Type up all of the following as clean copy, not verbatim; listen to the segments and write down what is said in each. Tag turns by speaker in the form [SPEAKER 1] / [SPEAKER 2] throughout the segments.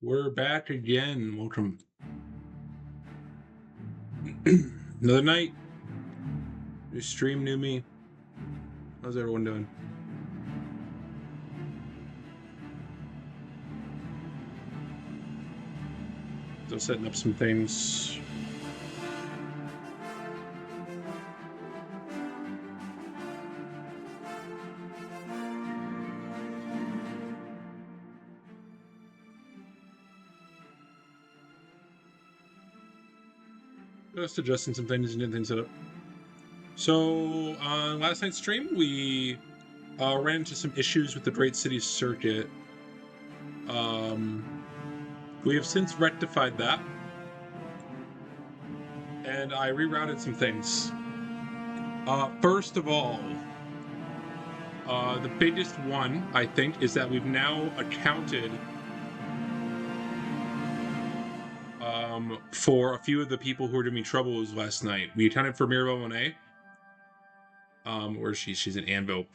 [SPEAKER 1] We're back again. Welcome. Another night. New stream, new me. How's everyone doing? Still setting up some things. Just adjusting some things and getting things set up. So, on last night's stream, we ran into some issues with the Great City Circuit. We have since rectified that. And I rerouted some things. First of all, the biggest one, I think, is that we've now accounted for a few of the people who were giving me troubles last night. We accounted for Mirabelle Monet. Where is she? She's in Anvil.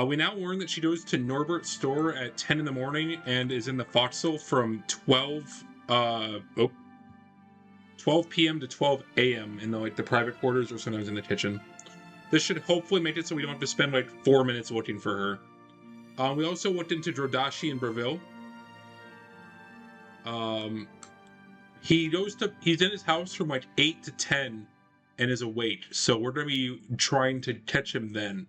[SPEAKER 1] We now learn that she goes to Norbert's store at 10 in the morning and is in the foxhole from 12 p.m. to 12 a.m. in the private quarters or sometimes in the kitchen. This should hopefully make it so we don't have to spend 4 minutes looking for her. We also looked into Drodashi and Breville. He's in his house from 8 to 10 and is awake, so we're going to be trying to catch him then.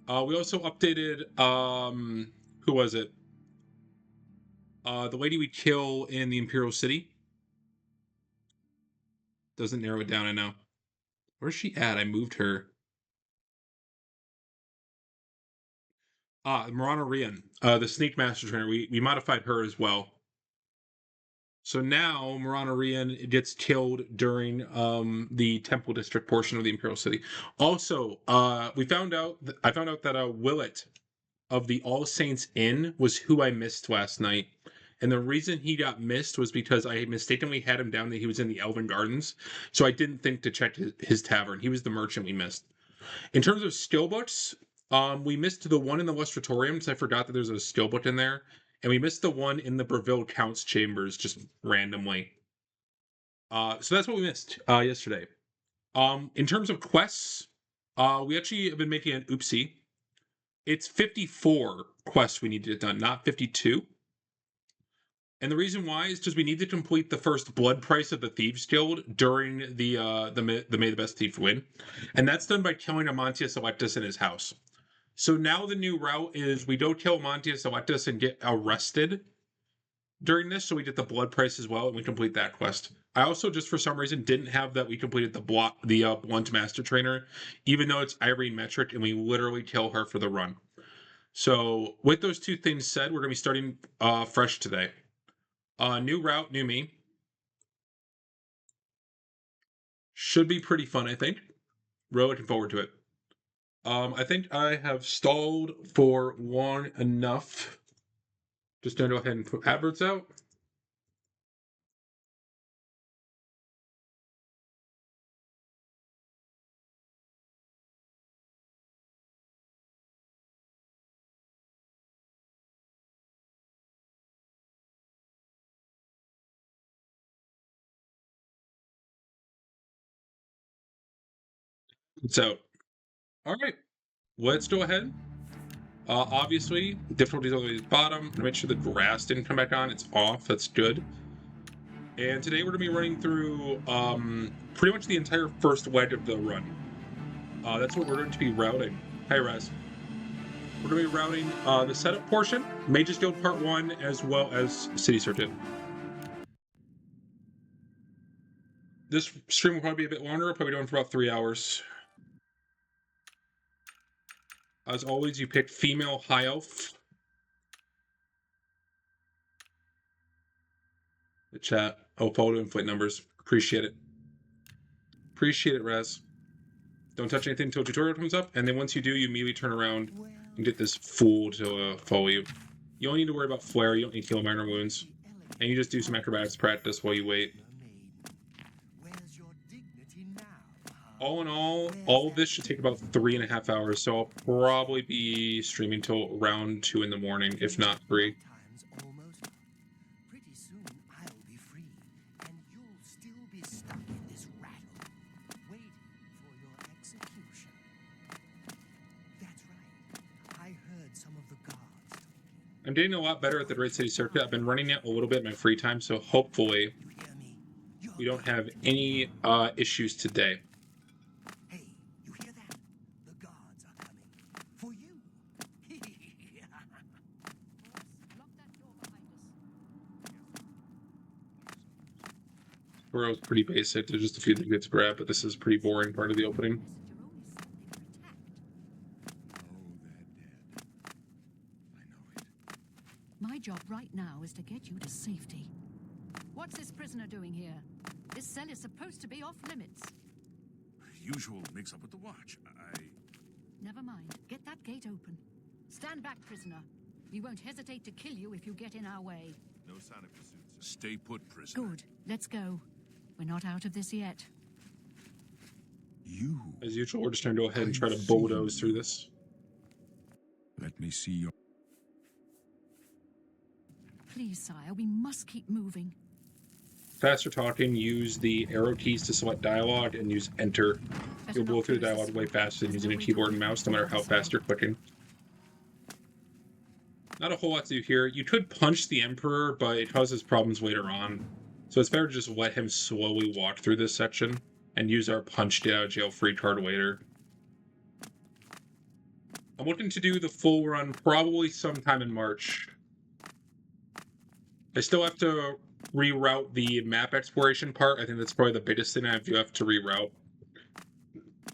[SPEAKER 1] We also updated, who was it? The lady we kill in the Imperial City. Doesn't narrow it down, I know. Where's she at? I moved her. Marana Rian, the Sneak Master Trainer. We modified her as well. So now Marana Rian gets killed during the Temple District portion of the Imperial City. Also, I found out that Willett of the All Saints Inn was who I missed last night. And the reason he got missed was because I mistakenly had him down that he was in the Elven Gardens. So I didn't think to check his tavern. He was the merchant we missed. In terms of skill books, we missed the one in the Lustratorium because I forgot that there's a skill book in there. And we missed the one in the Breville Count's chambers just randomly. So that's what we missed yesterday. In terms of quests, we actually have been making an oopsie. It's 54 quests we need to get done, not 52. And the reason why is because we need to complete the first blood price of the Thieves Guild during the May the Best Thief win. And that's done by killing Amantius Electus in his house. So now the new route is we don't kill Amantius Electus and get arrested during this, so we get the blood price as well, and we complete that quest. I also just for some reason didn't have that we completed the Blunt Master Trainer, even though it's Irene Metric, and we literally kill her for the run. So with those two things said, we're gonna be starting fresh today. New route, new me. Should be pretty fun, I think. Really looking forward to it. I think I have stalled for long enough. Just gonna go ahead and put adverts out. It's out. All right, let's go ahead. Obviously, difficulty's always bottom. Make sure the grass didn't come back on. It's off. That's good. And today we're going to be running through pretty much the entire first leg of the run. That's what we're going to be routing. Hi, Raz. We're going to be routing the setup portion, Mage's Guild Part 1, as well as City Circuit. This stream will probably be a bit longer. We'll probably going for about 3 hours. As always, you pick female high elf. The chat. Oh, follow to inflate numbers. Appreciate it. Appreciate it, Raz. Don't touch anything until tutorial comes up, and then once you do, you immediately turn around and get this fool to follow you. You don't need to worry about flare, you don't need to heal minor wounds. And you just do some acrobatics practice while you wait. All in all of this should take about 3.5 hours, so I'll probably be streaming till around 2 in the morning, if not 3. I'm getting a lot better at the Great City Circuit. I've been running it a little bit in my free time, so hopefully we don't have any issues today.
[SPEAKER 2] Hey, you hear that? The guards are coming. For you.
[SPEAKER 3] Lock that door behind us.
[SPEAKER 1] Tutorial's pretty basic. There's just a few things to grab, but this is a pretty boring part of the opening.
[SPEAKER 3] My job right now is to get you to safety. What's this prisoner doing here? This cell is supposed to be off limits.
[SPEAKER 4] Usual mix-up with the watch.
[SPEAKER 3] Never mind. Get that gate open. Stand back, prisoner. We won't hesitate to kill you if you get in our way.
[SPEAKER 4] No sign of pursuit. Stay put, prisoner.
[SPEAKER 3] Good. Let's go. We're not out of this yet.
[SPEAKER 4] You.
[SPEAKER 1] As usual, we're just going to go ahead and try to bulldoze through this.
[SPEAKER 4] Let me see your...
[SPEAKER 3] Please, sire, we must keep moving.
[SPEAKER 1] Faster talking, use the arrow keys to select dialogue, and use enter. You'll blow through the dialogue way faster than using a keyboard and mouse, no matter how fast you're clicking. Not a whole lot to do here. You could punch the Emperor, but it causes problems later on. So it's better to just let him slowly walk through this section and use our punch get out of jail free card later. I'm looking to do the full run probably sometime in March. I still have to reroute the map exploration part. I think that's probably the biggest thing I have to reroute.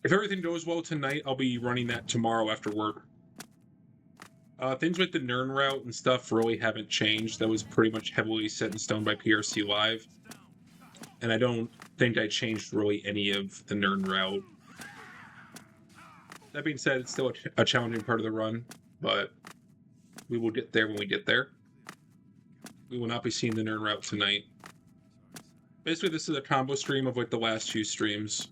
[SPEAKER 1] If everything goes well tonight, I'll be running that tomorrow after work. Things like the Nern route and stuff really haven't changed. That was pretty much heavily set in stone by PRC Live. And I don't think I changed really any of the Nern route. That being said, it's still a challenging part of the run, but we will get there when we get there. We will not be seeing the Nern route tonight. Basically, this is a combo stream of like the last few streams.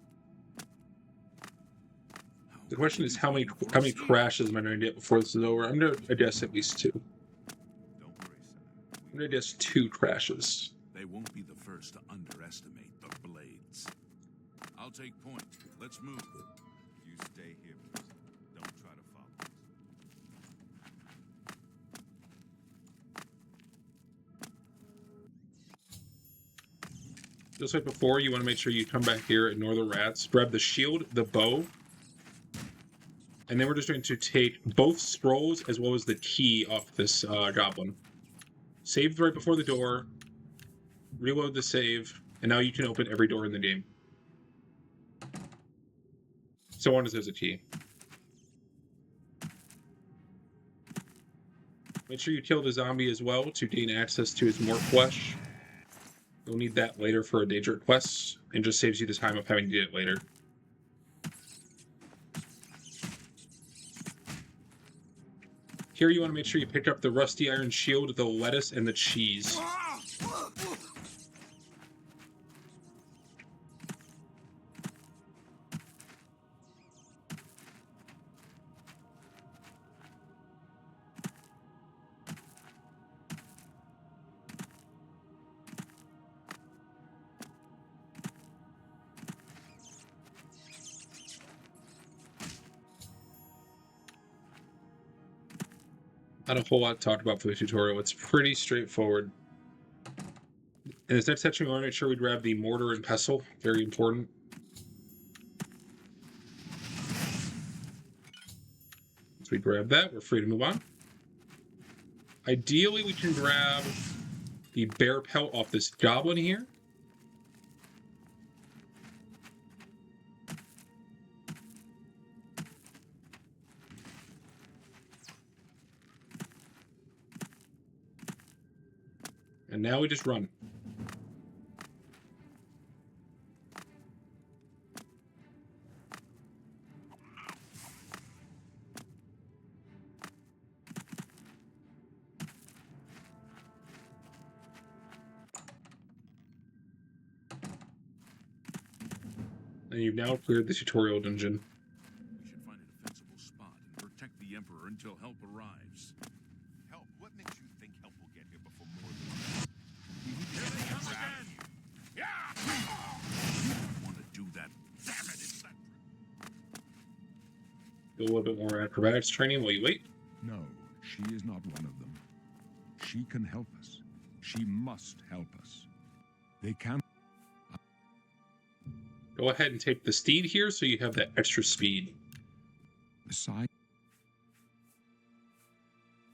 [SPEAKER 1] The question is how many crashes am I going to get before this is over? I'm going to guess at least 2. I'm going to guess 2 crashes.
[SPEAKER 4] They won't be the first to underestimate the blades. I'll take point. Let's move. You stay here. Don't try to follow us.
[SPEAKER 1] Just like before, you want to make sure you come back here, ignore the rats, grab the shield, the bow, and then we're just going to take both scrolls as well as the key off this goblin. Save right before the door, reload the save, and now you can open every door in the game. So long as there's a key. Make sure you kill the zombie as well to gain access to his more flesh. You'll need that later for a Daedric quest, and just saves you the time of having to get it later. Here you want to make sure you pick up the rusty iron shield, the lettuce, and the cheese. Not a whole lot to talk about for the tutorial. It's pretty straightforward. In this next section, we want to make sure we grab the mortar and pestle. Very important. Once we grab that, we're free to move on. Ideally, we can grab the bear pelt off this goblin here. And now we just run. And you've now cleared the tutorial dungeon.
[SPEAKER 4] We should find a defensible spot and protect the Emperor until help arrives.
[SPEAKER 5] Help? What makes you think help will get here before more than
[SPEAKER 4] Here they come again! Yeah! You don't want to do that. Damn it, it's that...
[SPEAKER 1] Do a little bit more acrobatics training while you wait.
[SPEAKER 6] No, she is not one of them.
[SPEAKER 4] She can help us. She must help us. They can.
[SPEAKER 1] Go ahead and take the steed here so you have that extra speed.
[SPEAKER 4] Besides,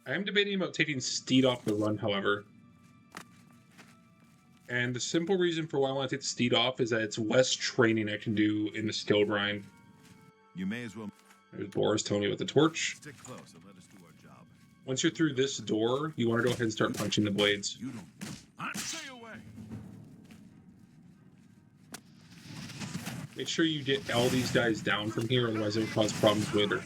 [SPEAKER 1] I am debating about taking steed off the run, however. And the simple reason for why I want to take the steed off is that it's less training I can do in the skill grind.
[SPEAKER 5] You may as well
[SPEAKER 1] There's Boris telling me about the torch.
[SPEAKER 5] stick close and let us do our job.
[SPEAKER 1] Once you're through this door, you want to go ahead and start punching the blades.
[SPEAKER 4] you don't. Stay away.
[SPEAKER 1] Make sure you get all these guys down from here, otherwise it'll cause problems later.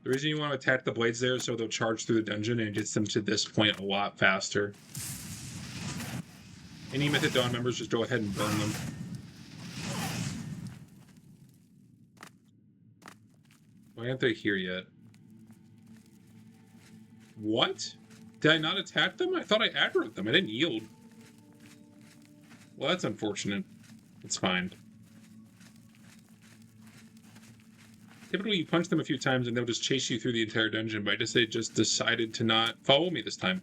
[SPEAKER 1] The reason you want to attack the blades there is so they'll charge through the dungeon and it gets them to this point a lot faster. Any Mythic Dawn members, just go ahead and burn them. Why aren't they here yet? What? Did I not attack them? I thought I aggroed them. I didn't yield. Well, that's unfortunate. It's fine. Typically, you punch them a few times and they'll just chase you through the entire dungeon, but I guess they just decided to not follow me this time.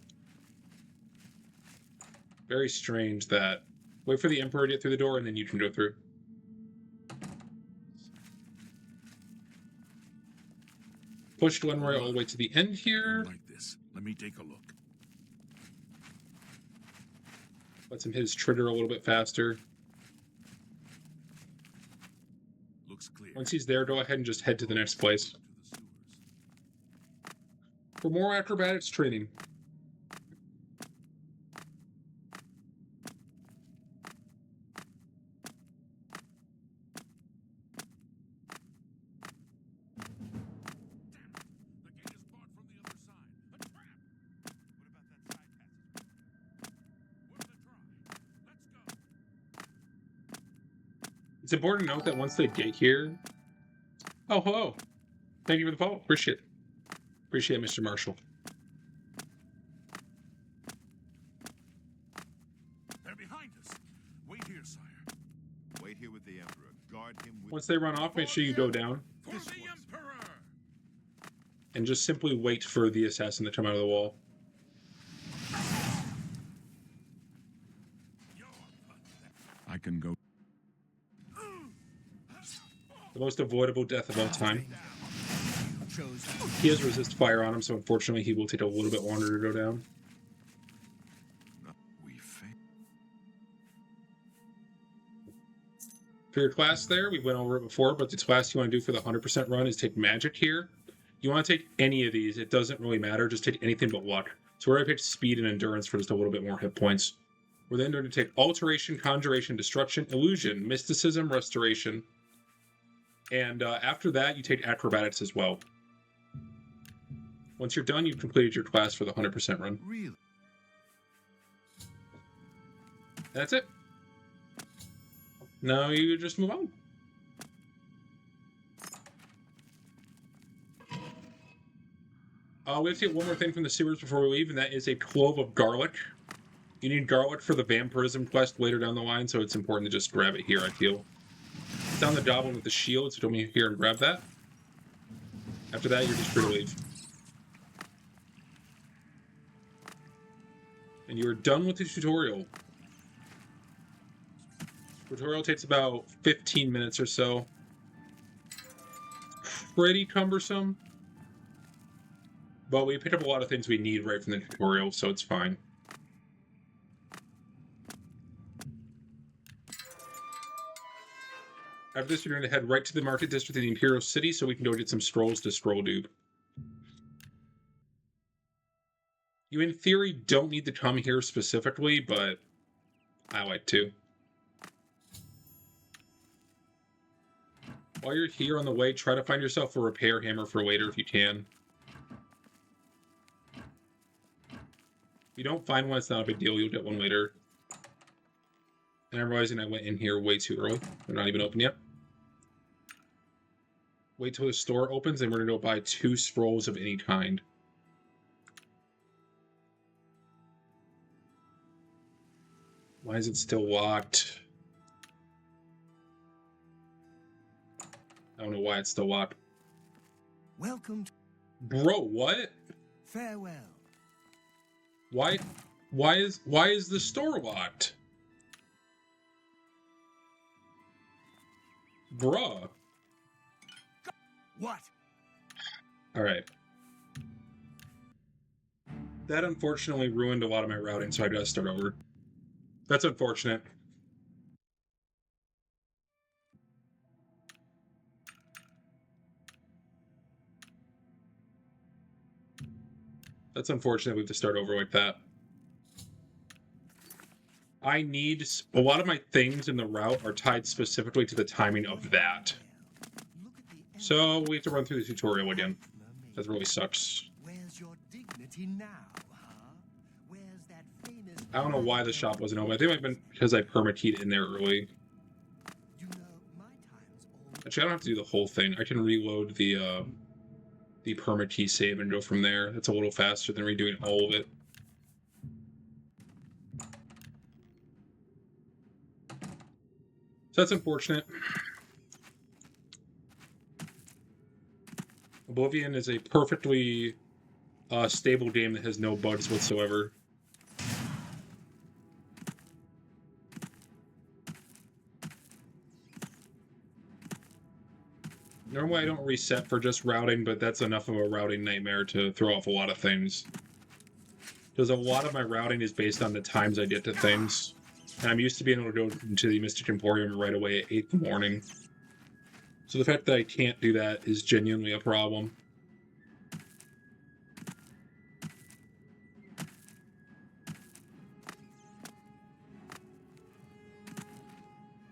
[SPEAKER 1] Very strange that. Wait for the Emperor to get through the door and then you can go through. Push Glenroy all the way to the end here.
[SPEAKER 4] Like this. Let me take a look.
[SPEAKER 1] Lets him hit his trigger a little bit faster.
[SPEAKER 4] Looks clear.
[SPEAKER 1] Once he's there, go ahead and just head to the next place.
[SPEAKER 4] To the sewers.
[SPEAKER 1] For more acrobatics training.
[SPEAKER 4] The gate is barred from the other side. A trap.
[SPEAKER 5] What about that side passage?
[SPEAKER 4] Worth a try. Let's go.
[SPEAKER 1] It's important to note that once they get here... Oh, hello. Thank you for the follow. Appreciate it. Appreciate it, Mr. Marshall.
[SPEAKER 4] They're behind us. Wait here, sire.
[SPEAKER 5] Wait here with the Emperor. Guard him with...
[SPEAKER 1] Once they run off, make sure you go down
[SPEAKER 4] For the Emperor!
[SPEAKER 1] and just simply wait for the assassin to come out of the wall.
[SPEAKER 4] I can go.
[SPEAKER 1] The most avoidable death of all time.
[SPEAKER 2] You chose
[SPEAKER 1] He has resist fire on him, so unfortunately he will take a little bit longer to go down.
[SPEAKER 4] We fail.
[SPEAKER 1] For your class there, we went over it before, but the class you want to do for the 100% run is take magic here. You want to take any of these. It doesn't really matter. Just take anything but luck. So we're going to pick speed and endurance for just a little bit more hit points. We're then going to take alteration, conjuration, destruction, illusion, mysticism, restoration. And after that, you take acrobatics as well. Once you're done, you've completed your class for the 100% run.
[SPEAKER 5] Really?
[SPEAKER 1] That's it. Now you just move on. We have to get one more thing from the sewers before we leave, and that is a clove of garlic. You need garlic for the vampirism quest later down the line, so it's important to just grab it here, I feel. It's on the goblin with the shield, so don't be here and grab that. After that, you're just free to leave. And you are done with the tutorial. Tutorial takes about 15 minutes or so. Pretty cumbersome. But we picked up a lot of things we need right from the tutorial, so it's fine. After this, you're going to head right to the market district of the Imperial City so we can go get some scrolls to scroll dupe. You, in theory, don't need to come here specifically, but I like to. While you're here on the way, try to find yourself a repair hammer for later if you can. If you don't find one, it's not a big deal. You'll get one later. And I'm realizing I went in here way too early. They're not even open yet. Wait till the store opens and we're going to go buy 2 scrolls of any kind. Why is it still locked? I don't know why it's still locked.
[SPEAKER 2] Welcome to
[SPEAKER 1] Bro, what?
[SPEAKER 2] farewell.
[SPEAKER 1] Why is the store locked? Bruh.
[SPEAKER 2] What?
[SPEAKER 1] Alright. That unfortunately ruined a lot of my routing, so I gotta start over. That's unfortunate. That's unfortunate we have to start over like that. I need... A lot of my things in the route are tied specifically to the timing of that.
[SPEAKER 2] Look at the
[SPEAKER 1] So we have to run through the tutorial again.
[SPEAKER 2] mermaid.
[SPEAKER 1] That really sucks.
[SPEAKER 2] Where's your dignity now, huh? Where's that famous
[SPEAKER 1] I don't know why the shop wasn't open. I think it might have been because I permakeyed in there early.
[SPEAKER 2] You know, my time's all
[SPEAKER 1] Actually, I don't have to do the whole thing. I can reload the permakey save and go from there. That's a little faster than redoing all of it. So that's unfortunate. Oblivion is a perfectly stable game that has no bugs whatsoever. Normally I don't reset for just routing, but that's enough of a routing nightmare to throw off a lot of things. Because a lot of my routing is based on the times I get to things. And I'm used to being able to go into the Mystic Emporium right away at 8 in the morning. So the fact that I can't do that is genuinely a problem.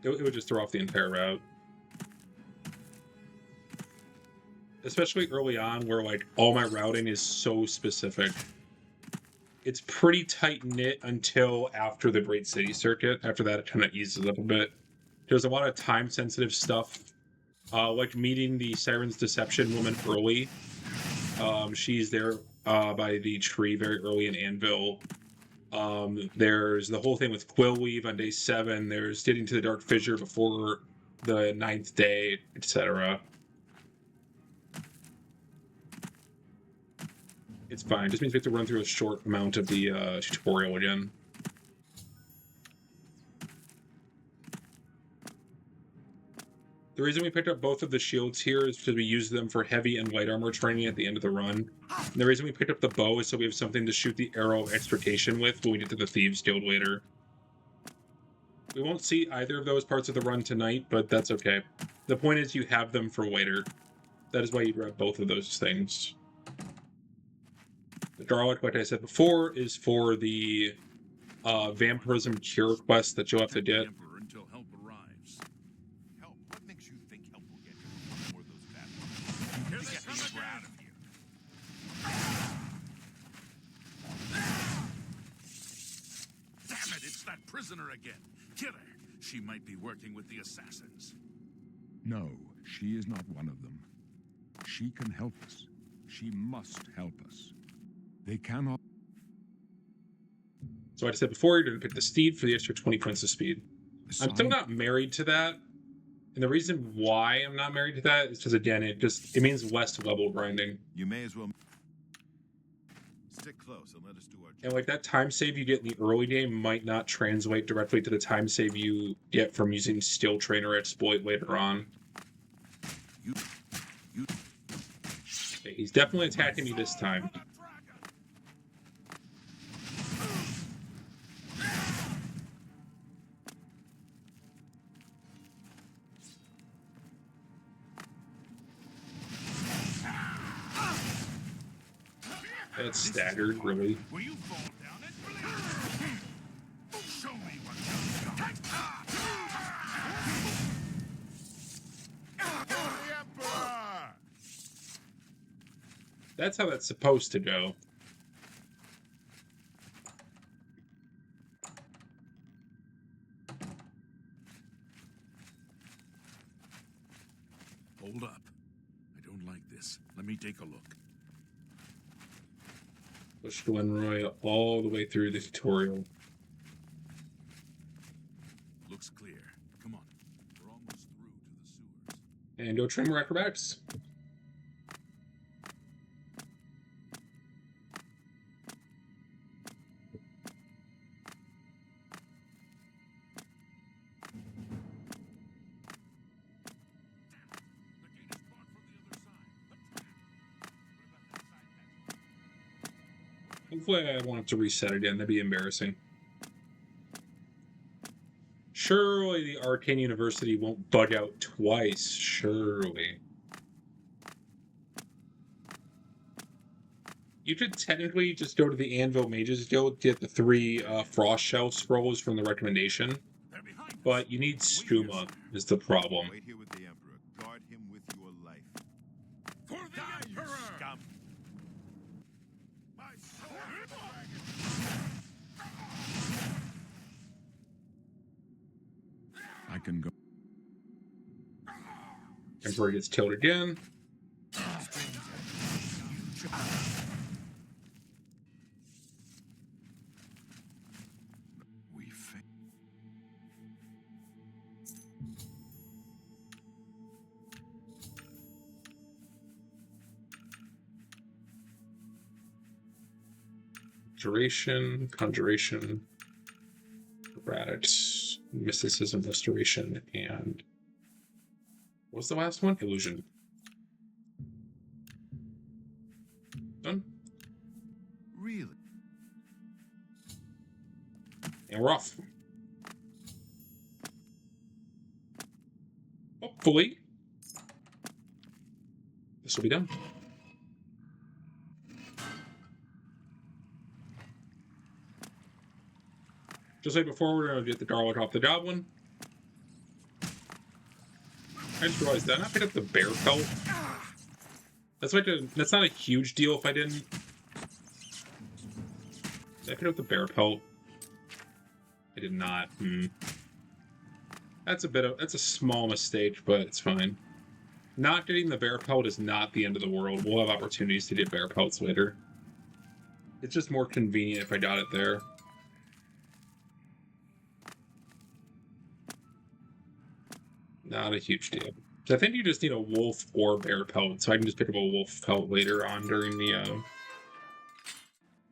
[SPEAKER 1] It would just throw off the entire route. Especially early on where like all my routing is so specific. It's pretty tight-knit until after the Great City Circuit. After that, it kind of eases up a bit. There's a lot of time-sensitive stuff, like meeting the Siren's Deception woman early. She's there by the tree very early in Anvil. There's the whole thing with Quillweave on day 7. There's getting to the Dark Fissure before the 9th day, etc. It's fine. It just means we have to run through a short amount of the tutorial again. The reason we picked up both of the shields here is because we used them for heavy and light armor training at the end of the run. And the reason we picked up the bow is so we have something to shoot the arrow of extrication with when we get to the Thieves Guild later. We won't see either of those parts of the run tonight, but that's okay. The point is you have them for later. That is why you grab both of those things. The Garlic, like I said before, is for the Vampirism Cure quest that you'll have to get.
[SPEAKER 4] Emperor until help arrives.
[SPEAKER 5] Help? What makes you think help will get here before more of those bad ones? Get these out of here.
[SPEAKER 4] Damn it, it's that prisoner again. Kill her. She might be working with the assassins.
[SPEAKER 6] No, she is not one of them. She can help us. She must help us. They cannot...
[SPEAKER 1] So like I said before, you're going to pick the steed for the extra 20 points of speed. I'm still not married to that. And the reason why I'm not married to that is because, again, it means less level grinding.
[SPEAKER 5] You may as well stick close and let us do our job.
[SPEAKER 1] And like that time save you get in the early game might not translate directly to the time save you get from using Steel Trainer Exploit later on.
[SPEAKER 4] You
[SPEAKER 1] Okay, he's definitely attacking me this time. That's staggered, really.
[SPEAKER 4] Will you fall down and show me what you've got?
[SPEAKER 5] The Emperor!
[SPEAKER 1] That's how that's supposed to go.
[SPEAKER 4] Hold up. I don't like this. Let me take a look.
[SPEAKER 1] Push Glenroy all the way through the tutorial.
[SPEAKER 4] Looks clear. Come on. We're almost through to the sewers.
[SPEAKER 1] And go train more acrobatics. Hopefully I won't have to reset again. That'd be embarrassing. Surely the Arcane University won't bug out twice. Surely. You could technically just go to the Anvil Mages Guild, get the 3 Frost Shell scrolls from the recommendation,
[SPEAKER 5] They're behind us.
[SPEAKER 1] but you need Stuma, is the problem.
[SPEAKER 4] Wait here with the Emperor. Guard him with your life.
[SPEAKER 5] For the Emperor! Scum. My sword, dragon.
[SPEAKER 6] I can go.
[SPEAKER 1] Emperor gets killed again.
[SPEAKER 6] We fail.
[SPEAKER 1] Conjuration, Radix, Mysticism, Restoration, and what was the last one? Illusion. Done.
[SPEAKER 4] Really?
[SPEAKER 1] And we're off. Hopefully, this will be done. Just like before, we're going to get the garlic off the goblin. I just realized that I picked up the bear pelt. That's not a huge deal if I didn't. Did I pick up the bear pelt? I did not. That's a small mistake, but it's fine. Not getting the bear pelt is not the end of the world. We'll have opportunities to get bear pelts later. It's just more convenient if I got it there. Not a huge deal. So I think you just need a wolf or bear pelt, so I can just pick up a wolf pelt later on during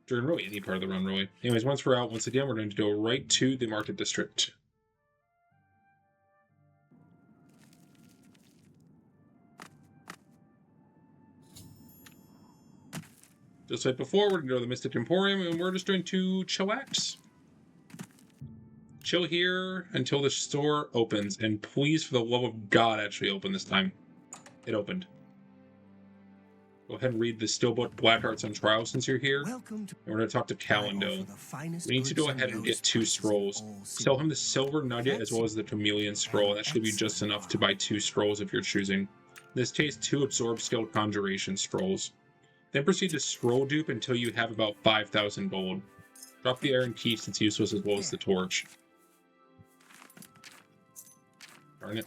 [SPEAKER 1] really any part of the run, really. Anyways, once we're out, once again, we're going to go right to the market district. Just like before, we're going to go to the Mystic Emporium, and we're just going to chillax. Chill here until the store opens, and please, for the love of God, actually open this time. It opened. Go ahead and read the Steelbook Black Arts on Trial since you're here.
[SPEAKER 2] Welcome to
[SPEAKER 1] And we're going to talk to Calindo. We need to go ahead and get 2 scrolls. Sell him the Silver Nugget as well as the Chameleon Scroll. That should be just enough to buy 2 scrolls if you're choosing. In this case, 2 Absorb Skilled Conjuration Scrolls. Then proceed to scroll dupe until you have about 5,000 gold. Drop the Iron Key since useless as well as the Torch. Darn it.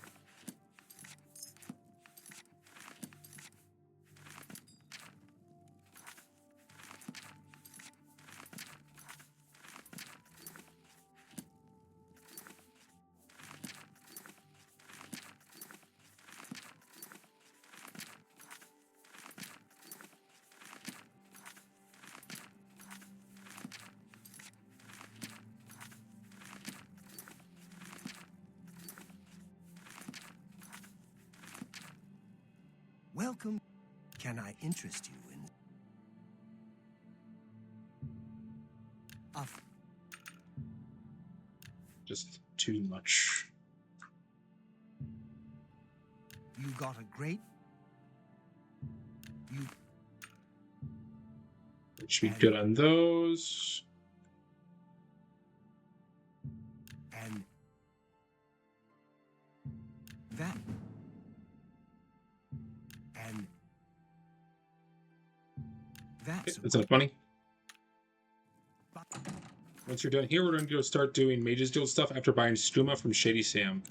[SPEAKER 2] Welcome. Can I interest you in
[SPEAKER 1] Just too much.
[SPEAKER 2] you got a great
[SPEAKER 1] It should be good on those.
[SPEAKER 2] and that and that's
[SPEAKER 1] That's enough money. Once you're done here, we're going to go start doing Mage's Guild stuff after buying Stuma from Shady Sam.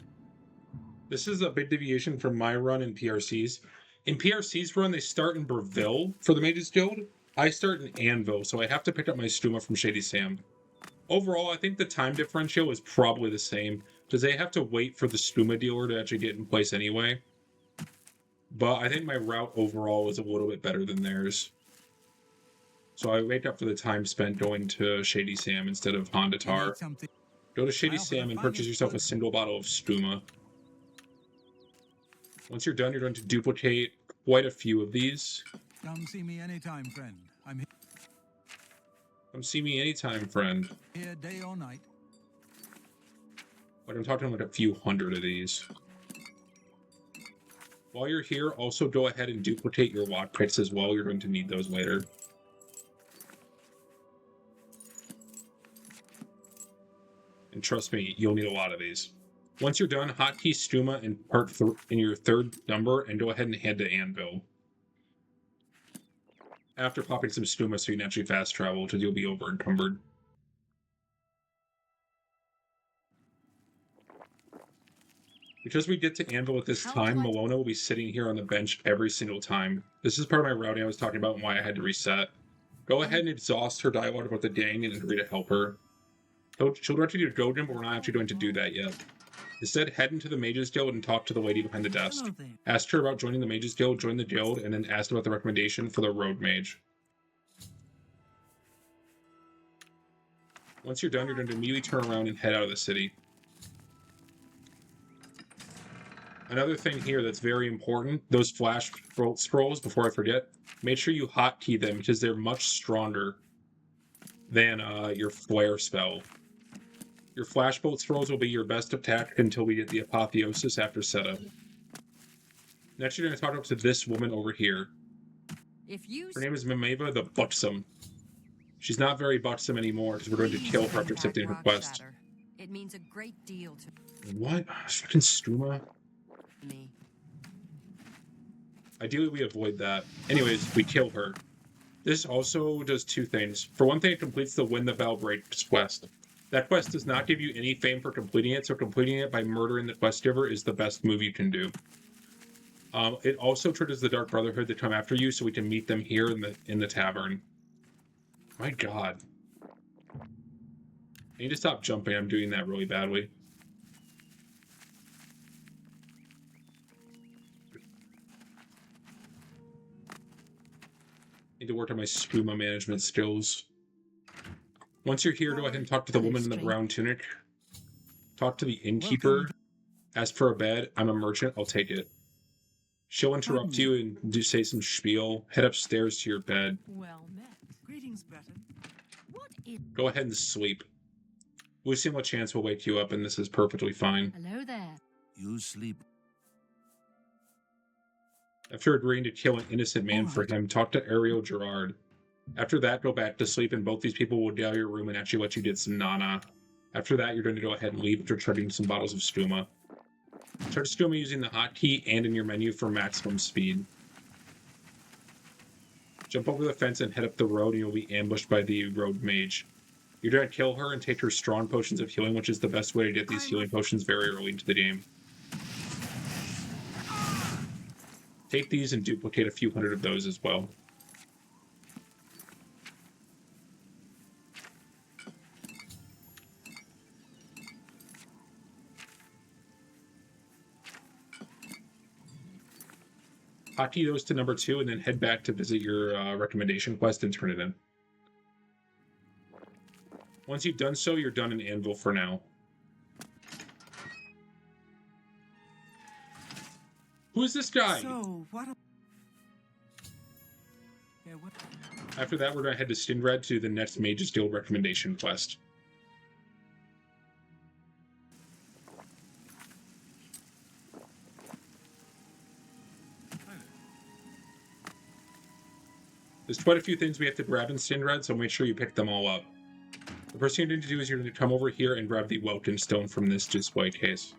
[SPEAKER 1] This is a big deviation from my run in PRCs. In PRC's run, they start in Breville for the Mage's Guild. I start in Anvil, so I have to pick up my Stuma from Shady Sam. Overall, I think the time differential is probably the same, because they have to wait for the Stuma dealer to actually get in place anyway. But I think my route overall is a little bit better than theirs. So I make up for the time spent going to Shady Sam instead of Hondatar. Go to Shady Sam and purchase yourself a single bottle of Stuma. Once you're done, you're going to duplicate quite a few of these.
[SPEAKER 7] Come see me anytime, friend. I'm here.
[SPEAKER 1] Come see me anytime, friend.
[SPEAKER 2] Here day or night.
[SPEAKER 1] Like, I'm talking like a few hundred of these. While you're here, also go ahead and duplicate your lockpicks as well. You're going to need those later. And trust me, you'll need a lot of these. Once you're done, hotkey Stuma in your third number and go ahead and head to Anvil. After popping some Stuma so you can actually fast travel because you'll be over encumbered. Because we get to Anvil at this time, Malona will be sitting here on the bench every single time. This is part of my routing I was talking about and why I had to reset. Go ahead and exhaust her dialogue about the gang and agree to help her. She'll direct you to Gojin, but we're not actually going to do that yet. Instead, head into the Mages Guild and talk to the lady behind the desk. Ask her about joining the Mages Guild, join the guild, and then ask about the recommendation for the Road Mage. Once you're done, you're going to immediately turn around and head out of the city. Another thing here that's very important, those flash scrolls, before I forget, make sure you hotkey them because they're much stronger than your flare spell. Your flashbolt scrolls will be your best attack until we get the apotheosis after setup. Next, you're going to talk up to this woman over here. Her name is Mimeva the Buxom. She's not very buxom anymore because we're going to kill her after accepting her quest.
[SPEAKER 7] It means a great deal to
[SPEAKER 1] What? Fucking Stuma?
[SPEAKER 7] me.
[SPEAKER 1] Ideally, we avoid that. Anyways, we kill her. This also does two things. For one thing, it completes the Win the Bell Breaks quest. That quest does not give you any fame for completing it, so completing it by murdering the quest giver is the best move you can do. It also triggers the Dark Brotherhood to come after you, so we can meet them here in the tavern. My god. I need to stop jumping. I'm doing that really badly. Need to work on my Spuma management skills. Once you're here, go ahead and talk to the woman in the brown tunic. Talk to the innkeeper. Ask for a bed. I'm a merchant. I'll take it. She'll interrupt you and say some spiel. Head upstairs to your bed.
[SPEAKER 3] Well met.
[SPEAKER 2] Greetings, Breton.
[SPEAKER 3] What is...
[SPEAKER 1] Go ahead and sleep. Lucien LeChance will wake you up, and this is perfectly fine.
[SPEAKER 3] Hello there.
[SPEAKER 2] You sleep.
[SPEAKER 1] After agreeing to kill an innocent man for him, talk to Ariel Gerard. After that, go back to sleep, and both these people will dial your room and actually let you get some Nana. After that, you're going to go ahead and leave after chugging some bottles of Stuma. Chug Stuma using the hotkey and in your menu for maximum speed. Jump over the fence and head up the road, and you'll be ambushed by the road mage. You're going to kill her and take her strong potions of healing, which is the best way to get these healing potions very early into the game. Take these and duplicate a few hundred of those as well. Hotkey those to number 2 and then head back to visit your recommendation quest and turn it in. Once you've done so, you're done in Anvil for now. Who is this guy?
[SPEAKER 2] So, what? Yeah, what?
[SPEAKER 1] After that, we're going to head to Stinred to the next Mage's Guild recommendation quest. There's quite a few things we have to grab in Stinred, so make sure you pick them all up. The first thing you're going to do is you're going to come over here and grab the Welkin Stone from this display case.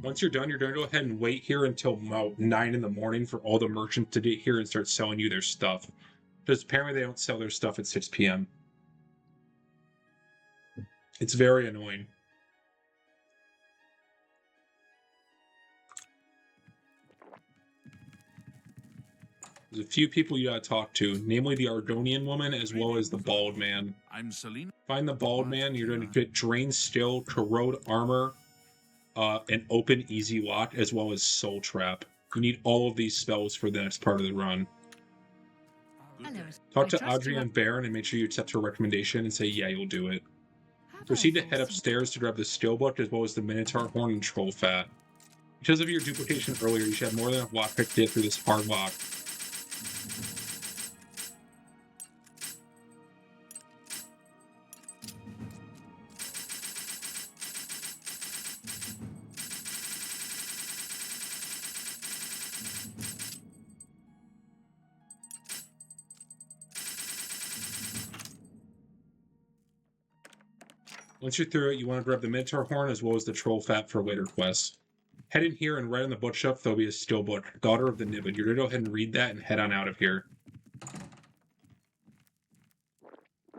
[SPEAKER 1] Once you're done, you're going to go ahead and wait here until about 9 in the morning for all the merchants to get here and start selling you their stuff. Because apparently they don't sell their stuff at 6 p.m. It's very annoying. There's a few people you gotta talk to, namely the Argonian woman as well as the bald man.
[SPEAKER 4] I'm Selena.
[SPEAKER 1] Find the bald man, you're going to get Drain Still, Corrode Armor, an Open Easy Lock, as well as Soul Trap. You need all of these spells for the next part of the run.
[SPEAKER 3] Hello.
[SPEAKER 1] Talk to Adrienne Baron and make sure you accept her recommendation and say, yeah, you'll do it. Proceed to head upstairs to grab the Steelbook as well as the Minotaur Horn and Troll Fat. Because of your duplication earlier, you should have more than enough lockpick to get through this hard lock. Once you're through it, you want to grab the Minotaur Horn as well as the Troll Fat for later quests. Head in here and right on the bookshelf there'll be a steel book, Daughter of the Nibbid. You're going to go ahead and read that and head on out of here.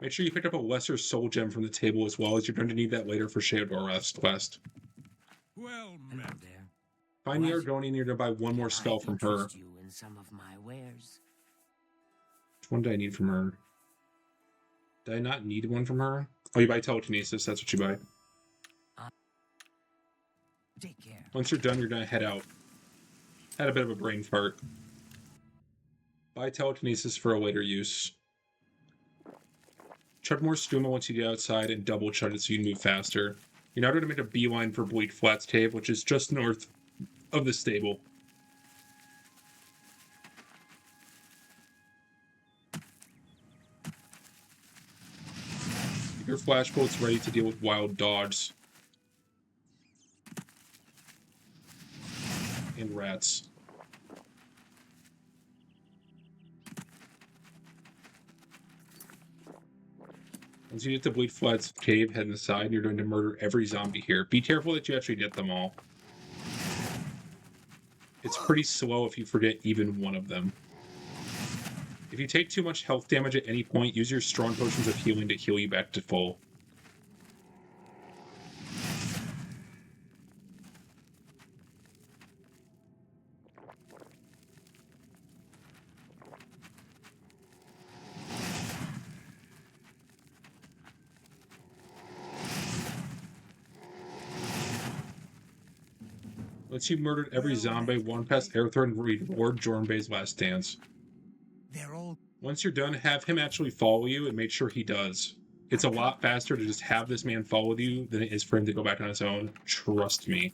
[SPEAKER 1] Make sure you pick up a lesser soul gem from the table as well, as you're going to need that later for Shadowdor's quest.
[SPEAKER 4] Well
[SPEAKER 8] Hello
[SPEAKER 4] met.
[SPEAKER 8] there.
[SPEAKER 1] Find the
[SPEAKER 8] What?
[SPEAKER 1] Argonian, you're going to buy one more spell from her.
[SPEAKER 8] interest you in some of my wares.
[SPEAKER 1] Which one do I need from her? Did I not need one from her? Oh, you buy telekinesis, that's what you buy.
[SPEAKER 8] Take care.
[SPEAKER 1] Once you're done, you're going to head out. Had a bit of a brain fart. Buy telekinesis for a later use. Chud more stuma once you get outside, and double chud it so you can move faster. You're now going to make a beeline for Bleak Flats Cave, which is just north of the stable. Your flash bolt's ready to deal with wild dogs. And rats. Once you get to Bleak Flats Cave, head inside, and you're going to murder every zombie here. Be careful that you actually get them all. It's pretty slow if you forget even one of them. If you take too much health damage at any point, use your strong potions of healing to heal you back to full. Once you've murdered every zombie, one past Aerthor and read Lord Jornbay's last dance.
[SPEAKER 2] They're all
[SPEAKER 1] Once you're done, have him actually follow you and make sure he does. It's a lot faster to just have this man follow you than it is for him to go back on his own. Trust me.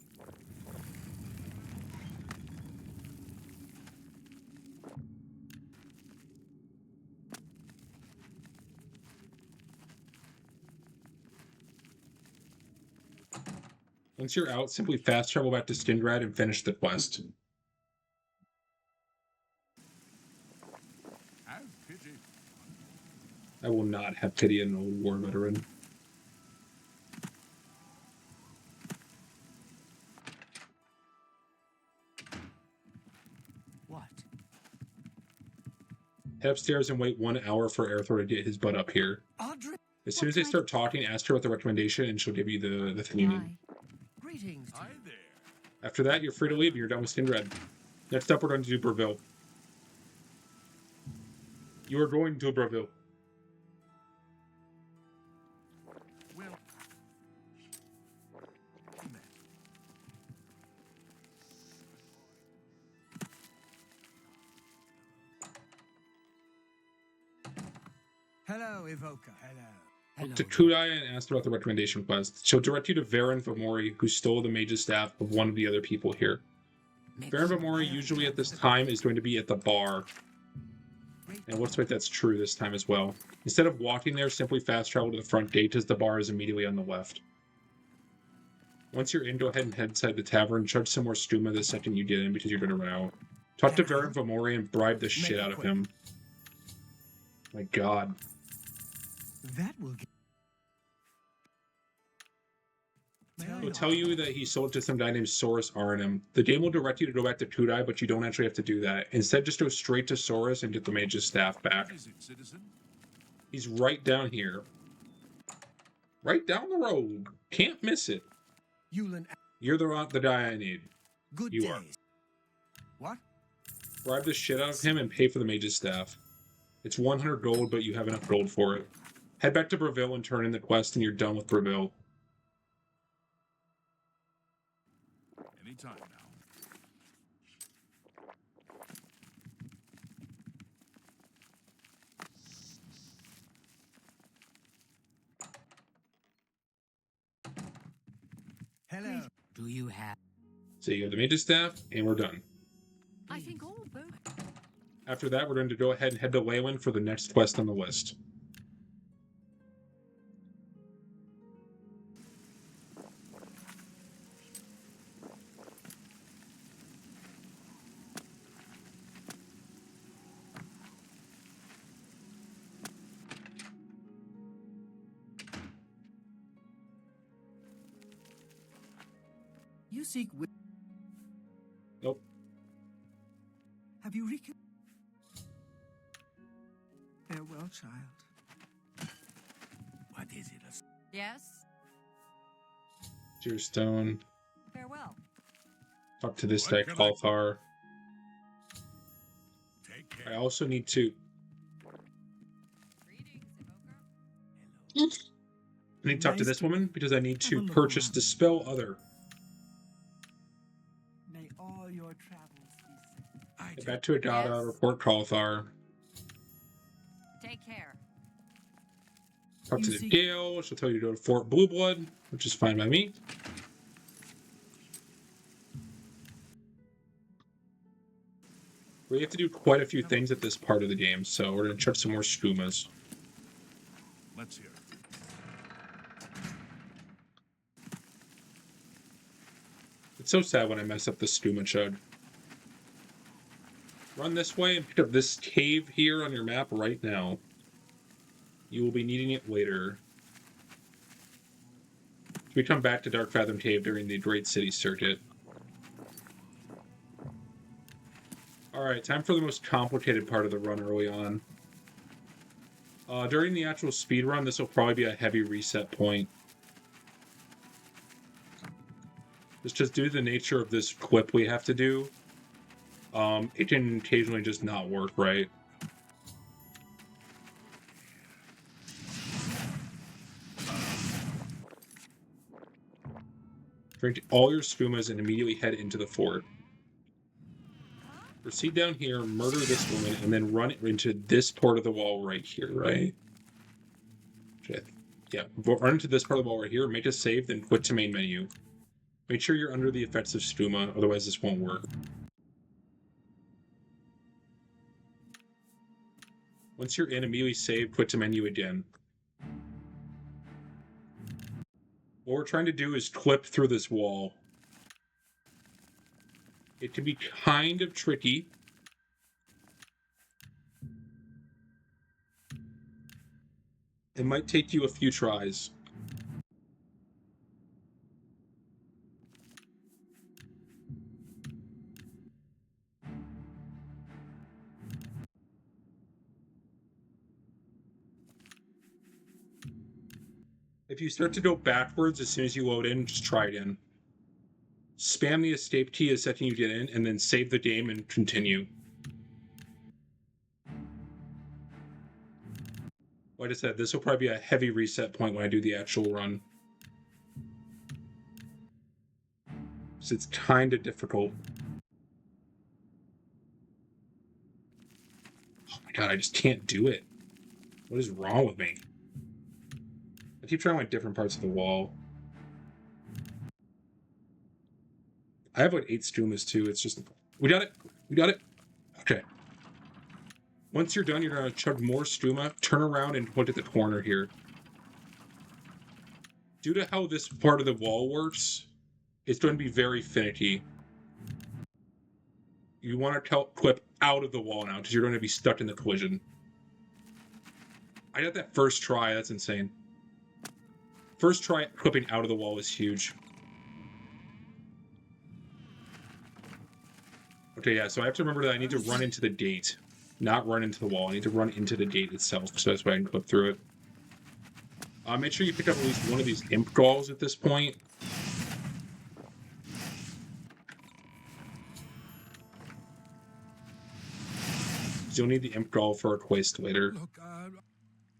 [SPEAKER 1] Once you're out, simply fast travel back to Stingrad and finish the quest.
[SPEAKER 4] Have pity.
[SPEAKER 1] I will not have pity on an old war veteran.
[SPEAKER 8] What?
[SPEAKER 1] Head upstairs and wait 1 hour for Aerthor to get his butt up here.
[SPEAKER 2] Audrey.
[SPEAKER 1] As soon as they start talking, ask her what the recommendation and she'll give you the thing you need.
[SPEAKER 3] Why?
[SPEAKER 2] Greetings.
[SPEAKER 4] Hi there.
[SPEAKER 1] After that, you're free to leave and you're done with Stingrad. Next up, we're going to do Breville. You are going to Breville.
[SPEAKER 4] Well met.
[SPEAKER 2] Hello, Evoker. Hello.
[SPEAKER 8] Hello.
[SPEAKER 1] To Kudai and asked about the recommendation quest. She'll direct you to Varen Vamori, who stole the mage's staff of one of the other people here. Varen Vamori usually at this time is going to be at the bar. And it looks like that's true this time as well. Instead of walking there, simply fast travel to the front gate as the bar is immediately on the left. Once you're in, go ahead and head inside the tavern. Charge some more stuma the second you get in because you're going to run out. Talk to Varen Vamori and bribe the shit out of him. My god.
[SPEAKER 2] That will get.
[SPEAKER 1] He'll tell you that he sold it to some guy named Saurus Arnhem. The game will direct you to go back to Kudai, but you don't actually have to do that. Instead, just go straight to Saurus and get the mage's staff back.
[SPEAKER 4] What is it, citizen?
[SPEAKER 1] He's right down here. Right down the road. Can't miss it.
[SPEAKER 2] Yulin.
[SPEAKER 1] You're the guy I need.
[SPEAKER 2] Good
[SPEAKER 1] You
[SPEAKER 2] days.
[SPEAKER 1] are.
[SPEAKER 2] What?
[SPEAKER 1] Bribe the shit out of him and pay for the mage's staff. It's 100 gold, but you have enough gold for it. Head back to Breville and turn in the quest, and you're done with Breville.
[SPEAKER 4] Anytime now.
[SPEAKER 2] Hello.
[SPEAKER 8] Do you have?
[SPEAKER 1] So you have the mage's staff, and we're done.
[SPEAKER 3] I think all both.
[SPEAKER 1] After that, we're going to go ahead and head to Leyland for the next quest on the list.
[SPEAKER 2] you seek
[SPEAKER 1] Nope.
[SPEAKER 2] Have you Farewell, child.
[SPEAKER 5] What is it?
[SPEAKER 7] Yes?
[SPEAKER 1] Deer Stone.
[SPEAKER 7] Farewell.
[SPEAKER 1] Talk to this
[SPEAKER 4] What
[SPEAKER 1] guy,
[SPEAKER 4] can I-
[SPEAKER 1] Cauliflower.
[SPEAKER 4] Take
[SPEAKER 1] I
[SPEAKER 4] care.
[SPEAKER 1] also need to.
[SPEAKER 7] Greetings, Evoker.
[SPEAKER 1] I need to talk to
[SPEAKER 2] Nice
[SPEAKER 1] this
[SPEAKER 2] to
[SPEAKER 1] woman because I need
[SPEAKER 2] have
[SPEAKER 1] to
[SPEAKER 2] a look
[SPEAKER 1] purchase
[SPEAKER 2] around.
[SPEAKER 1] Dispel Other.
[SPEAKER 2] May all your travels be safe.
[SPEAKER 1] Get back to Adada,
[SPEAKER 7] Yes?
[SPEAKER 1] report Cauliflower.
[SPEAKER 7] Take care.
[SPEAKER 1] Talk to
[SPEAKER 2] You
[SPEAKER 1] the
[SPEAKER 2] see-
[SPEAKER 1] Gale. She'll tell you to go to Fort Blue Blood, which is fine by me. We have to do quite a few things at this part of the game, so we're going to check some more stumas.
[SPEAKER 4] Let's hear it.
[SPEAKER 1] It's so sad when I mess up the stuma chug. Run this way and pick up this cave here on your map right now. You will be needing it later. We come back to Dark Fathom Cave during the Great City Circuit. Alright, time for the most complicated part of the run early on. During the actual speed run, this will probably be a heavy reset point. It's just due to the nature of this clip we have to do. It can occasionally just not work right. Drink all your stumas and immediately head into the fort. Proceed down here, murder this woman, and then run into this part of the wall right here, right? Yeah, run into this part of the wall right here, make a save, then quit to main menu. Make sure you're under the effects of stuma, otherwise this won't work. Once you're in, immediately save, quit to menu again. What we're trying to do is clip through this wall. It can be kind of tricky. It might take you a few tries. If you start to go backwards as soon as you load in, just try again. Spam the escape key the second you get in, and then save the game and continue. Like I said, this will probably be a heavy reset point when I do the actual run. So it's kind of difficult. Oh my god, I just can't do it. What is wrong with me? I keep trying like different parts of the wall. I have like 8 stumas too. It's just... We got it! We got it! Okay. Once you're done, you're going to chug more stuma, turn around, and look at the corner here. Due to how this part of the wall works, it's going to be very finicky. You want to clip out of the wall now, because you're going to be stuck in the collision. I got that first try, that's insane. First try clipping out of the wall is huge. Okay, yeah, so I have to remember that I need to run into the gate. Not run into the wall. I need to run into the gate itself, so that's why I can clip through it. Make sure you pick up at least one of these imp galls at this point. You'll need the imp gall for a quest later.
[SPEAKER 6] Look,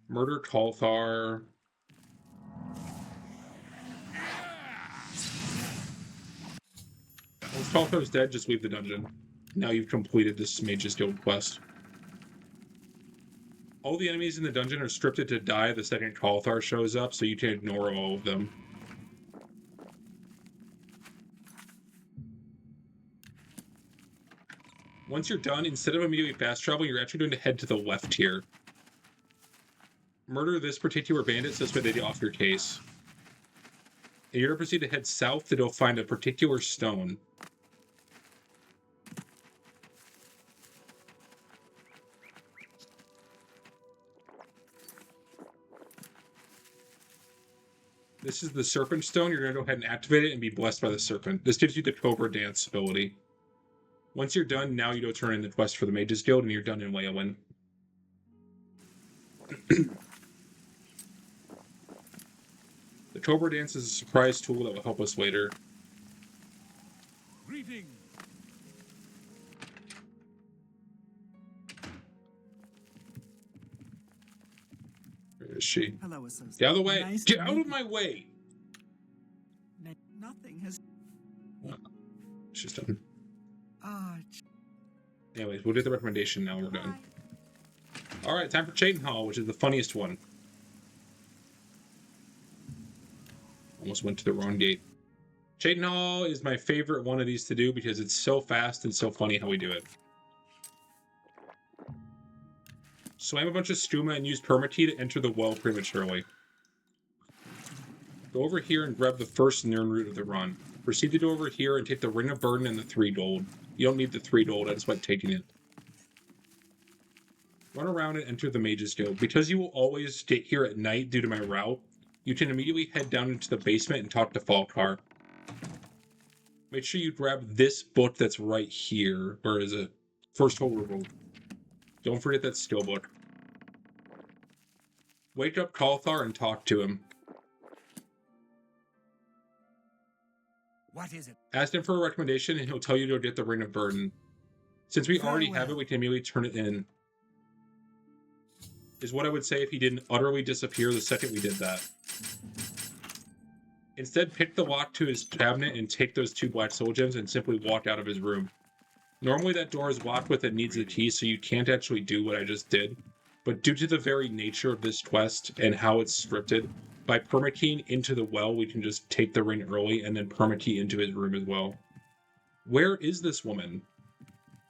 [SPEAKER 1] Murder Cauliflower. Once Cauliflower's dead, just leave the dungeon. Now you've completed this Mage's Guild quest. All the enemies in the dungeon are scripted to die the second Cauliflower shows up, so you can ignore all of them. Once you're done, instead of immediately fast travel, you're actually going to head to the left here. Murder this particular bandit so this way they get off your case. And you're going to proceed to head south to go find a particular stone. This is the Serpent Stone. You're going to go ahead and activate it and be blessed by the Serpent. This gives you the Cobra Dance ability. Once you're done, now you go turn in the quest for the Mages Guild, and you're done in Wayland. The Cobra Dance is a surprise tool that will help us later.
[SPEAKER 4] Greetings.
[SPEAKER 1] Where is she?
[SPEAKER 2] Hello, associate.
[SPEAKER 1] Get out of the way!
[SPEAKER 2] Nice
[SPEAKER 1] Get
[SPEAKER 2] to
[SPEAKER 1] out
[SPEAKER 2] meet
[SPEAKER 1] of my way!
[SPEAKER 2] you. Nothing has.
[SPEAKER 1] She's done.
[SPEAKER 2] Ah,
[SPEAKER 1] Anyways, we'll do the recommendation now. We're done. Alright, time for Chayton Hall, which is the funniest one. Almost went to the wrong gate. Chayton Hall is my favorite one of these to do because it's so fast and so funny how we do it. Slam a bunch of stuma and use permakey to enter the well prematurely. Go over here and grab the first Nirn root of the run. Proceed to go over here and take the Ring of Burden and the 3 gold. You don't need the 3 gold, I just like taking it. Run around and enter the Mages Guild. Because you will always get here at night due to my route, you can immediately head down into the basement and talk to Falkar. Make sure you grab this book that's right here. Where is it? First Overworld. Don't forget that skill book. Wake up Kalthar and talk to him.
[SPEAKER 2] what is it?
[SPEAKER 1] Ask him for a recommendation and he'll tell you to go get the Ring of Burden. Since we
[SPEAKER 2] Very
[SPEAKER 1] already have it,
[SPEAKER 2] well.
[SPEAKER 1] we can immediately turn it in. Is what I would say if he didn't utterly disappear the second we did that. Instead, pick the lock to his cabinet and take those 2 black soul gems and simply walk out of his room. Normally that door is locked with it needs a key, so you can't actually do what I just did. But due to the very nature of this quest and how it's scripted, by permakeying into the well, we can just take the ring early and then permakey into his room as well. Where is this woman?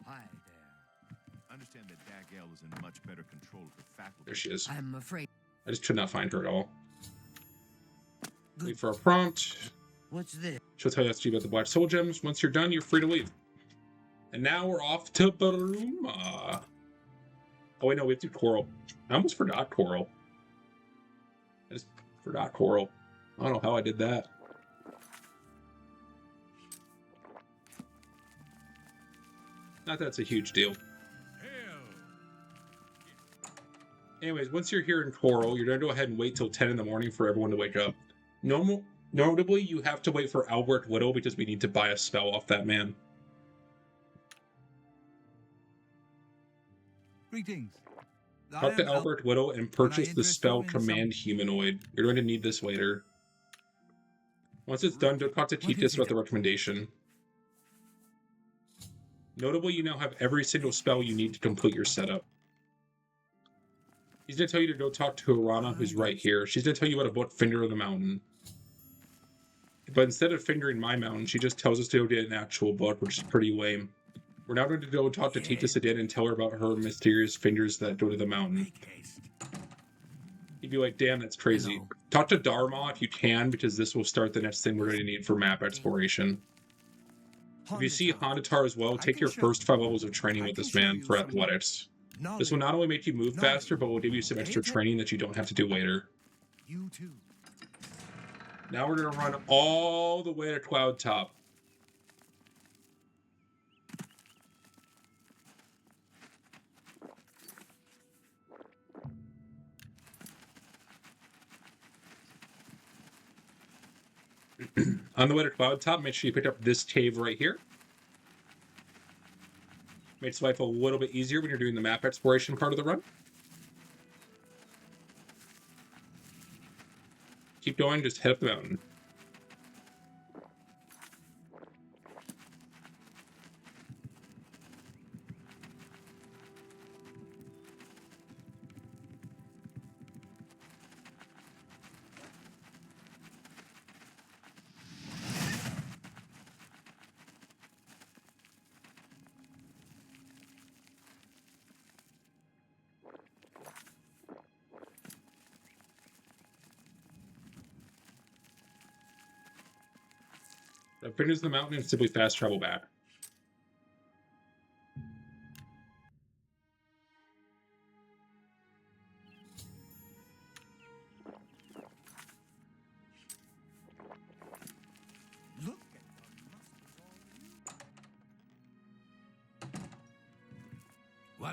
[SPEAKER 8] Hi there.
[SPEAKER 4] Understand that Dagel is in much better control of her faculty.
[SPEAKER 1] There she is.
[SPEAKER 8] I'm afraid.
[SPEAKER 1] I just could not find her at all.
[SPEAKER 8] Good.
[SPEAKER 1] Wait for a prompt.
[SPEAKER 8] What's this?
[SPEAKER 1] She'll tell you about the black soul gems. Once you're done, you're free to leave. And now we're off to Baruma. Oh wait, no, we have to do Coral. I almost forgot Coral. I just forgot Coral. I don't know how I did that. Not that it's a huge deal.
[SPEAKER 4] Hell.
[SPEAKER 1] Anyways, once you're here in Coral, you're going to go ahead and wait till 10 in the morning for everyone to wake up. Notably, you have to wait for Albert Widow because we need to buy a spell off that man.
[SPEAKER 2] Greetings.
[SPEAKER 1] Talk to Albert Widow and purchase the
[SPEAKER 2] interest
[SPEAKER 1] spell
[SPEAKER 2] you in some-
[SPEAKER 1] Command Humanoid. You're going to need this later. Once it's done, don't talk to
[SPEAKER 2] What
[SPEAKER 1] Titus
[SPEAKER 2] is
[SPEAKER 1] about
[SPEAKER 2] it?
[SPEAKER 1] the recommendation. Notably, you now have every single spell you need to complete your setup. He's going to tell you to go talk to Urana, who's right here. She's going to tell you about a book, Finger of the Mountain. But instead of fingering my mountain, she just tells us to go get an actual book, which is pretty lame. We're now going to go talk to Titus again and tell her about her mysterious fingers that go to the mountain.
[SPEAKER 2] Make haste.
[SPEAKER 1] You'd be like, damn, that's crazy.
[SPEAKER 8] Hello.
[SPEAKER 1] Talk to Dharma if you can, because this will start the next thing we're going to need for map exploration. If you see Hondatar as well,
[SPEAKER 2] I
[SPEAKER 1] take
[SPEAKER 2] can
[SPEAKER 1] your
[SPEAKER 2] show-
[SPEAKER 1] first 5 levels of training
[SPEAKER 2] I
[SPEAKER 1] with
[SPEAKER 2] can
[SPEAKER 1] this
[SPEAKER 2] show
[SPEAKER 1] man
[SPEAKER 2] you
[SPEAKER 1] for
[SPEAKER 2] some
[SPEAKER 1] athletics.
[SPEAKER 2] Knowledge.
[SPEAKER 1] This will not only make you move
[SPEAKER 2] Knowledge.
[SPEAKER 1] faster, but will give you some extra
[SPEAKER 2] Data.
[SPEAKER 1] training that you don't have to do later.
[SPEAKER 2] You too.
[SPEAKER 1] Now we're going to run all the way to Cloud Top. On the way to Cloud Top, make sure you pick up this cave right here. Makes life a little bit easier when you're doing the map exploration part of the run. Keep going, just head up the mountain. Finish the mountain and simply fast travel back.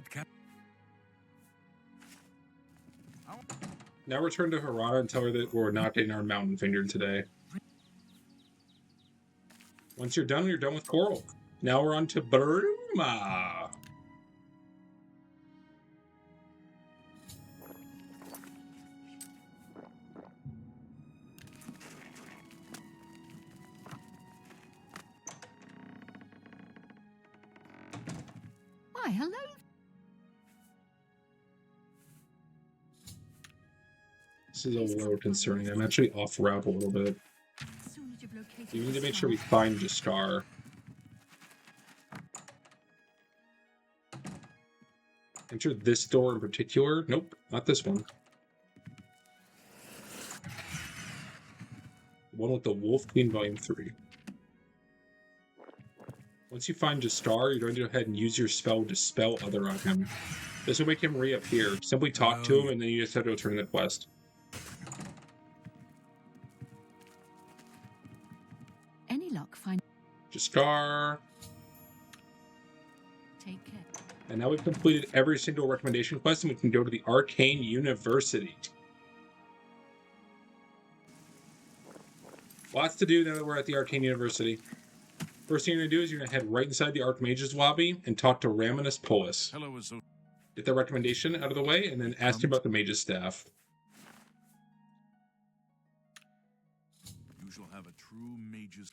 [SPEAKER 8] What can...
[SPEAKER 1] Now return to Harada and tell her that we're not getting our mountain vineyard today. Once you're done with Coral. Now we're on to Burma.
[SPEAKER 3] Why, hello.
[SPEAKER 1] This is a little concerning. I'm actually off route a little bit.
[SPEAKER 3] As soon as you've located
[SPEAKER 1] We need to
[SPEAKER 3] the
[SPEAKER 1] make sure we
[SPEAKER 3] star-
[SPEAKER 1] find Jastar. Enter this door in particular. Nope, not this one. The one with the Wolf Queen Volume 3. Once you find Jastar, you're going to go ahead and use your spell Dispel Other on him. This will make him reappear. Simply talk to him, and then you just have to return the quest.
[SPEAKER 3] Any luck, find.
[SPEAKER 1] Jastar.
[SPEAKER 3] Take care.
[SPEAKER 1] And now we've completed every single recommendation quest, and we can go to the Arcane University. Lots to do now that we're at the Arcane University. First thing you're going to do is you're going to head right inside the Archmage's lobby and talk to Raminus Polis.
[SPEAKER 4] Hello,
[SPEAKER 1] Get the recommendation out of the way, and then ask him about the Mage's Staff.
[SPEAKER 4] You shall have a true mage's...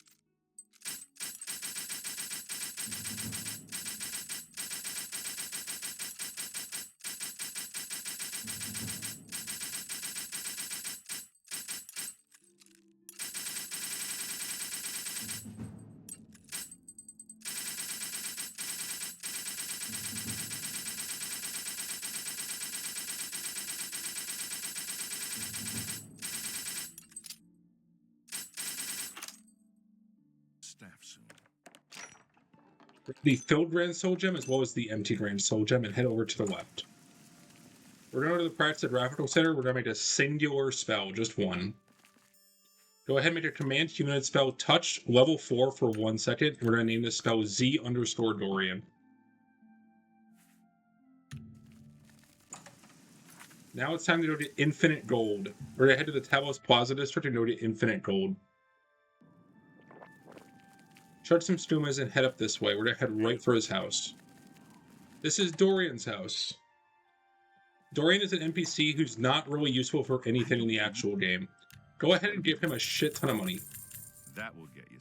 [SPEAKER 4] staff soon.
[SPEAKER 1] The filled Grand Soul Gem as well as the empty Grand Soul Gem, and head over to the left. We're going to go to the Practice at Graphical Center. We're going to make a singular spell, just one. Go ahead and make a command humanoid spell touch level 4 for 1 second. We're going to name this spell Z_Dorian. Now it's time to go to Infinite Gold. We're going to head to the Talos Plaza District and go to Infinite Gold. Charge some stumas and head up this way. We're going to head right for his house. This is Dorian's house. Dorian is an NPC who's not really useful for anything in the actual game. Go ahead and give him a shit ton of money.
[SPEAKER 4] That will get you.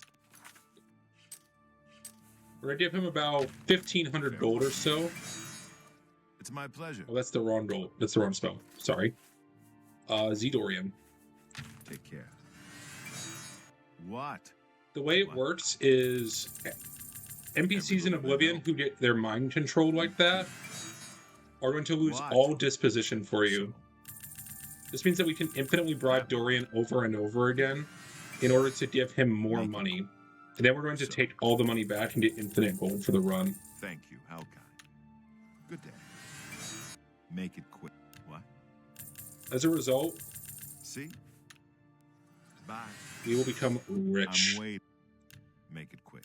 [SPEAKER 1] We're going to give him about 1,500 gold or so.
[SPEAKER 4] It's my pleasure.
[SPEAKER 1] Oh, that's the wrong gold. That's the wrong spell. Sorry. Z Dorian.
[SPEAKER 4] Take care. What?
[SPEAKER 1] The way it works is NPCs in Oblivion who get their mind controlled like that are going to lose all disposition for you. This means that we can infinitely bribe Dorian over and over again in order to give him more money. And then we're going to take all the money back and get infinite gold for the run.
[SPEAKER 4] Thank you. How kind. Good day. Make it quick. What?
[SPEAKER 1] As a result,
[SPEAKER 4] See? Bye.
[SPEAKER 1] we will become rich.
[SPEAKER 4] I'm waiting. Make it quick.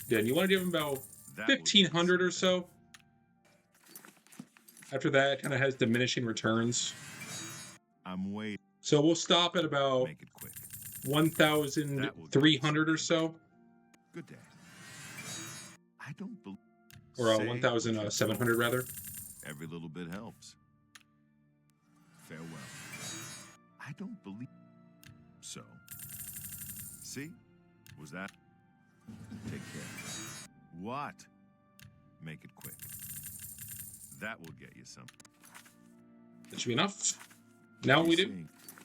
[SPEAKER 1] Yeah, and you want to give him about
[SPEAKER 4] That will get
[SPEAKER 1] 1,500 or
[SPEAKER 4] something.
[SPEAKER 1] so. After that, it kind of has diminishing returns.
[SPEAKER 4] I'm waiting.
[SPEAKER 1] So we'll stop at about
[SPEAKER 4] Make it quick.
[SPEAKER 1] 1,300 or so.
[SPEAKER 4] Good day. I don't believe.
[SPEAKER 1] Or 1,700 rather.
[SPEAKER 4] Every little bit helps. Farewell. I don't believe. So. See? Was that? Take care. What? Make it quick. That will get you something.
[SPEAKER 1] That should be enough. Now what we do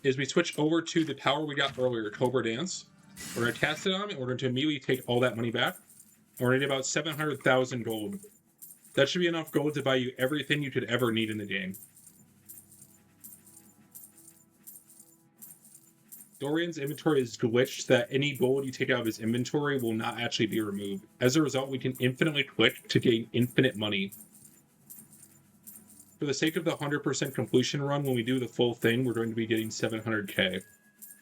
[SPEAKER 1] is we switch over to the tower we got earlier, Cobra Dance. We're going to cast it on him, and we're going to immediately take all that money back. And we're going to need about 700,000 gold. That should be enough gold to buy you everything you could ever need in the game. Dorian's inventory is glitched that any gold you take out of his inventory will not actually be removed. As a result, we can infinitely click to gain infinite money. For the sake of the 100% completion run, when we do the full thing, we're going to be getting 700k.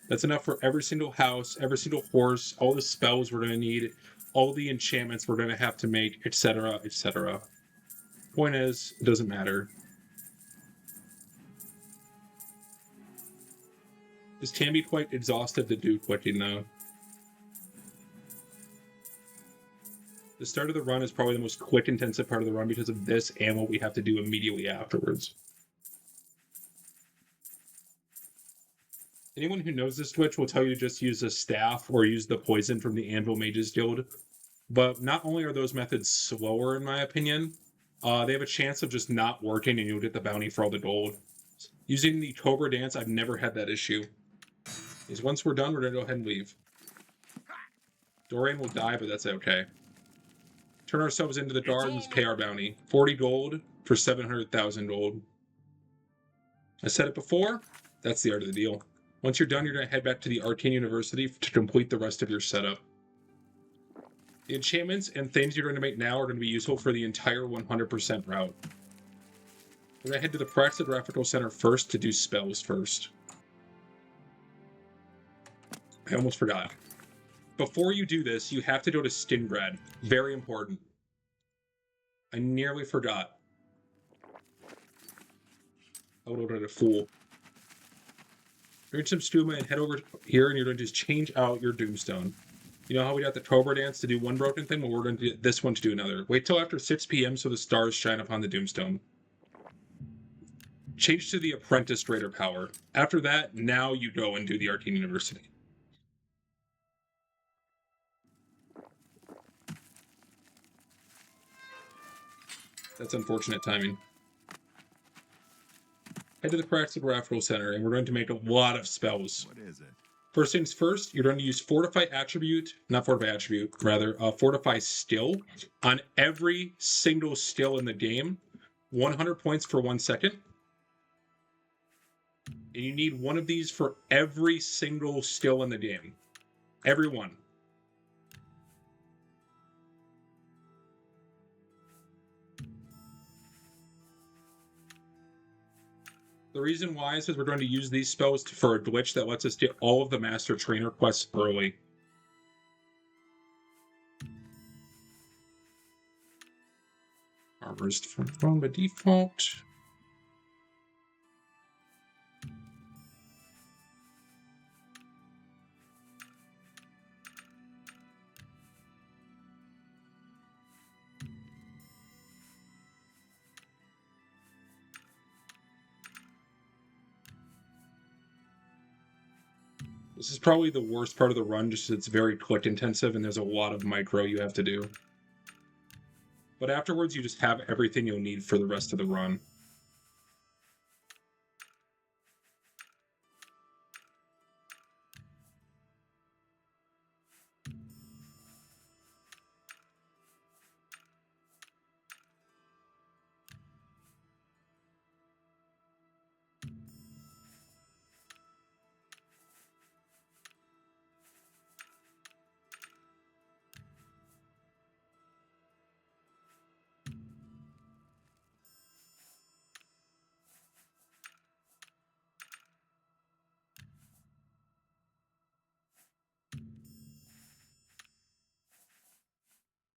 [SPEAKER 1] That's enough for every single house, every single horse, all the spells we're going to need, all the enchantments we're going to have to make, etc., etc. Point is, it doesn't matter. Is Tammy quite exhausted to do clicking, though? The start of the run is probably the most quick-intensive part of the run because of this and what we have to do immediately afterwards. Anyone who knows this Twitch will tell you to just use a staff or use the poison from the Anvil Mages Guild. But not only are those methods slower, in my opinion, they have a chance of just not working and you'll get the bounty for all the gold. Using the Cobra Dance, I've never had that issue. Because once we're done, we're going to go ahead and leave. Dorian will die, but that's okay. Turn ourselves into the gardens, pay our bounty. 40 gold for 700,000 gold. I said it before, that's the art of the deal. Once you're done, you're going to head back to the Arcane University to complete the rest of your setup. The enchantments and things you're going to make now are going to be useful for the entire 100% route. We're going to head to the Praxographical Center first to do spells first. I almost forgot. Before you do this, you have to go to Stingrad. Very important. I nearly forgot. I would have been a fool. Drink some stuma and head over here, and you're going to just change out your Doomstone. You know how we got the Cobra Dance to do one broken thing? Well, we're going to do this one to do another. Wait till after 6 p.m. so the stars shine upon the Doomstone. Change to the Apprentice Greater Power. After that, now you go and do the Arcane University. That's unfortunate timing. Head to the Praxographical Center, and we're going to make a lot of spells.
[SPEAKER 4] What is it?
[SPEAKER 1] First things first, you're going to use Fortify Still on every single still in the game. 100 points for 1 second. And you need one of these for every single still in the game. Every one. The reason why is because we're going to use these spells for a glitch that lets us get all of the Master Trainer quests early. Armor's from by default. This is probably the worst part of the run, just it's very click intensive and there's a lot of micro you have to do. But afterwards, you just have everything you'll need for the rest of the run.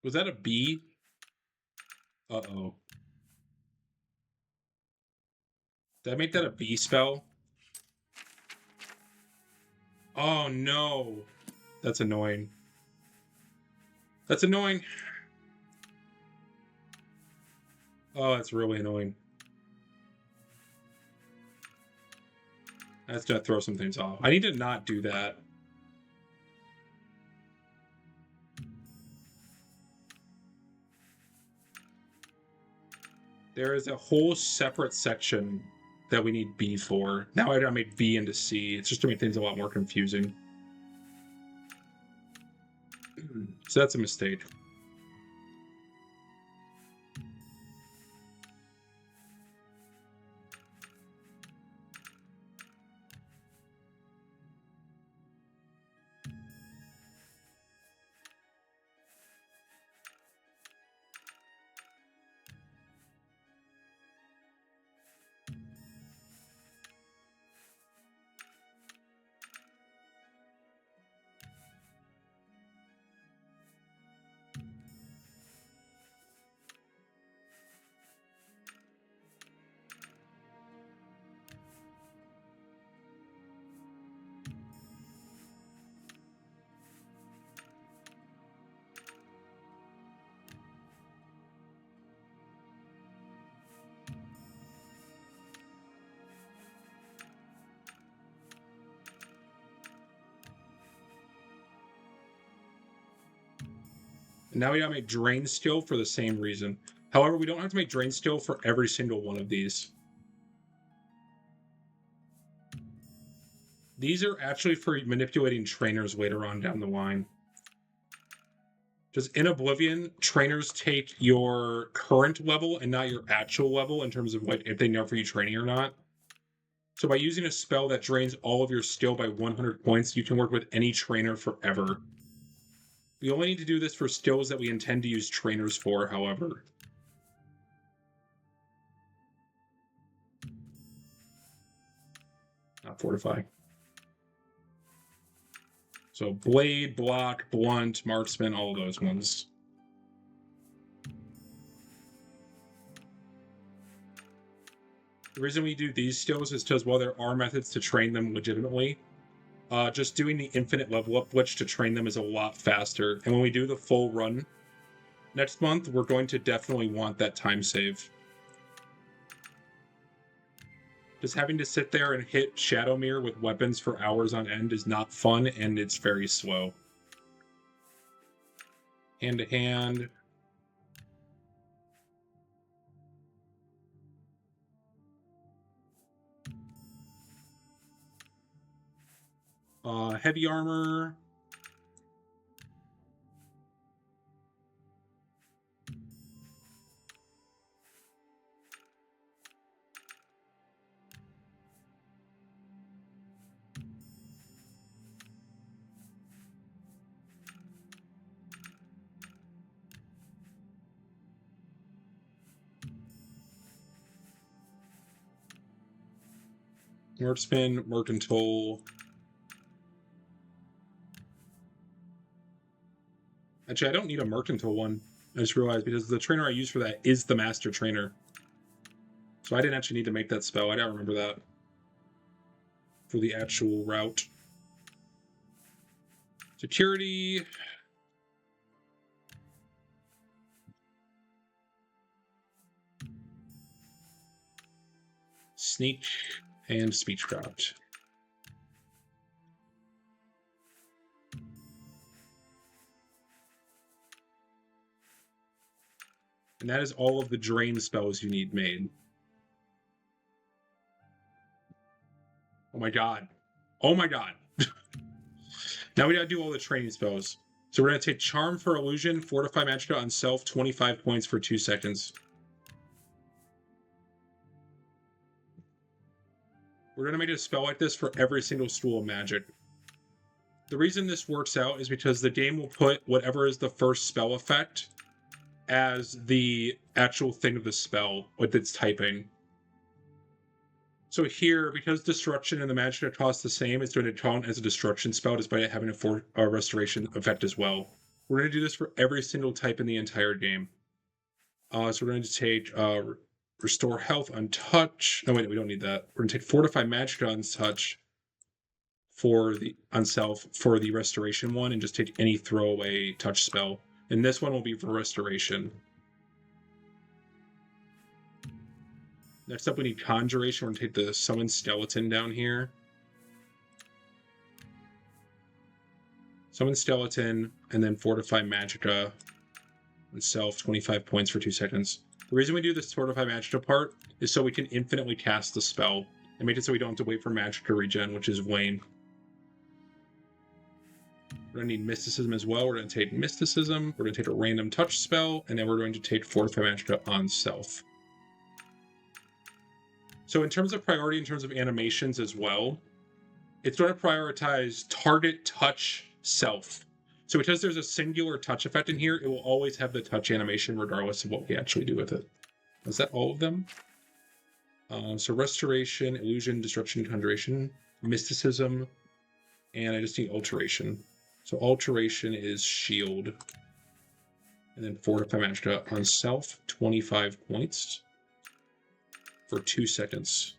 [SPEAKER 1] Was that a B? Uh-oh. Did I make that a B spell? Oh, no. That's annoying. That's annoying. Oh, that's really annoying. That's gonna throw some things off. I need to not do that. There is a whole separate section that we need B for. Now I gotta make B into C. It's just to make things a lot more confusing. So that's a mistake. Now we gotta make Drain Steel for the same reason. However, we don't have to make Drain Steel for every single one of these. These are actually for manipulating trainers later on down the line. Just in Oblivion, trainers take your current level and not your actual level in terms of like if they know for you training or not. So by using a spell that drains all of your skill by 100 points, you can work with any trainer forever. We only need to do this for skills that we intend to use trainers for, however. Not Fortify. So Blade, Block, Blunt, Marksman, all of those ones. The reason we do these skills is because while there are methods to train them legitimately, just doing the infinite level up glitch to train them is a lot faster. And when we do the full run next month, we're going to definitely want that time save. Just having to sit there and hit Shadowmere with weapons for hours on end is not fun, and it's very slow. Hand to hand. Heavy armor. Marksman, Mercantile. Actually, I don't need a Mercantile one. I just realized because the trainer I use for that is the Master Trainer. So I didn't actually need to make that spell. I don't remember that for the actual route. Security. Sneak and Speechcraft. And that is all of the drain spells you need made. Oh my god. Oh my god. Now we gotta do all the training spells. So we're gonna take Charm for Illusion, Fortify Magicka on Self, 25 points for 2 seconds. We're gonna make a spell like this for every single Stool of Magic. The reason this works out is because the game will put whatever is the first spell effect as the actual thing of the spell with its typing. So here, because Destruction and the Magicka cost the same, it's going to count as a Destruction spell despite it having a Restoration effect as well. We're going to do this for every single type in the entire game. So we're going to take Restore Health on Touch. No, wait, we don't need that. We're going to take Fortify Magicka on Touch on Self for the Restoration one, and just take any throwaway touch spell. And this one will be for Restoration. Next up, we need Conjuration. We're going to take the Summon Skeleton down here. Summon Skeleton, and then Fortify Magicka and Self, 25 points for 2 seconds. The reason we do this Fortify Magicka part is so we can infinitely cast the spell, and make it so we don't have to wait for Magicka regen, which is lame. We're going to need Mysticism as well. We're going to take Mysticism, we're going to take a random touch spell, and then we're going to take Fortify Magicka on Self. So in terms of priority, in terms of animations as well, it's going to prioritize target, touch, self. So because there's a singular touch effect in here, it will always have the touch animation regardless of what we actually do with it. Is that all of them? So Restoration, Illusion, Disruption, Conjuration, Mysticism, and I just need Alteration. So Alteration is Shield. And then Fortify Magicka on Self, 25 points for 2 seconds.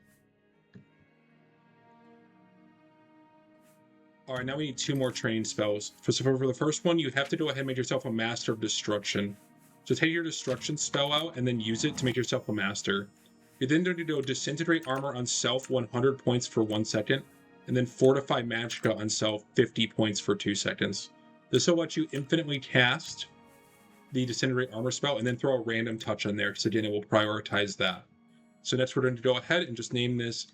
[SPEAKER 1] All right, now we need 2 more training spells. For the first one, you have to go ahead and make yourself a Master of Destruction. So take your Destruction spell out and then use it to make yourself a Master. You're then going to go Disintegrate Armor on Self, 100 points for 1 second, and then Fortify Magicka on Self, 50 points for 2 seconds. This will let you infinitely cast the Disintegrate Armor spell, and then throw a random touch on there, because again, it will prioritize that. So next we're going to go ahead and just name this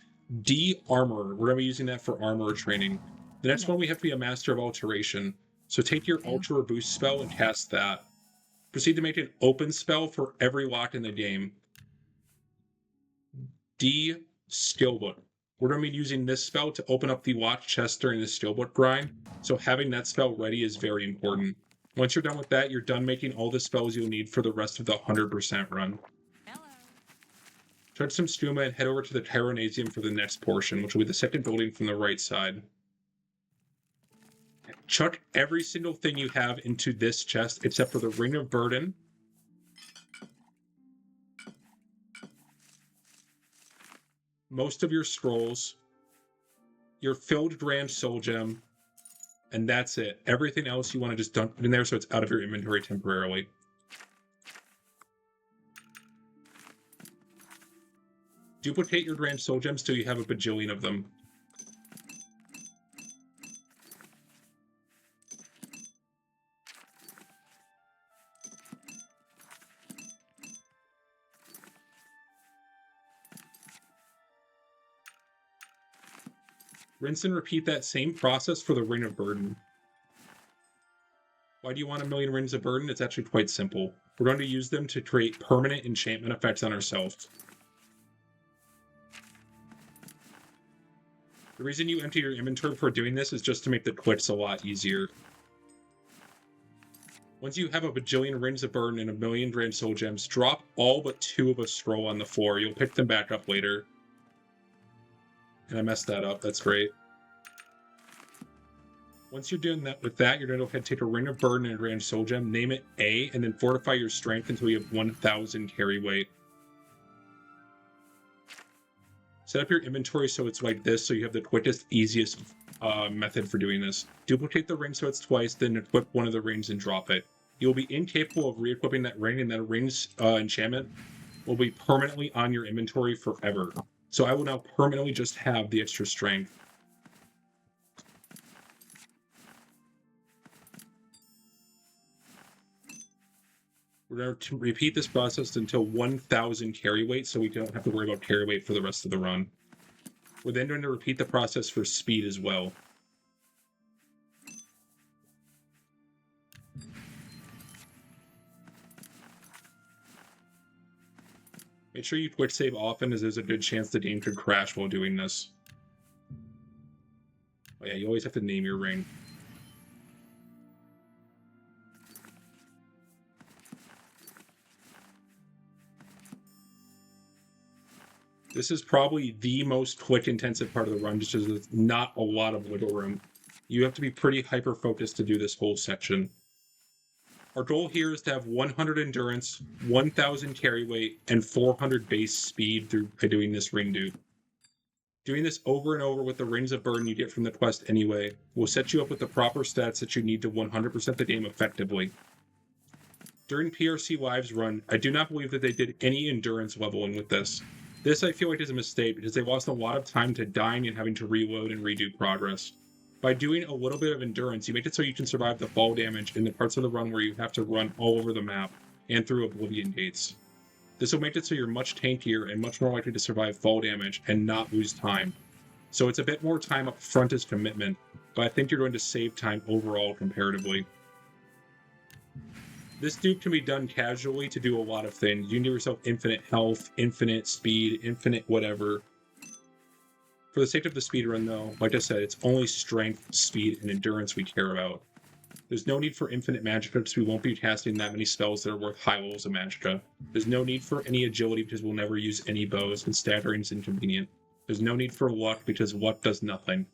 [SPEAKER 1] D-Armor. We're going to be using that for armor training. The next one, we have to be a Master of Alteration. So take your Ultra Boost spell and cast that. Proceed to make an open spell for every lock in the game. D, Steelbook. We're going to be using this spell to open up the watch chest during the Steelbook grind, so having that spell ready is very important. Once you're done with that, you're done making all the spells you'll need for the rest of the 100% run.
[SPEAKER 7] Hello.
[SPEAKER 1] Touch some Stuma and head over to the Tyranasium for the next portion, which will be the second building from the right side. Chuck every single thing you have into this chest except for the Ring of Burden, most of your scrolls, your filled Grand Soul Gem, and that's it. Everything else you want to just dump in there so it's out of your inventory temporarily. Duplicate your Grand Soul Gems till you have a bajillion of them. Rinse and repeat that same process for the Ring of Burden. Why do you want a million Rings of Burden? It's actually quite simple. We're going to use them to create permanent enchantment effects on ourselves. The reason you empty your inventory before doing this is just to make the quits a lot easier. Once you have a bajillion Rings of Burden and a million Grand Soul Gems, drop all but 2 of a scroll on the floor. You'll pick them back up later. And I messed that up. That's great. Once you're doing that with that, you're going to go ahead and take a Ring of Burden and a Grand Soul Gem, name it A, and then fortify your strength until you have 1,000 carry weight. Set up your inventory so it's like this, so you have the quickest, easiest method for doing this. Duplicate the ring so it's twice, then equip one of the rings and drop it. You'll be incapable of re-equipping that ring, and that ring's enchantment will be permanently on your inventory forever. So I will now permanently just have the extra strength. We're going to repeat this process until 1,000 carry weight, so we don't have to worry about carry weight for the rest of the run. We're then going to repeat the process for speed as well. Make sure you quick save often, as there's a good chance the game could crash while doing this. Oh yeah, you always have to name your ring. This is probably the most quick-intensive part of the run, just because there's not a lot of wiggle room. You have to be pretty hyper-focused to do this whole section. Our goal here is to have 100 endurance, 1,000 carry weight, and 400 base speed by doing this ring dupe. Doing this over and over with the Rings of Burden you get from the quest anyway will set you up with the proper stats that you need to 100% the game effectively. During PRC Live's run, I do not believe that they did any endurance leveling with this. This I feel like is a mistake because they lost a lot of time to dying and having to reload and redo progress. By doing a little bit of endurance, you make it so you can survive the fall damage in the parts of the run where you have to run all over the map and through Oblivion gates. This will make it so you're much tankier and much more likely to survive fall damage and not lose time. So it's a bit more time up front as commitment, but I think you're going to save time overall comparatively. This dupe can be done casually to do a lot of things. You can give yourself infinite health, infinite speed, infinite whatever. For the sake of the speedrun, though, like I said, it's only strength, speed, and endurance we care about. There's no need for infinite magicka because we won't be casting that many spells that are worth high levels of magicka. There's no need for any agility because we'll never use any bows, and staggering is inconvenient. There's no need for luck because luck does nothing.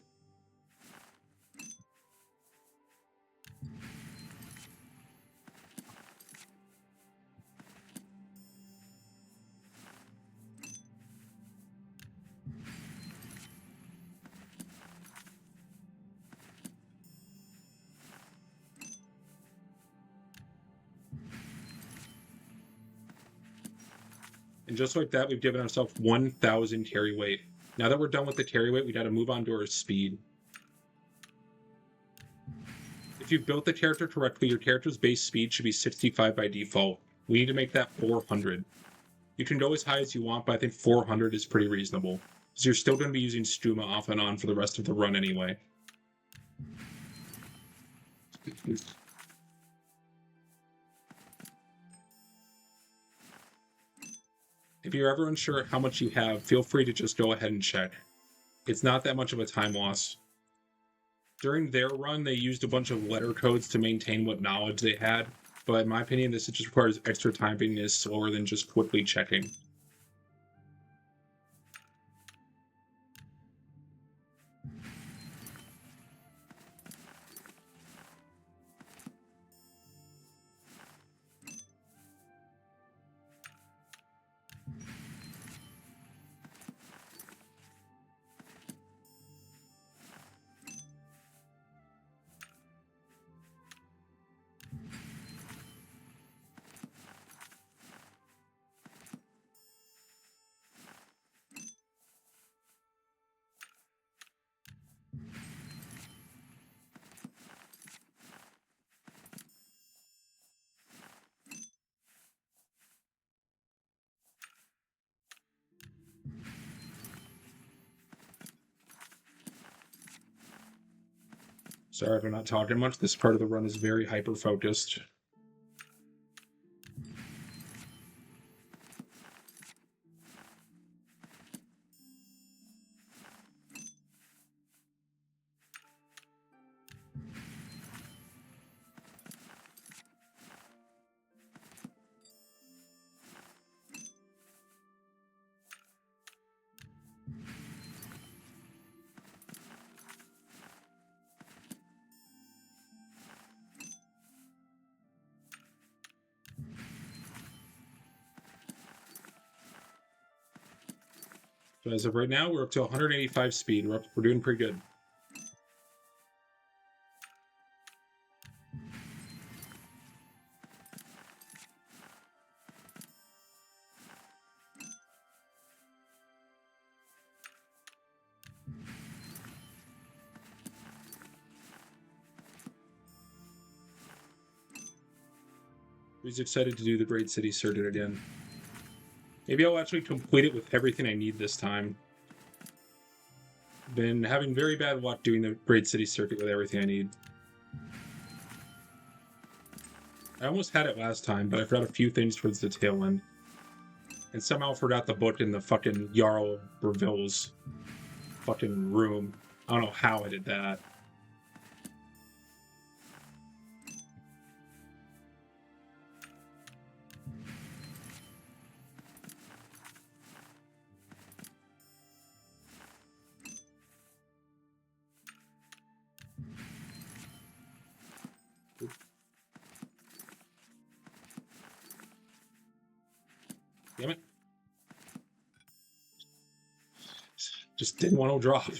[SPEAKER 1] And just like that, we've given ourselves 1,000 carry weight. Now that we're done with the carry weight, we got to move on to our speed. If If you built the character correctly, your character's base speed should be 65 by default. We need to make that 400. You can go as high as you want, but I think 400 is pretty reasonable. Because you're still going to be using Stuma off and on for the rest of the run anyway. If you're ever unsure how much you have, feel free to just go ahead and check. It's not that much of a time loss. During their run, they used a bunch of letter codes to maintain what knowledge they had, but in my opinion, this just requires extra time being is slower than just quickly checking. Sorry if I'm not talking much. This part of the run is very hyper-focused. So as of right now, we're up to 185 speed. We're doing pretty good. He's excited to do the Great City Circuit again. Maybe I'll actually complete it with everything I need this time. Been having very bad luck doing the Great City Circuit with everything I need. I almost had it last time, but I forgot a few things towards the tail end. And somehow forgot the book in the fucking Jarl Breville's fucking room. I don't know how I did that. Damn it. Just didn't want to drop.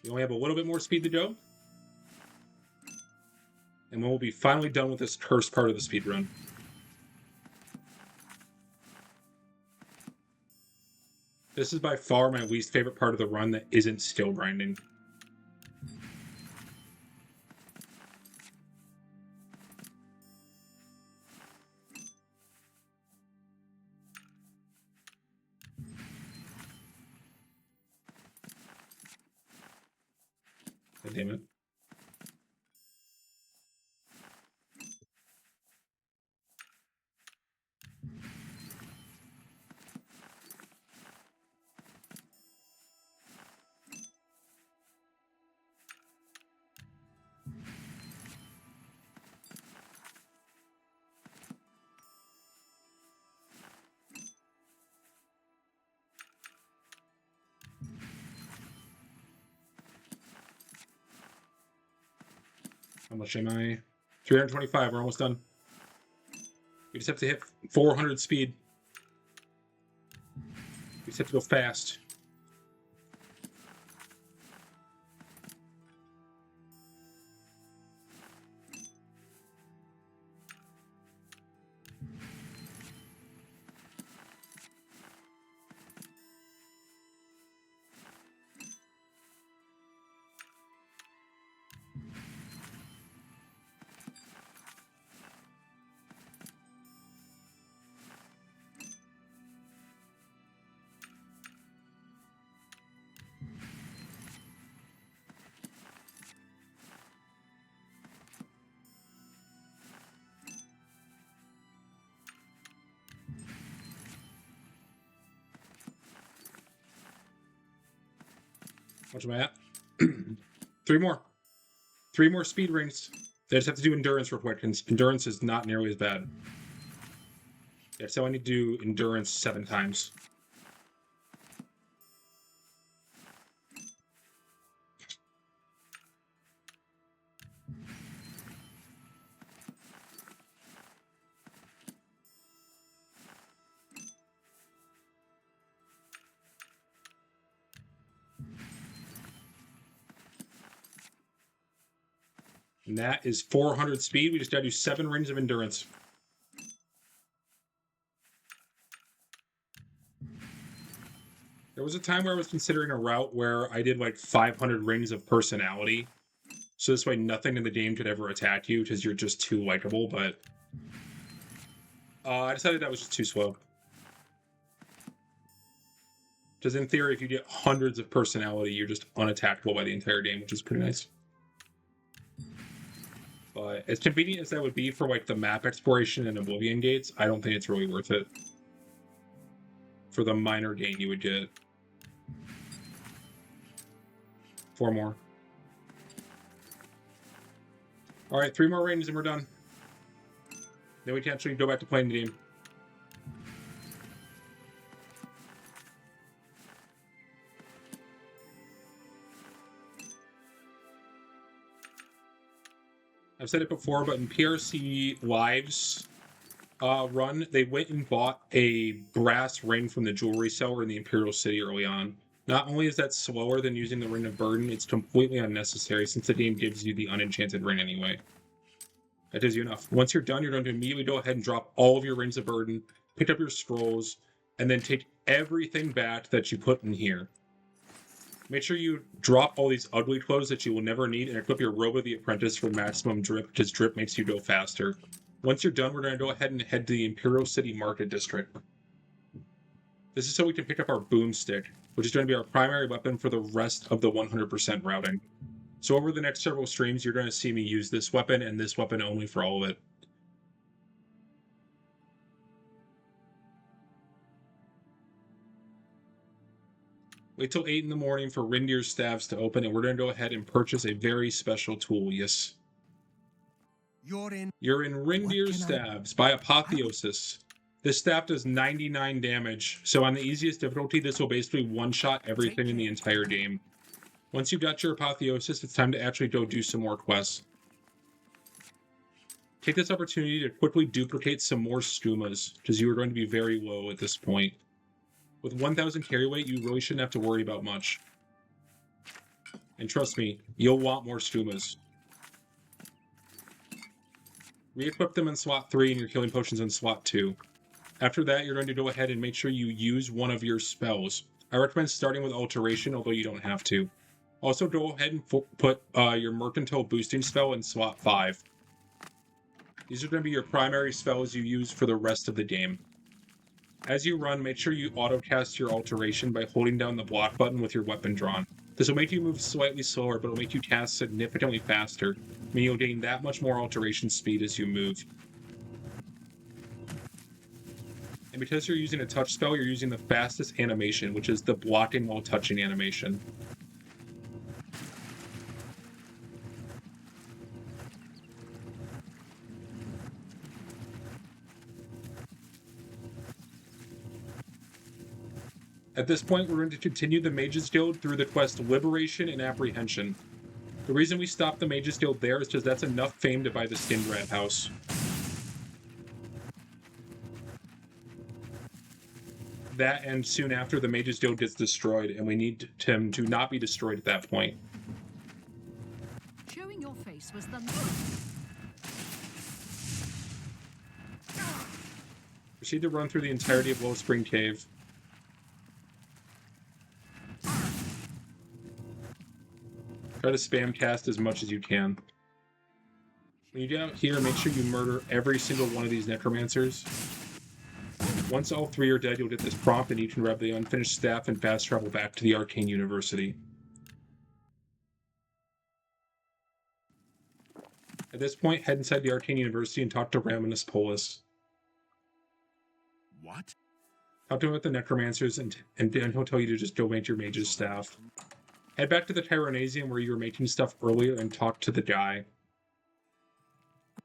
[SPEAKER 1] We only have a little bit more speed to go. And we'll be finally done with this cursed part of the speed run. This is by far my least favorite part of the run that isn't skill grinding. God damn it. How much am I? 325, we're almost done. We just have to hit 400 speed. We just have to go fast. Much am I at? 3 more. 3 more speed rings. They just have to do endurance real quick, and endurance is not nearly as bad. Yeah, so I need to do endurance 7 times. And that is 400 speed. We just gotta do 7 rings of endurance. There was a time where I was considering a route where I did like 500 rings of personality. So this way nothing in the game could ever attack you because you're just too likable, but I decided that was just too slow. Because in theory, if you get hundreds of personality, you're just unattackable by the entire game, which is pretty nice. But as convenient as that would be for like the map exploration and Oblivion gates, I don't think it's really worth it. For the minor gain you would get. 4 more. Alright, 3 more rings and we're done. Then we can actually go back to playing the game. I've said it before, but in PRC Live's run, they went and bought a brass ring from the jewelry seller in the Imperial City early on. Not only is that slower than using the Ring of Burden, it's completely unnecessary since the game gives you the unenchanted ring anyway. That gives you enough. Once you're done, you're going to immediately go ahead and drop all of your Rings of Burden, pick up your scrolls, and then take everything back that you put in here. Make sure you drop all these ugly clothes that you will never need and equip your Robe of the Apprentice for maximum drip, because drip makes you go faster. Once you're done, we're going to go ahead and head to the Imperial City Market District. This is so we can pick up our boomstick, which is going to be our primary weapon for the rest of the 100% routing. So over the next several streams, you're going to see me use this weapon and this weapon only for all of it. Wait till 8 in the morning for Rindir's staves to open, and we're going to go ahead and purchase a very special tool, yes.
[SPEAKER 2] You're in
[SPEAKER 1] Rindir's
[SPEAKER 2] can I-
[SPEAKER 1] staves by Apotheosis. This staff does 99 damage, so on the easiest difficulty, this will basically one-shot everything in the entire game. Once you've got your Apotheosis, it's time to actually go do some more quests. Take this opportunity to quickly duplicate some more Skumas, because you are going to be very low at this point. With 1,000 carry weight, you really shouldn't have to worry about much. And trust me, you'll want more Skumas. Re-equip them in slot 3 and your healing potions in slot 2. After that, you're going to go ahead and make sure you use one of your spells. I recommend starting with Alteration, although you don't have to. Also, go ahead and put your Mercantile Boosting spell in slot 5. These are going to be your primary spells you use for the rest of the game. As you run, make sure you auto-cast your Alteration by holding down the block button with your weapon drawn. This will make you move slightly slower, but it will make you cast significantly faster, meaning you'll gain that much more Alteration speed as you move. And because you're using a touch spell, you're using the fastest animation, which is the blocking while touching animation. At this point, we're going to continue the Mages Guild through the quest Liberation and Apprehension. The reason we stopped the Mages Guild there is because that's enough fame to buy the Skinned Rat House. That and soon after, the Mages Guild gets destroyed, and we need him to not be destroyed at that point.
[SPEAKER 3] Showing your face was the
[SPEAKER 1] Proceed to run through the entirety of Low Spring Cave. Try to spam cast as much as you can. When you get out here, make sure you murder every single one of these necromancers. Once all 3 are dead, you'll get this prompt and you can grab the unfinished staff and fast travel back to the Arcane University. At this point, head inside the Arcane University and talk to Raminus Polus.
[SPEAKER 4] What?
[SPEAKER 1] Talk to him about the necromancers and he'll tell you to just go make your mage's staff. Head back to the Tyranasium where you were making stuff earlier and talk to the guy.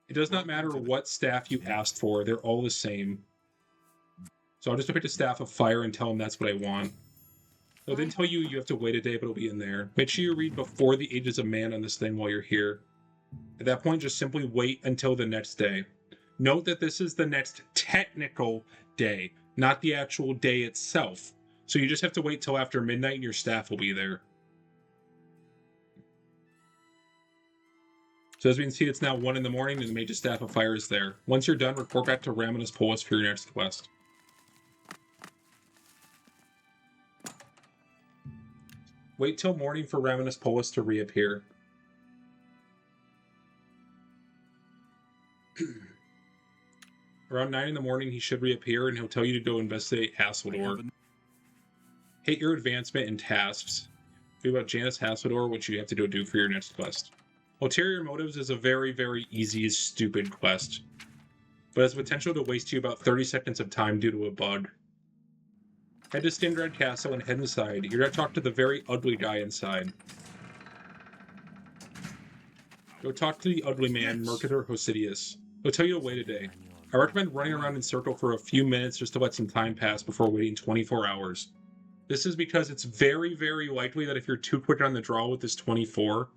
[SPEAKER 1] It does not matter what staff you asked for, they're all the same. So I'll just pick the Staff of Fire and tell him that's what I want. They'll then tell you you have to wait a day, but it'll be in there. Make sure you read Before the Ages of Man on this thing while you're here. At that point, just simply wait until the next day. Note that this is the next technical day, not the actual day itself. So you just have to wait till after midnight and your staff will be there. So as we can see, it's now 1 in the morning and the Mage's Staff of Fire is there. Once you're done, report back to Raminus Polis for your next quest. Wait till morning for Raminus Polis to reappear. Around 9 in the morning, he should reappear, and he'll tell you to go investigate Hasseldor. Hit your advancement and tasks. Do about Janice Hasseldor, which you have to go do for your next quest. Ulterior Motives is a very, very easy, stupid quest, but has potential to waste you about 30 seconds of time due to a bug. Head to Stingrad Castle and head inside. You're going to talk to the very ugly guy inside. Go talk to the ugly man, Mercator Hosidius. He'll tell you to wait a day. I recommend running around in circle for a few minutes just to let some time pass before waiting 24 hours. This is because it's very, very likely that if you're too quick on the draw with this 24,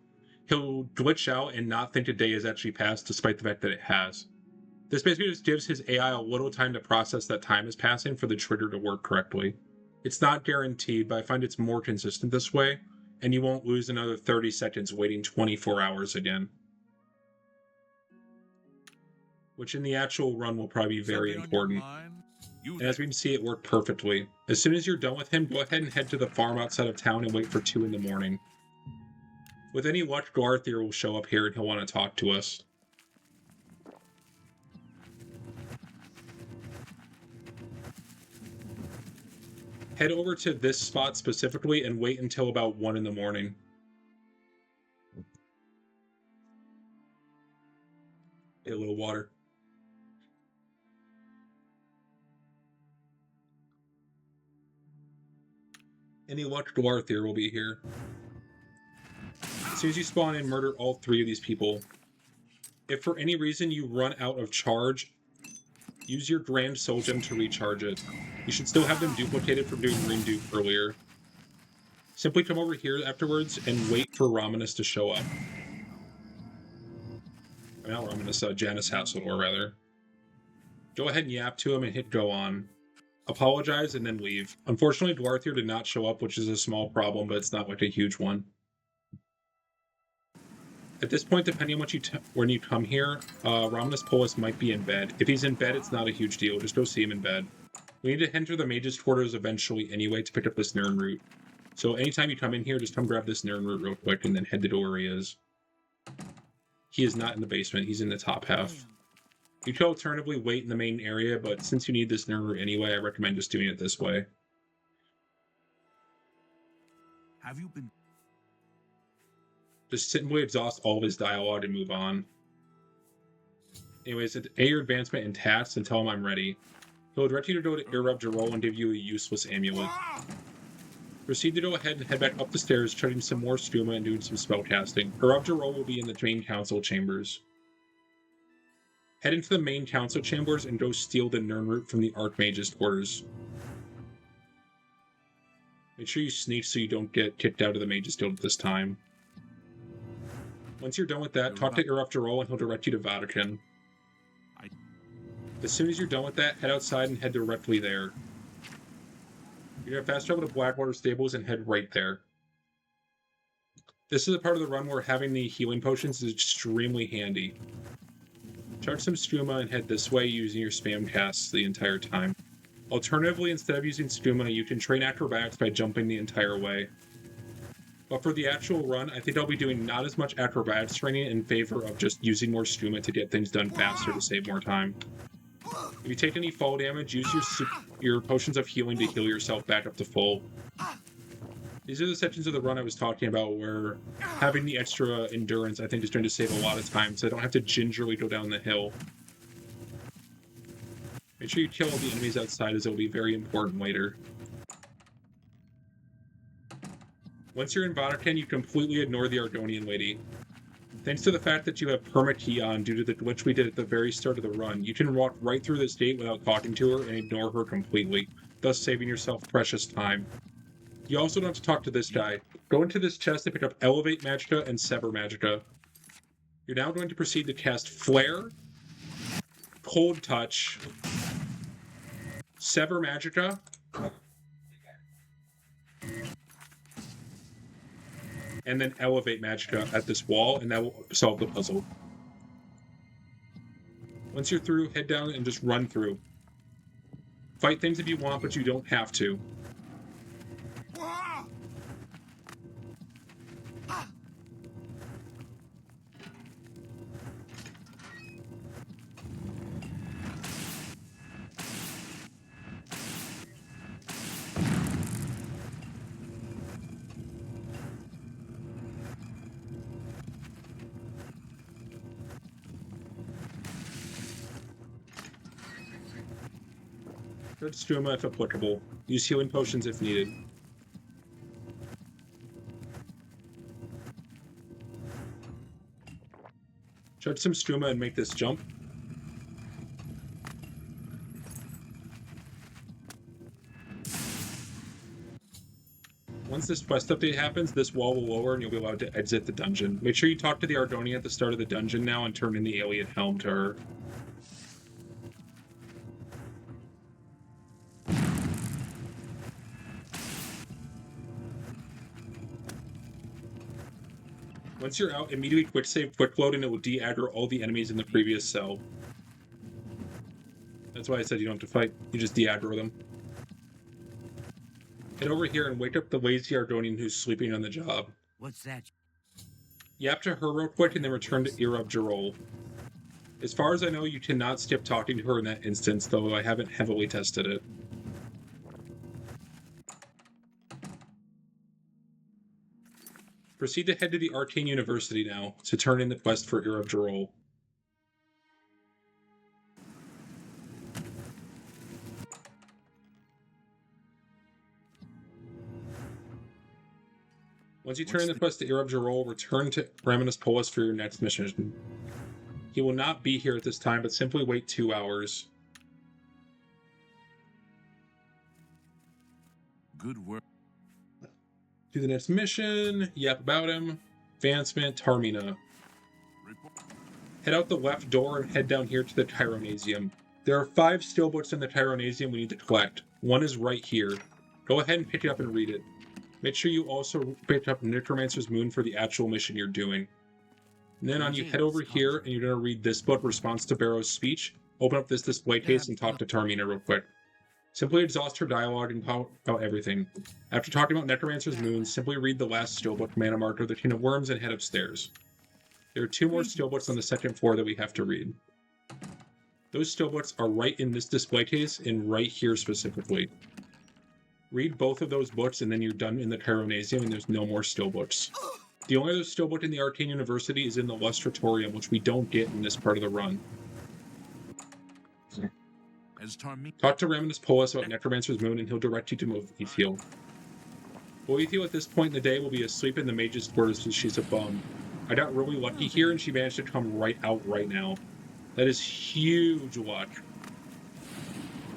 [SPEAKER 1] he'll glitch out and not think a day has actually passed despite the fact that it has. This basically just gives his AI a little time to process that time is passing for the trigger to work correctly. It's not guaranteed, but I find it's more consistent this way, and you won't lose another 30 seconds waiting 24 hours again. Which in the actual run will probably be very important. And as we can see, it worked perfectly. As soon as you're done with him, go ahead and head to the farm outside of town and wait for 2 in the morning. With any luck, Garthier will show up here and he'll want to talk to us. Head over to this spot specifically and wait until about 1 in the morning. Get a little water. Any luck, Garthier will be here. As soon as you spawn in, murder all 3 of these people. If for any reason you run out of charge, use your Grand Soul Gem to recharge it. You should still have them duplicated from doing Green Duke earlier. Simply come over here afterwards and wait for Raminus to show up. I mean, not Raminus, Janice Hasseldor, rather. Go ahead and yap to him and hit go on. Apologize and then leave. Unfortunately, Dwarthier did not show up, which is a small problem, but it's not like a huge one. At this point, depending on what when you come here, Raminus Polis might be in bed. If he's in bed, it's not a huge deal. Just go see him in bed. We need to enter the Mage's Quarters eventually anyway to pick up this Nirn root. So anytime you come in here, just come grab this Nirn root real quick and then head to where he is. He is not in the basement. He's in the top half. You could alternatively wait in the main area, but since you need this Nirn root anyway, I recommend just doing it this way.
[SPEAKER 5] Have you been?
[SPEAKER 1] Just simply exhaust all of his dialogue and move on. Anyways, A your advancement and tasks and tell him I'm ready. He'll direct you to go to Irub Jarol and give you a useless amulet. Proceed to go ahead and head back up the stairs, chugging some more stuma and doing some spellcasting. Irub Jarol will be in the main council chambers. Head into the main council chambers and go steal the Nirn root from the Archmage's quarters. Make sure you sneak so you don't get kicked out of the Mage's Guild at this time. Once you're done with that, talk to Irub Jarol and he'll direct you to Vatican. As soon as you're done with that, head outside and head directly there. You're going to fast travel to Blackwater Stables and head right there. This is a part of the run where having the healing potions is extremely handy. Chug some Stuma and head this way using your spam casts the entire time. Alternatively, instead of using Stuma, you can train acrobatics by jumping the entire way. But for the actual run, I think I'll be doing not as much acrobatics training in favor of just using more Stuma to get things done faster to save more time. If you take any fall damage, use your potions of healing to heal yourself back up to full. These are the sections of the run I was talking about where having the extra endurance I think is going to save a lot of time so I don't have to gingerly go down the hill. Make sure you kill all the enemies outside as it will be very important later. Once you're in Vatican, you completely ignore the Ardonian lady. Thanks to the fact that you have permakey on due to the glitch we did at the very start of the run, you can walk right through this gate without talking to her and ignore her completely, thus saving yourself precious time. You also don't have to talk to this guy. Go into this chest and pick up Elevate Magicka and Sever Magicka. You're now going to proceed to cast Flare, Cold Touch, Sever Magicka, and then Elevate Magicka at this wall, and that will solve the puzzle. Once you're through, head down and just run through. Fight things if you want, but you don't have to. Good Stuma if applicable. Use healing potions if needed. Judge some Stuma and make this jump. Once this quest update happens, this wall will lower and you'll be allowed to exit the dungeon. Make sure you talk to the Ardonian at the start of the dungeon now and turn in the alien helm to her. Once you're out, immediately quick save, quick load, and it will de-aggro all the enemies in the previous cell. That's why I said you don't have to fight, you just de-aggro them. Head over here and wake up the lazy Ardonian who's sleeping on the job.
[SPEAKER 8] What's that?
[SPEAKER 1] Yap to her real quick and then return to Irub Jarol. As far as I know, you cannot skip talking to her in that instance, though I haven't heavily tested it. Proceed to head to the Arcane University now to turn in the quest for Irub Jarol. Once you turn in the quest to Irub Jarol, return to Raminus Polis for your next mission. He will not be here at this time, but simply wait 2 hours.
[SPEAKER 4] Good work.
[SPEAKER 1] Do the next mission, yap about him, advancement, Tarmina. Head out the left door and head down here to the Tyronasium. There are 5 steelbooks in the Tyronasium we need to collect. One is right here. Go ahead and pick it up and read it. Make sure you also pick up Necromancer's Moon for the actual mission you're doing. And then on you head over here and you're going to read this book, Response to Barrow's Speech. Open up this display case and talk to Tarmina real quick. Simply exhaust her dialogue and talk about everything. After talking about Necromancer's Moon, simply read the last steelbook, Mana Marker, the King of Worms, and head upstairs. There are 2 more steelbooks on the second floor that we have to read. Those steelbooks are right in this display case and right here specifically. Read both of those books and then you're done in the Tyronasium and there's no more steelbooks. The only other steelbook in the Arcane University is in the Lustratorium, which we don't get in this part of the run. Talk to Raminus Polis about Necromancer's Moon and he'll direct you to Boethiel. Boethiel at this point in the day will be asleep in the mage's quarters because she's a bum. I got really lucky here and she managed to come right out right now. That is huge luck.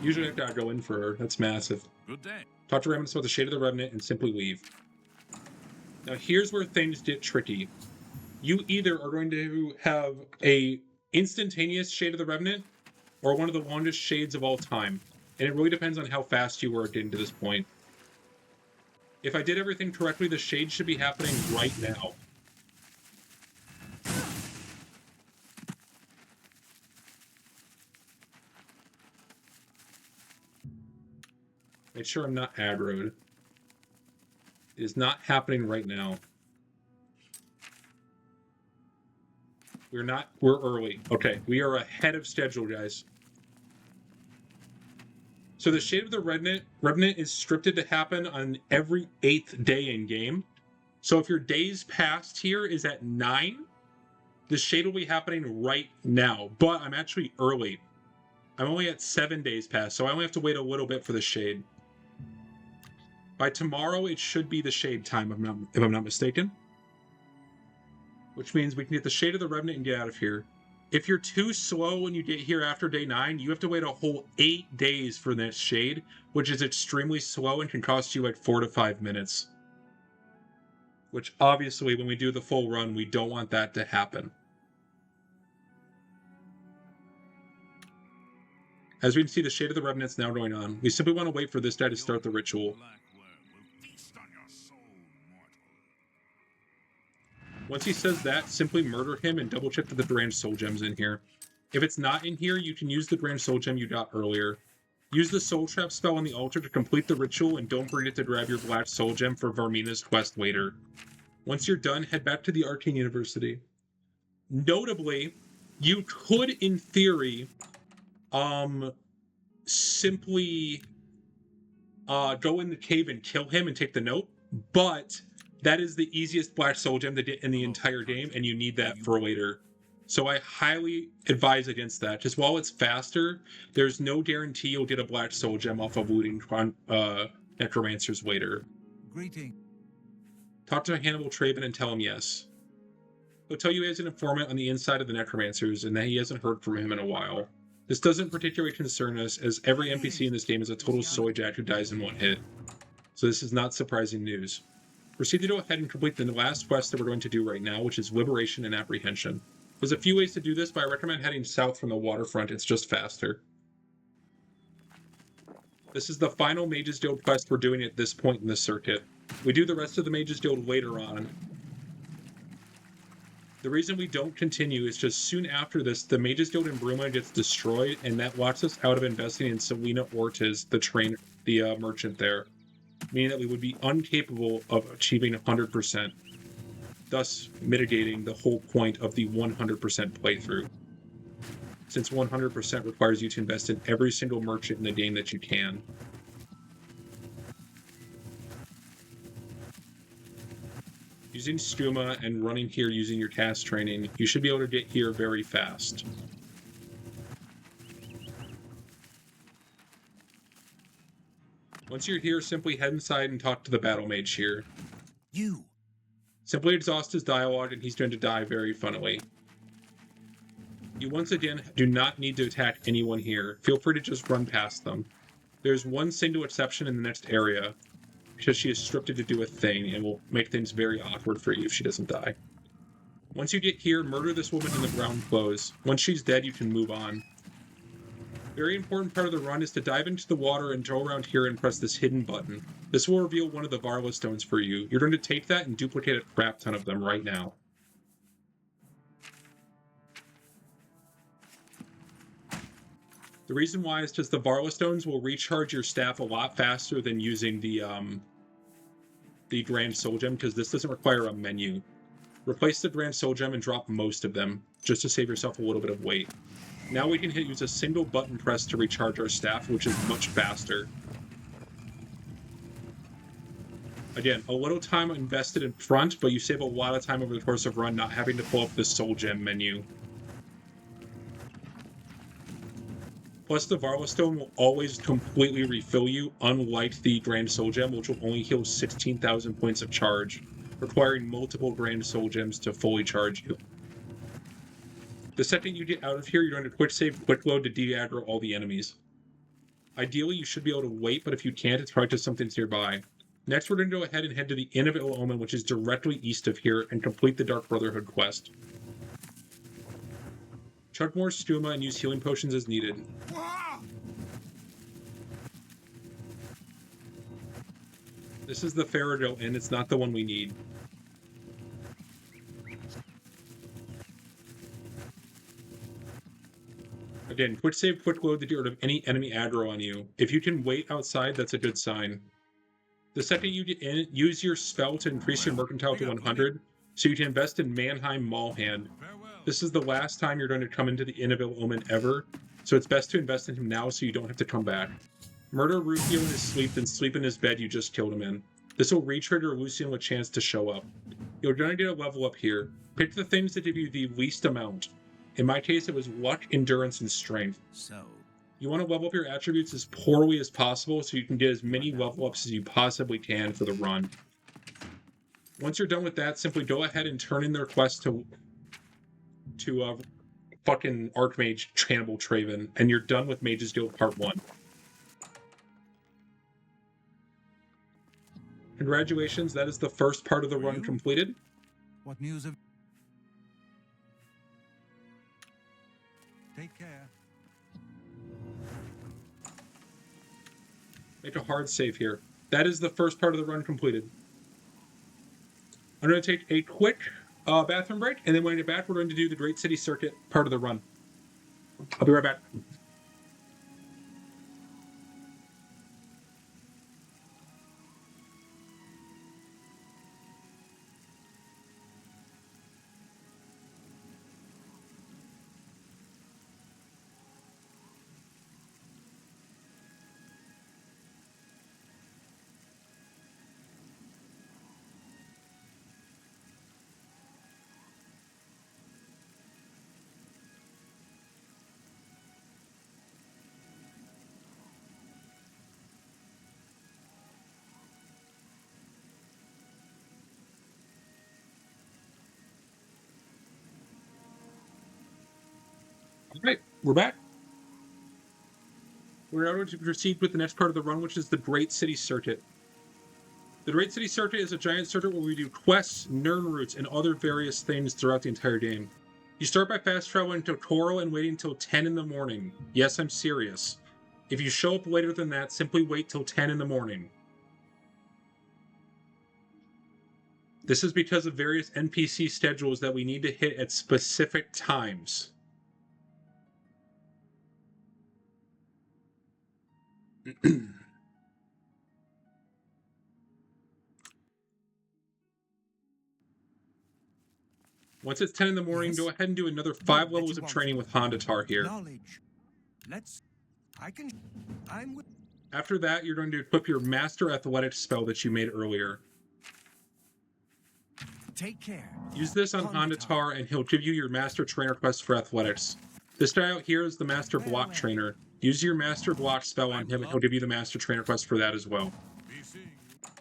[SPEAKER 1] Usually I've got to go in for her. That's massive.
[SPEAKER 4] Good day.
[SPEAKER 1] Talk to Raminus about the Shade of the Revenant and simply leave. Now here's where things get tricky. You either are going to have a instantaneous Shade of the Revenant or one of the longest shades of all time. And it really depends on how fast you were getting to this point. If I did everything correctly, the shade should be happening right now. Make sure I'm not aggroed. It is not happening right now. We're early. Okay, we are ahead of schedule, guys. So the Shade of the Revenant is scripted to happen on every 8th day in game. So if your days past here is at 9, the Shade will be happening right now. But I'm actually early. I'm only at 7 days past, so I only have to wait a little bit for the Shade. By tomorrow, it should be the shade time, if I'm not mistaken. Which means we can get the Shade of the Revenant and get out of here. If you're too slow when you get here after day 9, you have to wait a whole 8 days for that Shade, which is extremely slow and can cost you like 4 to 5 minutes. Which obviously, when we do the full run, we don't want that to happen. As we can see, the Shade of the Revenant's now going on. We simply want to wait for this guy to start the ritual.
[SPEAKER 4] Black worm will feast on your soul, mortal.
[SPEAKER 1] Once he says that, simply murder him and double check that the Grand Soul Gem's in here. If it's not in here, you can use the Grand Soul Gem you got earlier. Use the Soul Trap spell on the altar to complete the ritual, and don't forget to grab your Black Soul Gem for Varmina's quest later. Once you're done, head back to the Arcane University. Notably, you could, in theory, simply go in the cave and kill him and take the note, but that is the easiest Black Soul Gem to get in the entire game, and you need that for later. So I highly advise against that. Just while it's faster, there's no guarantee you'll get a Black Soul Gem off of looting necromancers later.
[SPEAKER 2] Greeting.
[SPEAKER 1] Talk to Hannibal Traven and tell him yes. He'll tell you he has an informant on the inside of the necromancers and that he hasn't heard from him in a while. This doesn't particularly concern us, as every NPC in this game is a total soy jack who dies in one hit. So this is not surprising news. Proceed to go ahead and complete the last quest that we're going to do right now, which is Liberation and Apprehension. There's a few ways to do this, but I recommend heading south from the waterfront. It's just faster. This is the final Mage's Guild quest we're doing at this point in the circuit. We do the rest of the Mage's Guild later on. The reason we don't continue is just soon after this, the Mage's Guild in Bruma gets destroyed, and that locks us out of investing in Selena Ortiz, the merchant there, meaning that we would be incapable of achieving 100%, thus mitigating the whole point of the 100% playthrough. Since 100% requires you to invest in every single merchant in the game that you can. Using Stuma and running here using your task training, you should be able to get here very fast. Once you're here, simply head inside and talk to the battle mage here.
[SPEAKER 2] You.
[SPEAKER 1] Simply exhaust his dialogue and he's going to die very funnily. You once again do not need to attack anyone here. Feel free to just run past them. There's one single exception in the next area, because she is scripted to do a thing and will make things very awkward for you if she doesn't die. Once you get here, murder this woman in the ground clothes. Once she's dead, you can move on. Very important part of the run is to dive into the water and go around here and press this hidden button. This will reveal one of the Varla stones for you. You're going to take that and duplicate a crap ton of them right now. The reason why is because the Varla stones will recharge your staff a lot faster than using the Grand Soul Gem, because this doesn't require a menu. Replace the Grand Soul Gem and drop most of them, just to save yourself a little bit of weight. Now we can use a single button press to recharge our staff, which is much faster. Again, a little time invested in front, but you save a lot of time over the course of run not having to pull up the Soul Gem menu. Plus, the Varla Stone will always completely refill you, unlike the Grand Soul Gem, which will only heal 16,000 points of charge, requiring multiple Grand Soul Gems to fully charge you. The second you get out of here, you're going to quick save, quick load to de-aggro all the enemies. Ideally, you should be able to wait, but if you can't, it's probably just something nearby. Next, we're going to go ahead and head to the Inn of Ill Omen, which is directly east of here, and complete the Dark Brotherhood quest. Chug more Stuma and use healing potions as needed. This is the Faradil Inn, it's not the one we need. Again, quick save, quick load to get rid of any enemy aggro on you. If you can wait outside, that's a good sign. The second you get in, use your spell to increase your mercantile to 100, so you can invest in Mannheim Maulhand. This is the last time you're going to come into the Inn of Ill Omen ever, so it's best to invest in him now so you don't have to come back. Murder Rufio in his sleep, then sleep in his bed you just killed him in. This will re-trigger Lucian a chance to show up. You're going to get a level up here. Pick the things that give you the least amount. In my case, it was luck, endurance, and strength.
[SPEAKER 2] So,
[SPEAKER 1] You want to level up your attributes as poorly as possible so you can get as many level ups as you possibly can for the run. Once you're done with that, simply go ahead and turn in the request to fucking Archmage Hannibal Traven, and you're done with Mage's Guild Part 1. Congratulations, that is the first part of the run completed.
[SPEAKER 2] What news of... Take care.
[SPEAKER 1] Make a hard save here. That is the first part of the run completed. I'm going to take a quick bathroom break, and then when I get back, we're going to do the Great City Circuit part of the run. I'll be right back. All right, we're back. We're now going to proceed with the next part of the run, which is the Great City Circuit. The Great City Circuit is a giant circuit where we do quests, Nern routes, and other various things throughout the entire game. You start by fast traveling to Toro and waiting until 10 in the morning. Yes, I'm serious. If you show up later than that, simply wait till 10 in the morning. This is because of various NPC schedules that we need to hit at specific times. Once it's 10 in the morning,
[SPEAKER 2] Yes?
[SPEAKER 1] go ahead and do another 5
[SPEAKER 2] That
[SPEAKER 1] levels
[SPEAKER 2] you
[SPEAKER 1] of
[SPEAKER 2] want.
[SPEAKER 1] training with Honda Tar here.
[SPEAKER 2] Knowledge. Let's... I can... I'm with...
[SPEAKER 1] After that, you're going to equip your Master Athletics spell that you made earlier.
[SPEAKER 2] Take care.
[SPEAKER 1] Use this on Honda Tar, and he'll give you your Master Trainer quest for Athletics. This guy out here is the Master Block Trainer. Use your Master Block spell on him, and he'll give you the Master Trainer quest for that as well.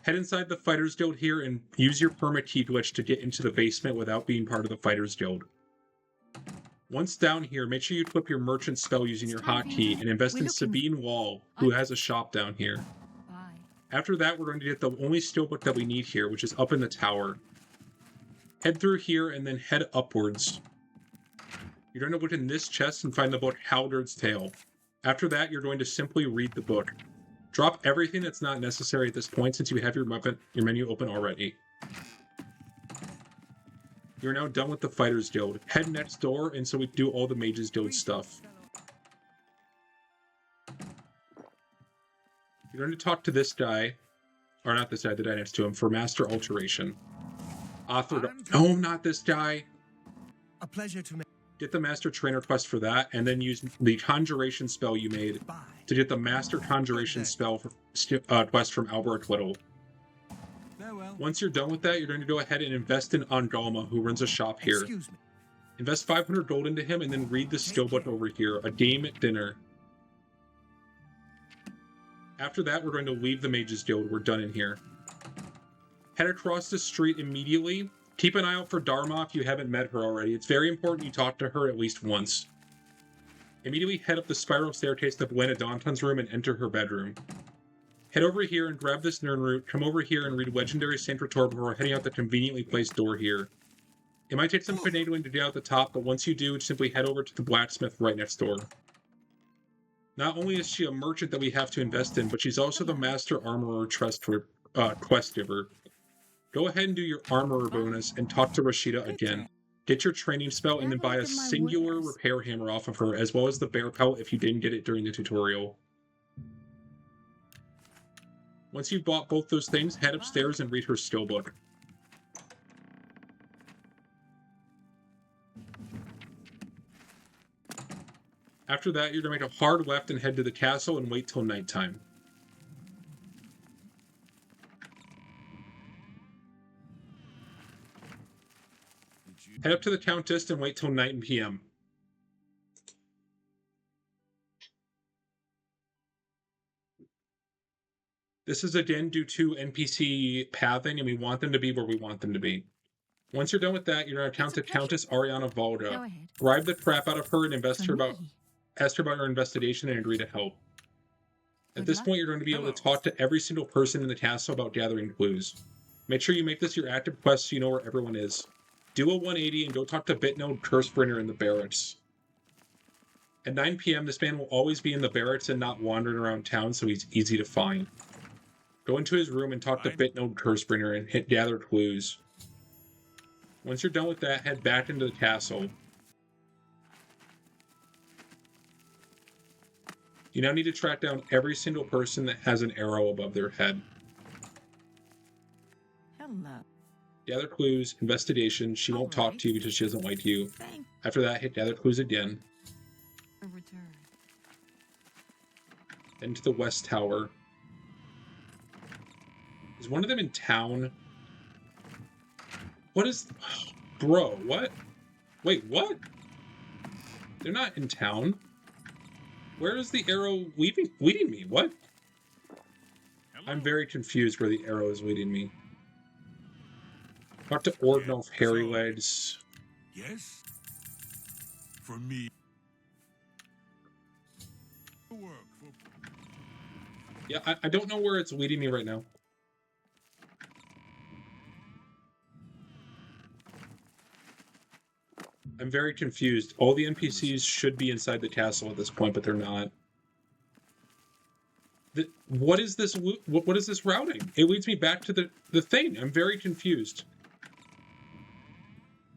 [SPEAKER 1] Head inside the Fighters Guild here and use your permit key glitch to get into the basement without being part of the Fighters Guild. Once down here, make sure you equip your merchant spell using your hotkey and invest in Sabine Wall, who has a shop down here.
[SPEAKER 3] Bye.
[SPEAKER 1] After that, we're going to get the only steelbook that we need here, which is up in the tower. Head through here and then head upwards. You're going to look in this chest and find the book Halberd's Tale. After that, you're going to simply read the book. Drop everything that's not necessary at this point since you have your menu open already. You're now done with the Fighters Guild. Head next door, and so we do all the Mages Guild stuff. You're going to talk to this guy, or not this guy, the guy next to him, for Master Alteration. No, not this guy.
[SPEAKER 2] A pleasure to make...
[SPEAKER 1] Get the Master Trainer quest for that, and then use the Conjuration spell you made
[SPEAKER 2] Bye.
[SPEAKER 1] to get the Master Conjuration spell for, quest from Albert Whittle.
[SPEAKER 2] Farewell.
[SPEAKER 1] Once you're done with that, you're going to go ahead and invest in Angalma, who runs a shop here.
[SPEAKER 2] Excuse me.
[SPEAKER 1] Invest 500 gold into him, and then read the skill book over here, A Game at Dinner. After that, we're going to leave the Mages Guild. We're done in here. Head across the street immediately. Keep an eye out for Dharma if you haven't met her already. It's very important you talk to her at least once. Immediately head up the spiral staircase to Buena Danton's room and enter her bedroom. Head over here and grab this Nern root. Come over here and read Legendary Saint Retor before heading out the conveniently placed door here. It might take some finagling to get out the top, but once you do, simply head over to the blacksmith right next door. Not only is she a merchant that we have to invest in, but she's also the Master Armorer quest giver. Go ahead and do your Armorer bonus and talk to Rashida again. Get your training spell and then buy a singular repair hammer off of her, as well as the bear pelt if you didn't get it during the tutorial. Once you've bought both those things, head upstairs and read her skill book. After that, you're going to make a hard left and head to the castle and wait till nighttime. Head up to the Countess and wait till 9 p.m. This is again due to NPC pathing, and we want them to be where we want them to be. Once you're done with that, you're going to count to Countess Ariana
[SPEAKER 3] Go
[SPEAKER 1] Volga.
[SPEAKER 3] ahead.
[SPEAKER 1] Bribe the crap out of her and
[SPEAKER 3] For
[SPEAKER 1] ask her about her investigation and agree to help. At
[SPEAKER 3] Good
[SPEAKER 1] this
[SPEAKER 3] luck.
[SPEAKER 1] point, you're going to be able to talk to every single person in the castle about gathering clues. Make sure you make this your active quest so you know where everyone is. Do a 180 and go talk to Bitnode Cursebringer in the barracks. At 9 p.m., this man will always be in the barracks and not wandering around town, so he's easy to find. Go into his room and talk to Bitnode Cursebringer and gather clues. Once you're done with that, head back into the castle. You now need to track down every single person that has an arrow above their head.
[SPEAKER 3] Hello.
[SPEAKER 1] Gather clues, investigation. She won't talk to you because she doesn't like you.
[SPEAKER 3] Thank
[SPEAKER 1] After that, hit gather clues again.
[SPEAKER 3] you. Return.
[SPEAKER 1] Then to the West Tower. Is one of them in town? What is... Bro, what? Wait, what? They're not in town. Where is the arrow leading me? What? I'm very confused where the arrow is leading me. Talk to Ordnulf Harrylegs.
[SPEAKER 4] Yes? For me. Work for...
[SPEAKER 1] Yeah, I don't know where it's leading me right now. I'm very confused. All the NPCs should be inside the castle at this point, but they're not. What is this? What is this routing? It leads me back to the thing. I'm very confused.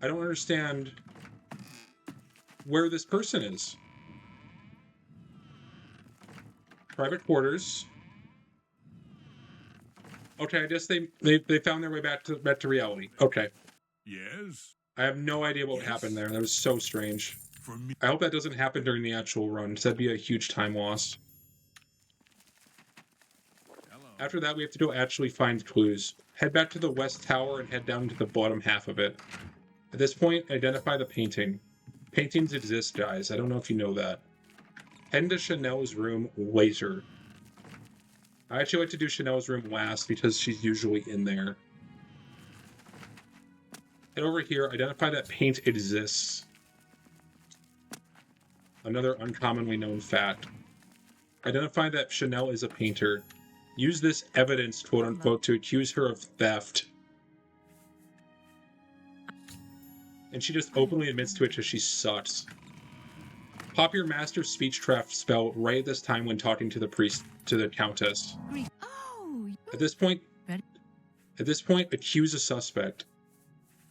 [SPEAKER 1] I don't understand where this person is. Private quarters. Okay, I guess they found their way back to reality. Okay.
[SPEAKER 4] Yes?
[SPEAKER 1] I have no idea what happened there. That was so strange.
[SPEAKER 4] For me.
[SPEAKER 1] I hope that doesn't happen during the actual run, because that'd be a huge time loss.
[SPEAKER 4] Hello.
[SPEAKER 1] After that, we have to go actually find clues. Head back to the West Tower and head down to the bottom half of it. At this point, identify the painting. Paintings exist, guys. I don't know if you know that. Head into Chanel's room later. I actually like to do Chanel's room last because she's usually in there. Head over here, identify that paint exists. Another uncommonly known fact. Identify that Chanel is a painter. Use this evidence, quote unquote, to accuse her of theft. And she just openly admits to it because she sucks. Pop your master speechcraft spell right at this time when talking to the priest, to the countess.
[SPEAKER 3] Oh,
[SPEAKER 1] At this point,
[SPEAKER 3] Ready?
[SPEAKER 1] accuse a suspect.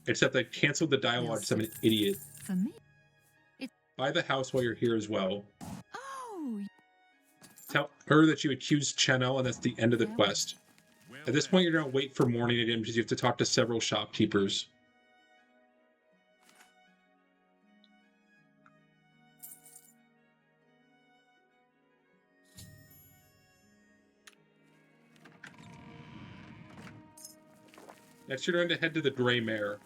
[SPEAKER 1] Except I canceled the dialogue because I'm an idiot.
[SPEAKER 3] For me.
[SPEAKER 1] Buy the house while you're here as well.
[SPEAKER 3] Oh,
[SPEAKER 1] Tell her that you accused Chanel, and that's the end of the quest. At this point, you're going to wait for morning again because you have to talk to several shopkeepers. Next, you're going to head to the Grey Mare.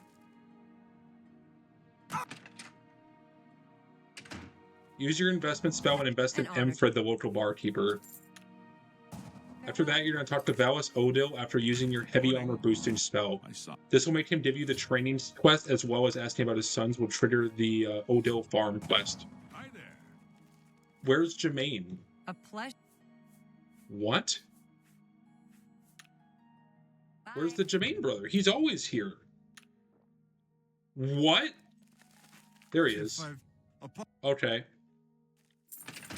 [SPEAKER 1] Use your investment spell and invest in Emfred, the local barkeeper. After that, you're going to talk to Valis Odil after using your heavy armor boosting spell. This will make him give you the training quest as well as asking about his sons will trigger the Odil farm quest.
[SPEAKER 4] Hi there.
[SPEAKER 1] Where's Jermaine?
[SPEAKER 7] A pleasure.
[SPEAKER 1] What?
[SPEAKER 7] Bye.
[SPEAKER 1] Where's the Jermaine brother? He's always here. What? There he is. Okay.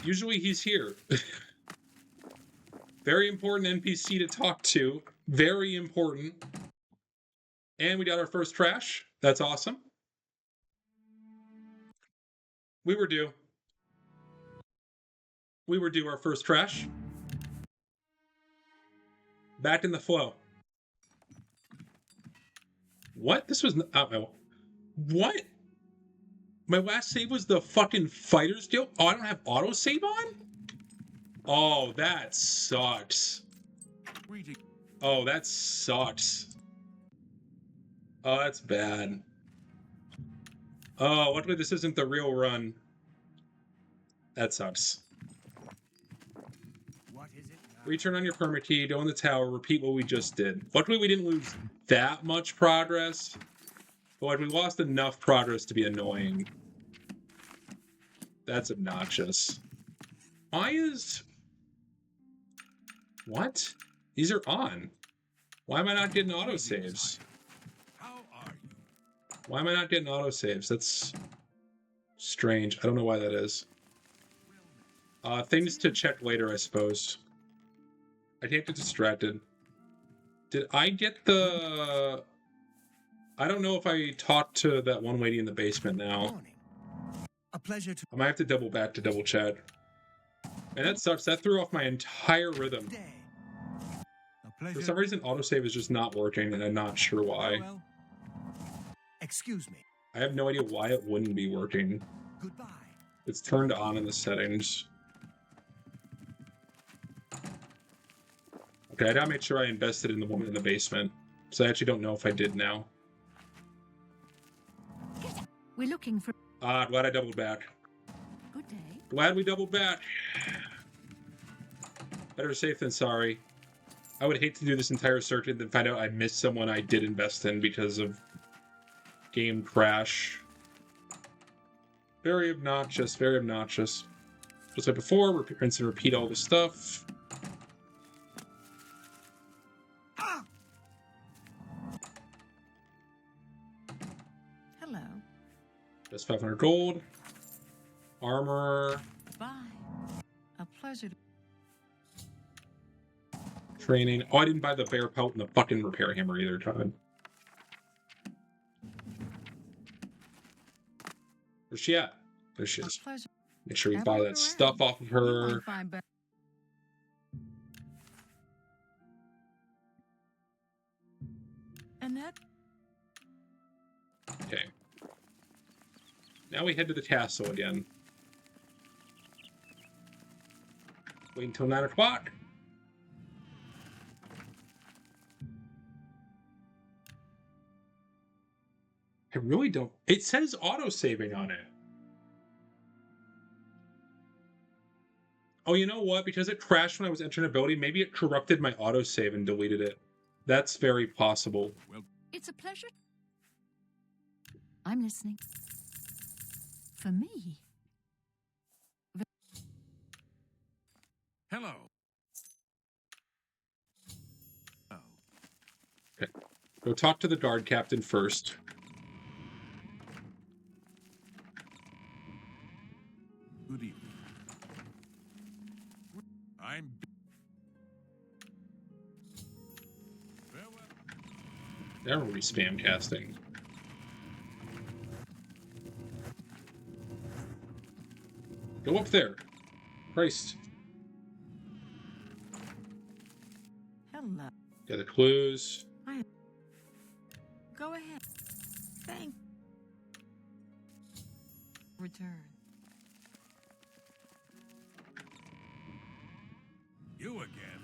[SPEAKER 1] Usually he's here. Very important NPC to talk to. Very important. And we got our first trash. That's awesome. We were due. We were due our first trash. Back in the flow. What? This was... what? My last save was the fucking Fighter's Guild? Oh, I don't have autosave on? Oh, that sucks. Oh, that sucks. Oh, that's bad. Oh, luckily this isn't the real run. That sucks.
[SPEAKER 2] What is it
[SPEAKER 1] Return on your permit key, go in the tower, repeat what we just did. Luckily, we didn't lose that much progress, but like, we lost enough progress to be annoying. That's obnoxious. Why is... What? These are on. Why am I not getting autosaves?
[SPEAKER 4] How are you?
[SPEAKER 1] Why am I not getting autosaves? That's strange. I don't know why that is. Things to check later, I suppose. I can't get distracted. Did I get the... I don't know if I talked to that one lady in the basement now.
[SPEAKER 2] Morning. A pleasure to
[SPEAKER 1] I might have to double back to double chat. And that sucks. That threw off my entire rhythm.
[SPEAKER 2] day. A
[SPEAKER 1] For
[SPEAKER 2] pleasure.
[SPEAKER 1] some reason, autosave is just not working, and I'm not sure why.
[SPEAKER 2] Farewell. Excuse me.
[SPEAKER 1] I have no idea why it wouldn't be working.
[SPEAKER 2] Goodbye.
[SPEAKER 1] It's turned on in the settings. Okay, I gotta make sure I invested in the woman in the basement. So I actually don't know if I did now.
[SPEAKER 3] We're looking for...
[SPEAKER 1] Ah, glad I doubled back.
[SPEAKER 3] Good day.
[SPEAKER 1] Glad we doubled back. Better safe than sorry. I would hate to do this entire circuit and then find out I missed someone I did invest in because of game crash. Very obnoxious, very obnoxious. Just like before, rinse and repeat all the stuff.
[SPEAKER 3] Hello.
[SPEAKER 1] That's 500 gold. Armor.
[SPEAKER 3] Bye. A pleasure to...
[SPEAKER 1] Training. Oh, I didn't buy the bear pelt and the fucking repair hammer either, Todd. Where's she at? There she
[SPEAKER 3] A
[SPEAKER 1] is.
[SPEAKER 3] pleasure.
[SPEAKER 1] Make sure we
[SPEAKER 3] Have a
[SPEAKER 1] buy
[SPEAKER 3] look
[SPEAKER 1] that
[SPEAKER 3] around.
[SPEAKER 1] stuff off of
[SPEAKER 3] You
[SPEAKER 1] her.
[SPEAKER 3] might find better. Annette?
[SPEAKER 1] Okay. Now we head to the castle again. Wait until 9 o'clock. I really don't... It says auto-saving on it. Oh, you know what? Because it crashed when I was entering an ability, maybe it corrupted my autosave and deleted it. That's very possible.
[SPEAKER 3] It's a pleasure. I'm listening. For me.
[SPEAKER 4] Hello. Oh,
[SPEAKER 1] Go talk to the guard captain first.
[SPEAKER 4] good evening. I'm... Farewell.
[SPEAKER 1] There will be spam casting. Go up there. Christ.
[SPEAKER 3] Hello.
[SPEAKER 1] Get the clues.
[SPEAKER 3] Go ahead. Thank. Return.
[SPEAKER 4] You again.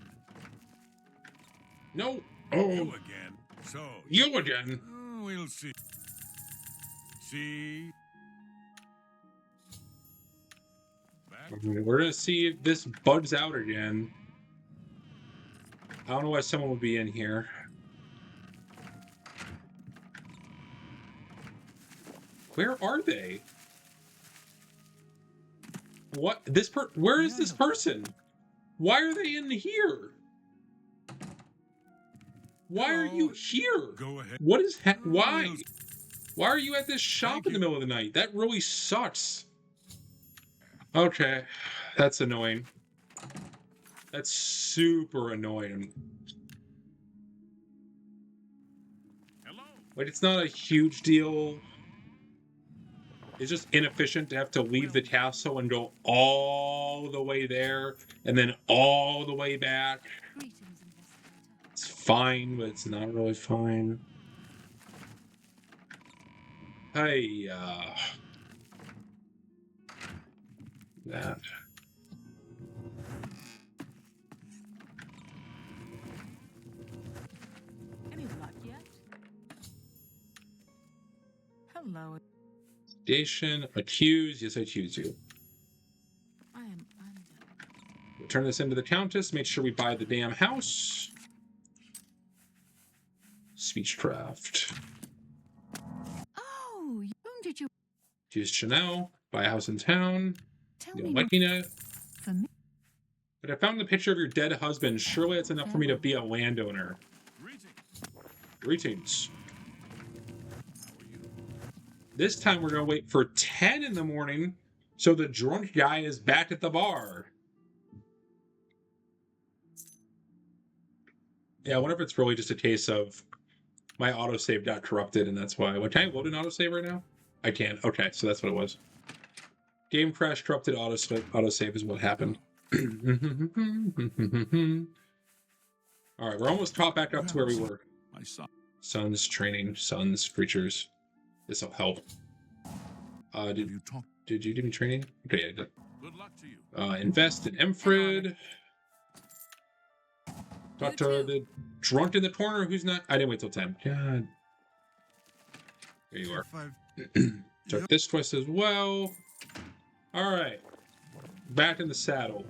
[SPEAKER 1] No.
[SPEAKER 4] You
[SPEAKER 1] Oh,
[SPEAKER 4] again. So,
[SPEAKER 1] you again.
[SPEAKER 4] we'll see. See? Back.
[SPEAKER 1] We're gonna see if this bugs out again. I don't know why someone would be in here. Where are they? What? Where is this person? Why are they in here? Why are you here?
[SPEAKER 4] Go ahead.
[SPEAKER 1] What is why? Why are you at this shop in the middle of the night? That really sucks. Okay, that's annoying. That's super annoying.
[SPEAKER 4] Hello.
[SPEAKER 1] Like, it's not a huge deal. It's just inefficient to have to leave the castle and go all the way there and then all the way back.
[SPEAKER 3] Greetings, investigator.
[SPEAKER 1] It's fine, but it's not really fine. Hey, that.
[SPEAKER 3] Any luck yet? Hello.
[SPEAKER 1] Station, accuse. Yes, I accuse you.
[SPEAKER 3] I am under.
[SPEAKER 1] We'll turn this into the Countess. Make sure we buy the damn house. Speechcraft.
[SPEAKER 3] Oh, whom did you
[SPEAKER 1] Use Chanel. Buy a house in town.
[SPEAKER 3] tell
[SPEAKER 1] You
[SPEAKER 3] me?
[SPEAKER 1] don't like me yet?
[SPEAKER 3] For me?
[SPEAKER 1] But I found the picture of your dead husband. Surely that's enough for me to be a landowner. Greetings. This time we're going to wait for 10 in the morning so the drunk guy is back at the bar. Yeah, I wonder if it's really just a case of my autosave got corrupted and that's why. Can I load an autosave right now? I can. Okay, so that's what it was. Game crash, corrupted autosave is what happened. All right, we're almost caught back up to where we were.
[SPEAKER 4] My son.
[SPEAKER 1] Sons training, sons creatures. This will help.
[SPEAKER 4] Have you talked?
[SPEAKER 1] Did you give me training? Okay, yeah, I did.
[SPEAKER 4] Good luck to you.
[SPEAKER 1] Invest in Emfred. Talk to the drunk in the corner who's not. I didn't wait till 10. God. There you are. Took this twist as well. All right. Back in the saddle.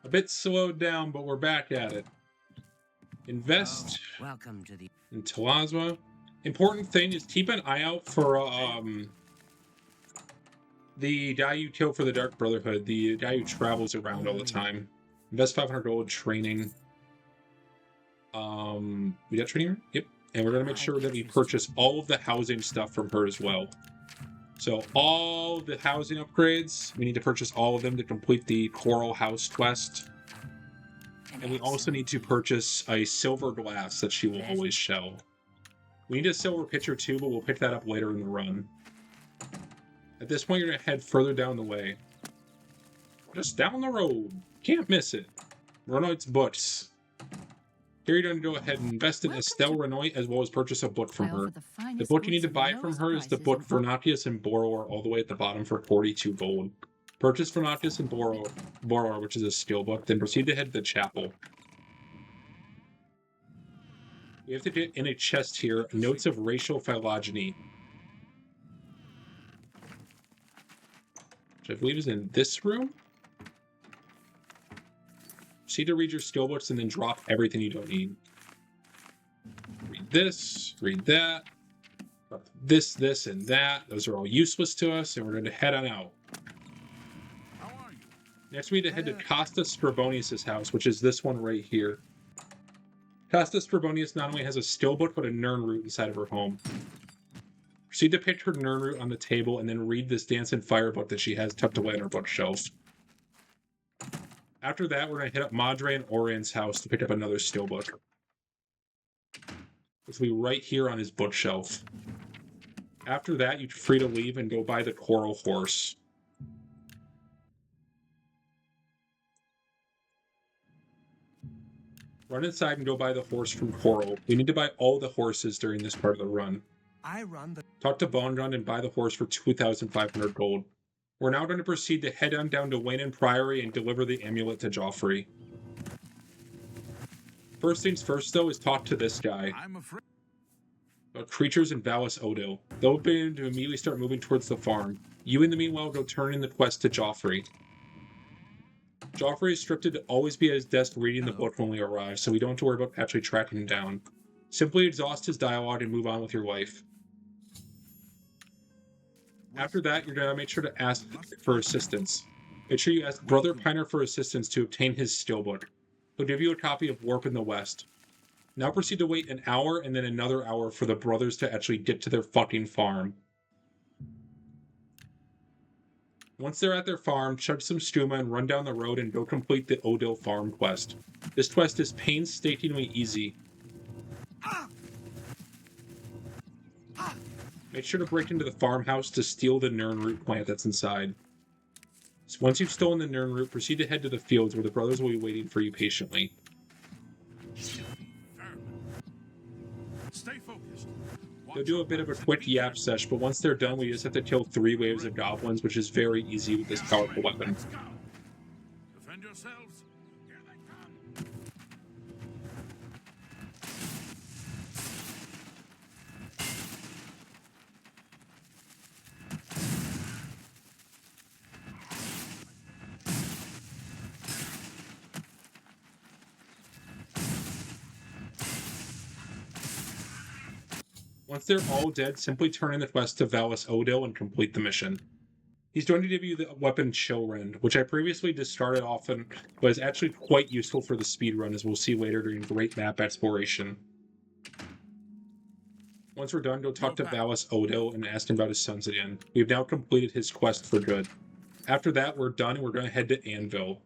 [SPEAKER 1] A bit slowed down, but we're back at it. Invest
[SPEAKER 8] Welcome to the.
[SPEAKER 1] in Talazma. Important thing is keep an eye out for the guy you kill for the Dark Brotherhood, the guy who travels around all the time. Invest 500 gold training. We got training? Yep. And we're going to make sure that we purchase all of the housing stuff from her as well. So all the housing upgrades, we need to purchase all of them to complete the Coral House quest. And we also need to purchase a silver glass that she will always show. We need a silver pitcher too, but we'll pick that up later in the run. At this point, you're going to head further down the way. Just down the road. Can't miss it. Renoit's books. Here you're going to go ahead and invest in Estelle Renoit as well as purchase a book from her. The book you need to buy from her is the book Vernatius and Boror, all the way at the bottom for 42 gold. Purchase Vernatius and Boror, which is a skill book, then proceed to head to the chapel. We have to get in a chest here, notes of racial phylogeny. Which I believe is in this room. Proceed to read your skill books and then drop everything you don't need. Read this, read that. This, and that. Those are all useless to us, and we're going to head on out.
[SPEAKER 4] How are you?
[SPEAKER 1] Next, we need to head to Costa Scribonius' house, which is this one right here. Costa Scribonius not only has a skill book, but a Nern root inside of her home. Proceed to pick her Nern root on the table, and then read this Dance and Fire book that she has tucked away in her bookshelf. After that, we're going to hit up Madre and Orion's house to pick up another skill book. This will be right here on his bookshelf. After that, you're free to leave and go buy the Coral Horse. Run inside and go buy the horse from Coral. We need to buy all the horses during this part of the run.
[SPEAKER 2] I run the.
[SPEAKER 1] Talk to Bone Gun and buy the horse for 2,500 gold. We're now going to proceed to head on down to Wayne Priory and deliver the amulet to Joffrey. First things first, though, is talk to this guy.
[SPEAKER 4] I'm afraid.
[SPEAKER 1] About creatures in Valis Odo. They'll begin to immediately start moving towards the farm. You, in the meanwhile, go turn in the quest to Joffrey. Joffrey is scripted to always be at his desk reading the book when we arrive, so we don't have to worry about actually tracking him down. Simply exhaust his dialogue and move on with your life. After that, you're going to make sure to ask for assistance. Make sure you ask Brother Piner for assistance to obtain his skill book. He'll give you a copy of Warp in the West. Now proceed to wait an hour and then another hour for the brothers to actually get to their fucking farm. Once they're at their farm, chug some skooma and run down the road and go complete the Odil farm quest. This quest is painstakingly easy. Make sure to break into the farmhouse to steal the Nern root plant that's inside. So once you've stolen the Nern root, proceed to head to the fields where the brothers will be waiting for you patiently.
[SPEAKER 4] Stay focused.
[SPEAKER 1] They'll do a bit of a quick yap sesh, but once they're done, we just have to kill 3 waves of goblins, which is very easy with this powerful weapon.
[SPEAKER 4] Let's go. Defend yourselves. Here they come.
[SPEAKER 1] Once they're all dead, simply turn in the quest to Valis Odo and complete the mission. He's going to give you the weapon Chillrend, which I previously just started off on, but is actually quite useful for the speedrun, as we'll see later during Great Map Exploration. Once we're done, go talk to Valis Odo and ask him about his sons again. We've now completed his quest for good. After that, we're done and we're going to head to Anvil.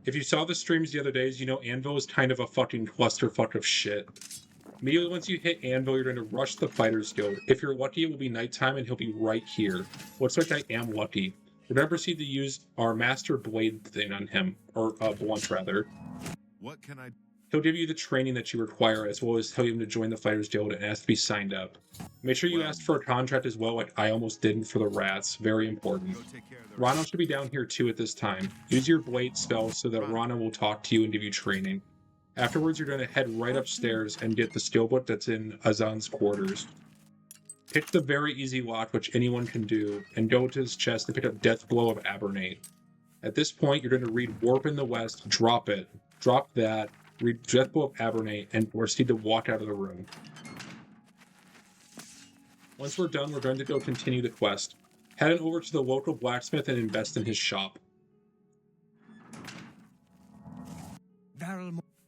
[SPEAKER 1] If you saw the streams the other days, you know Anvil is kind of a fucking clusterfuck of shit. Immediately once you hit Anvil, you're going to rush the Fighters Guild. If you're lucky, it will be nighttime and he'll be right here. Looks like I am lucky. We're going to proceed to use our Master Blade thing on him, or blunt rather.
[SPEAKER 4] What can I...
[SPEAKER 1] He'll give you the training that you require, as well as tell you to join the Fighters Guild and ask to be signed up. Make sure you ask for a contract as well, like I almost didn't for the rats. Very important. Rana should be down here too at this time. Use your Blade spell so that Rana will talk to you and give you training. Afterwards, you're going to head right upstairs and get the skill book that's in Azan's quarters. Pick the very easy lock, which anyone can do, and go to his chest and pick up Death Blow of Abernate. At this point, you're going to read Warp in the West, drop it, drop that, read Death Blow of Abernate, and proceed to walk out of the room. Once we're done, we're going to go continue the quest. Head on over to the local blacksmith and invest in his shop.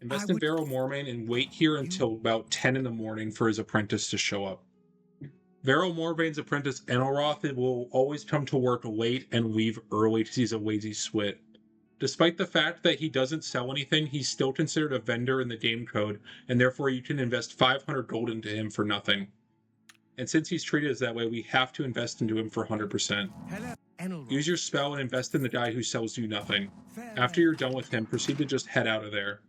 [SPEAKER 1] Invest in Varro Mormane and wait here until about 10 in the morning for his apprentice to show up. Varro Morvane's apprentice Enelroth will always come to work late and leave early because he's a lazy swit. Despite the fact that he doesn't sell anything, he's still considered a vendor in the game code, and therefore you can invest 500 gold into him for nothing. And since he's treated as that way, we have to invest into him for 100%. Use your spell and invest in the guy who sells you nothing. After you're done with him, proceed to just head out of there.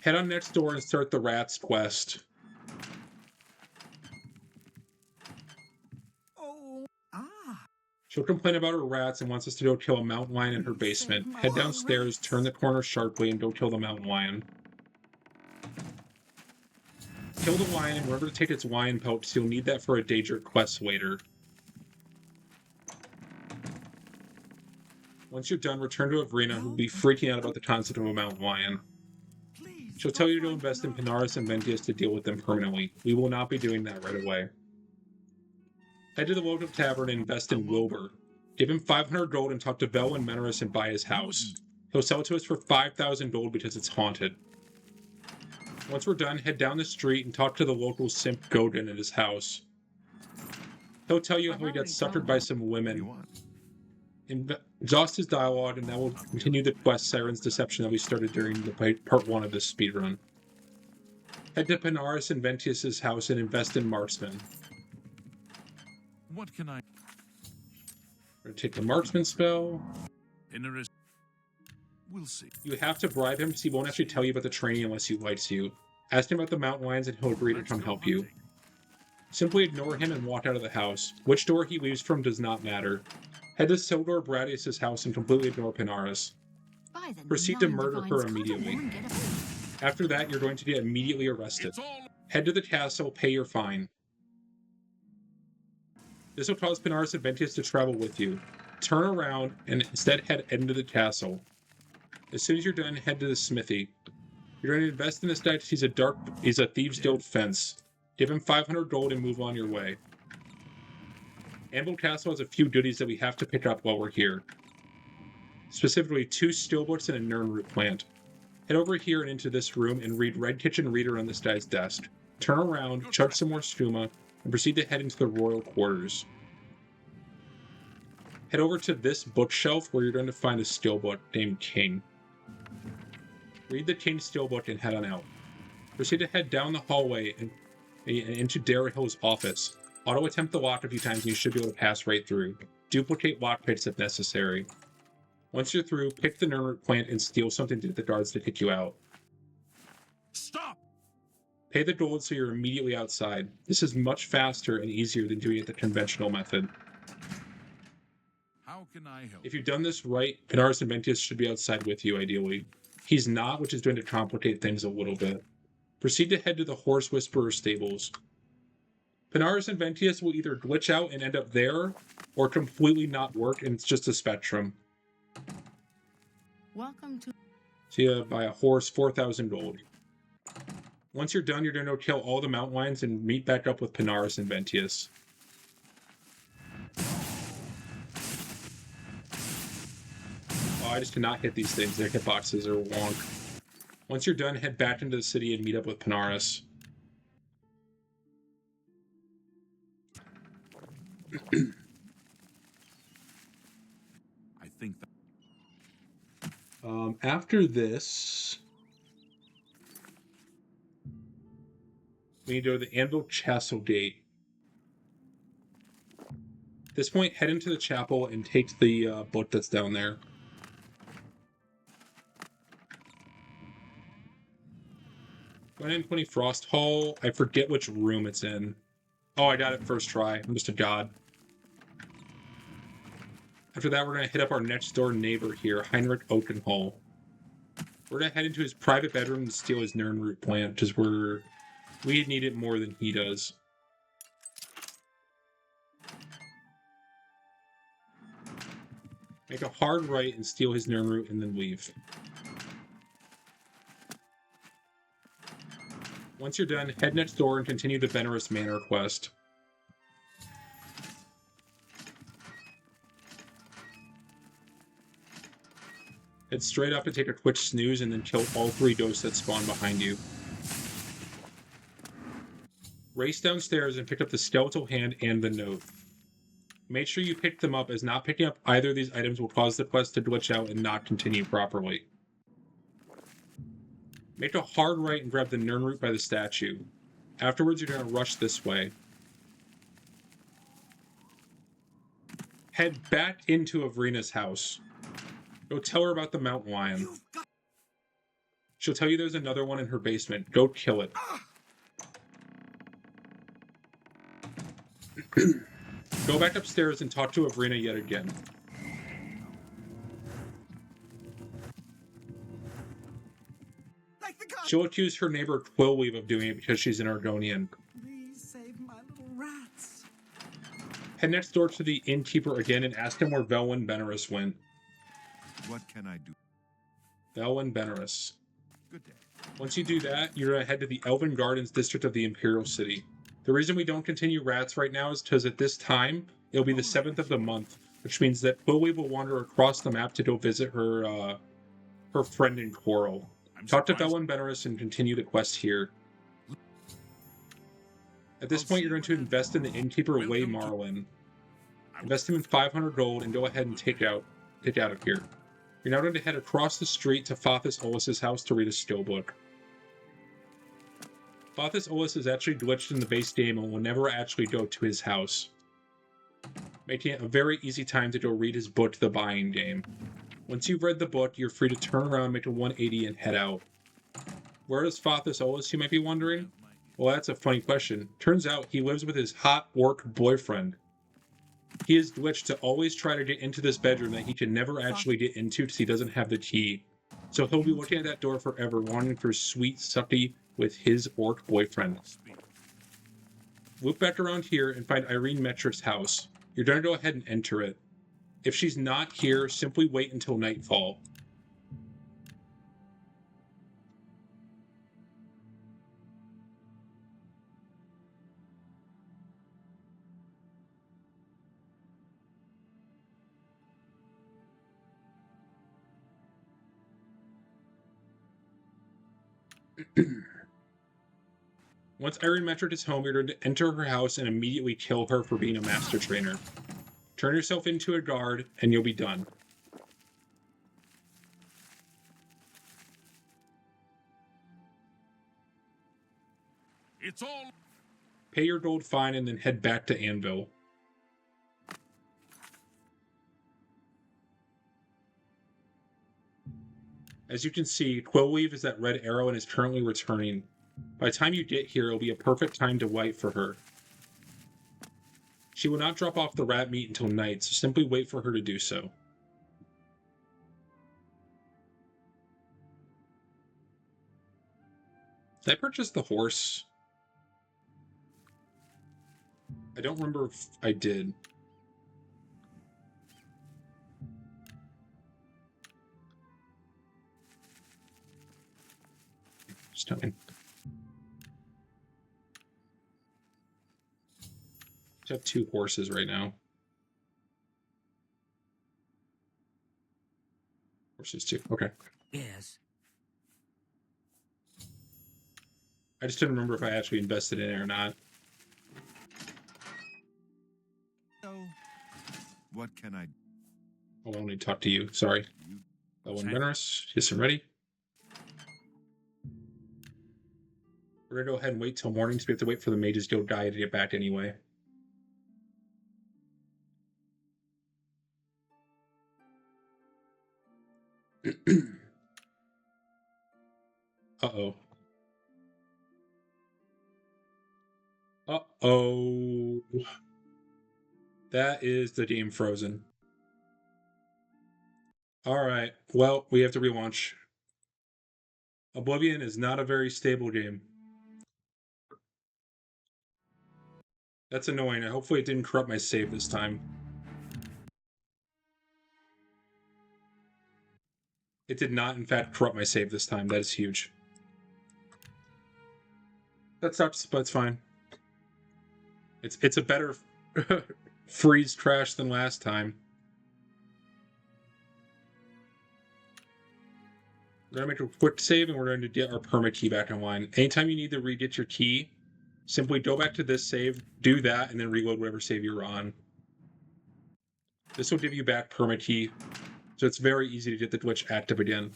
[SPEAKER 1] Head on next door and start the Rats quest. She'll complain about her rats and wants us to go kill a mountain lion in her basement. Head downstairs, turn the corner sharply, and go kill the mountain lion. Kill the lion and remember to take its lion pelt, because you'll need that for a Daedric quest later. Once you're done, return to Avrina, who will be freaking out about the concept of a mountain lion. She'll tell you to invest in Panaris and Ventius to deal with them permanently. We will not be doing that right away. Head to the Woken Tavern and invest in Wilbur. Give him 500 gold and talk to Vel and Menorus and buy his house. He'll sell it to us for 5,000 gold because it's haunted. Once we're done, head down the street and talk to the local simp Godin at his house. He'll tell you how he got suckered by some women. Exhaust his dialogue, and that will continue the quest Siren's Deception that we started during the part 1 of this speedrun. Head to Panaris and Ventius' house and invest in Marksman.
[SPEAKER 4] What can I...
[SPEAKER 1] We're going to take the Marksman spell.
[SPEAKER 4] We'll see.
[SPEAKER 1] You have to bribe him because he won't actually tell you about the training unless he likes you. Ask him about the mountain lions and he'll agree to come help you. Simply ignore him and walk out of the house. Which door he leaves from does not matter. Head to Sildor Bradius' house and completely ignore Panaris. Proceed to murder her immediately. After that, you're going to get immediately arrested. Head to the castle, pay your fine. This will cause Panaris and Ventius to travel with you. Turn around and instead head into the castle. As soon as you're done, head to the smithy. You're going to invest in this guy because he's a Thieves' Guild fence. Give him 500 gold and move on your way. Anvil Castle has a few goodies that we have to pick up while we're here. Specifically, 2 steelbooks and a Nirnroot plant. Head over here and into this room and read Red Kitchen Reader on this guy's desk. Turn around, chug some more skooma, and proceed to head into the royal quarters. Head over to this bookshelf where you're going to find a steelbook named King. Read the King's steelbook and head on out. Proceed to head down the hallway and into Darahill's office. Auto-attempt the lock a few times and you should be able to pass right through. Duplicate lockpicks if necessary. Once you're through, pick the Nirnroot plant and steal something to get the guards to kick you out.
[SPEAKER 4] Stop!
[SPEAKER 1] Pay the gold so you're immediately outside. This is much faster and easier than doing it the conventional method.
[SPEAKER 4] How can I help?
[SPEAKER 1] If you've done this right, Panaris and Ventius should be outside with you, ideally. He's not, which is going to complicate things a little bit. Proceed to head to the Horse Whisperer stables. Panaris and Ventius will either glitch out and end up there, or completely not work and it's just a spectrum.
[SPEAKER 3] Welcome to...
[SPEAKER 1] So you buy a horse, 4,000 gold. Once you're done, you're going to go kill all the mountain lions and meet back up with Panaris and Ventius. Oh, I just cannot hit these things. Their hitboxes are wonk. Once you're done, head back into the city and meet up with Panaris.
[SPEAKER 4] I think that
[SPEAKER 1] After this, we need to go to the Anvil Castle Gate. At this point, head into the chapel and take the book that's down there. 20 Frost Hall. I forget which room it's in. Oh, I got it first try. I'm just a god. After that, we're going to hit up our next door neighbor here, Heinrich Oakenhall. We're going to head into his private bedroom and steal his Nirnroot plant, because we need it more than he does. Make a hard right and steal his Nirnroot and then leave. Once you're done, head next door and continue the Venerous Manor quest. Head straight up and take a quick snooze and then kill all 3 ghosts that spawn behind you. Race downstairs and pick up the skeletal hand and the note. Make sure you pick them up, as not picking up either of these items will cause the quest to glitch out and not continue properly. Make a hard right and grab the Nirnroot by the statue. Afterwards, you're going to rush this way. Head back into Avrina's house. Go tell her about the mountain lion. She'll tell you there's another one in her basement. Go kill it. Go back upstairs and talk to Avrina yet again.
[SPEAKER 2] Like the god.
[SPEAKER 1] She'll accuse her neighbor Quillweave of doing it because she's an Argonian.
[SPEAKER 2] Please save my little rats.
[SPEAKER 1] Head next door to the innkeeper again and ask him where Velwyn Benerus went.
[SPEAKER 4] what can I do?
[SPEAKER 1] Velwyn Benerus.
[SPEAKER 4] Good day.
[SPEAKER 1] Once you do that, you're going to head to the Elven Gardens district of the Imperial City. The reason we don't continue rats right now is because at this time, it'll be the 7th of the month, which means that Quillweave will wander across the map to go visit her friend in Coral.
[SPEAKER 4] I'm
[SPEAKER 1] Talk to
[SPEAKER 4] surprised-
[SPEAKER 1] Velwyn Benerus and continue the quest here. At this point, you're going to invest in the innkeeper Way Marlin. Invest him in 500 gold and go ahead and take out of here. You're now going to head across the street to Fothis Olus's house to read a skill book. Fothis Olus is actually glitched in the base game and will never actually go to his house, making it a very easy time to go read his book, The Buying Game. Once you've read the book, you're free to turn around, make a 180, and head out. Where is Fothis Olus, you might be wondering? Well, that's a funny question. Turns out he lives with his hot orc boyfriend. He is glitched to always try to get into this bedroom that he can never actually get into because he doesn't have the key. So he'll be looking at that door forever, wanting for sweet sucky with his orc boyfriend. Loop back around here and find Irene Metrick's house. You're going to go ahead and enter it. If she's not here, simply wait until nightfall. Once Irene Metrick is home, you're going to enter her house and immediately kill her for being a master trainer. Turn yourself into a guard, and you'll be done.
[SPEAKER 4] It's all.
[SPEAKER 1] Pay your gold fine and then head back to Anvil. As you can see, Quillweave is that red arrow and is currently returning. By the time you get here, it'll be a perfect time to wait for her. She will not drop off the rat meat until night, so simply wait for her to do so. Did I purchase the horse? I don't remember if I did. Just coming. have 2 horses right now. Horses 2. Okay.
[SPEAKER 8] Yes.
[SPEAKER 1] I just didn't remember if I actually invested in it or not.
[SPEAKER 4] So, what can I do?
[SPEAKER 1] I'll only talk to you. Sorry. One generous. Yes, I'm ready. We're gonna go ahead and wait till morning, so we have to wait for the Mages Guild guy to get back anyway. Uh-oh. Uh-oh. That is the game frozen. Alright, well, we have to relaunch. Oblivion is not a very stable game. That's annoying. Hopefully it didn't corrupt my save this time. It did not, in fact, corrupt my save this time. That is huge. That sucks, but it's fine. It's a better freeze crash than last time. We're going to make a quick save, and we're going to get our permit key back online. Anytime you need to re-get your key, simply go back to this save, do that, and then reload whatever save you're on. This will give you back permit key, so it's very easy to get the glitch active again.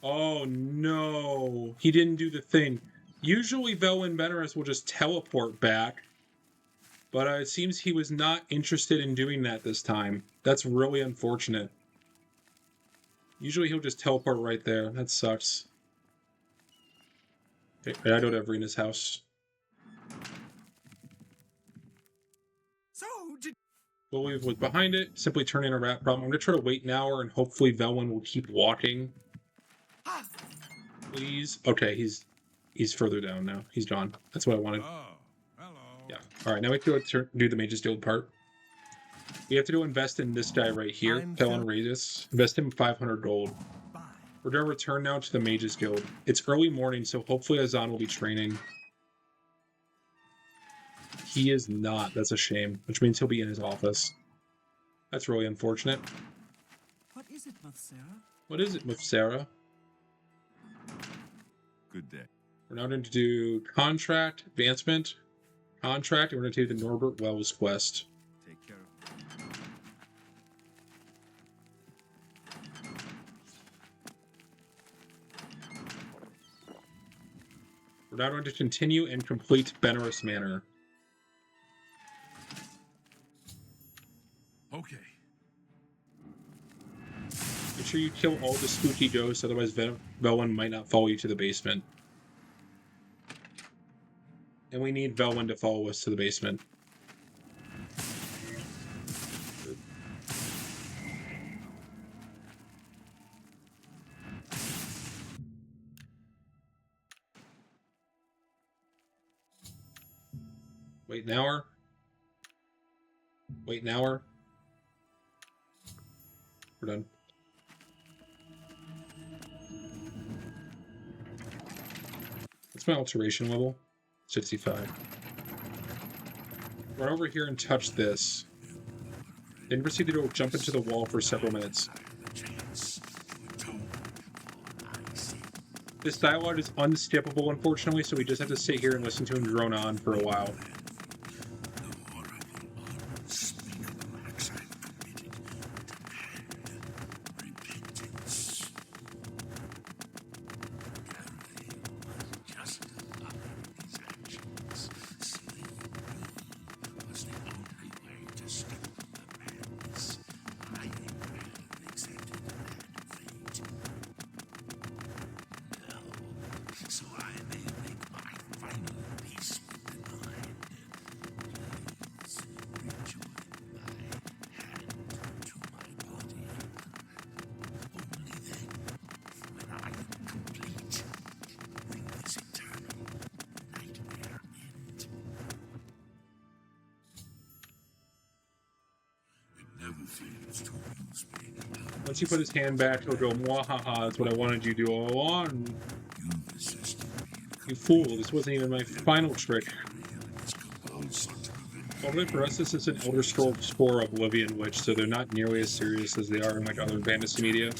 [SPEAKER 1] Oh no, he didn't do the thing. Usually Vel and Benaris will just teleport back, but it seems he was not interested in doing that this time. That's really unfortunate. Usually he'll just teleport right there. That sucks. Okay, I don't have Rena's house.
[SPEAKER 2] So, did
[SPEAKER 1] We'll leave what's behind it. Simply turn in a rat problem. I'm going to try to wait an hour, and hopefully Velwyn will keep walking. Please. Okay, he's further down now. He's gone. That's what I wanted.
[SPEAKER 4] Oh, hello.
[SPEAKER 1] Yeah. All right, now we have to do the Mage's Guild part. We have to go invest in this guy right here, Felon Regis. Invest him 500 gold. We're going to return now to the Mage's Guild. It's early morning, so hopefully Azan will be training. He is not. That's a shame, which means he'll be in his office. That's really unfortunate.
[SPEAKER 2] what is it, Sarah?
[SPEAKER 1] What is it with Sarah?
[SPEAKER 4] Good day.
[SPEAKER 1] We're now going to do contract, advancement, contract, and we're going to do the Norbert Wells quest.
[SPEAKER 4] Take care of me.
[SPEAKER 1] We're now going to continue and complete Benaris Manor.
[SPEAKER 4] Okay.
[SPEAKER 1] Make sure you kill all the spooky ghosts, otherwise Velwyn might not follow you to the basement. And we need Velwyn to follow us to the basement. Wait an hour. Wait an hour. We're done. What's my alteration level? 65. Run over here and touch this. Then proceed to go jump into the wall for several minutes. This dialogue is unskippable, unfortunately, so we just have to sit here and listen to him drone on for a while. Once he put his hand back, he'll go, mwahaha, that's what I wanted you to do all along.
[SPEAKER 4] You've assisted me in
[SPEAKER 1] You fool, this wasn't even my final trick. Although for us, this is an Elder Scrolls 4 Oblivion Witch, so they're not nearly as serious as they are in like other fantasy media.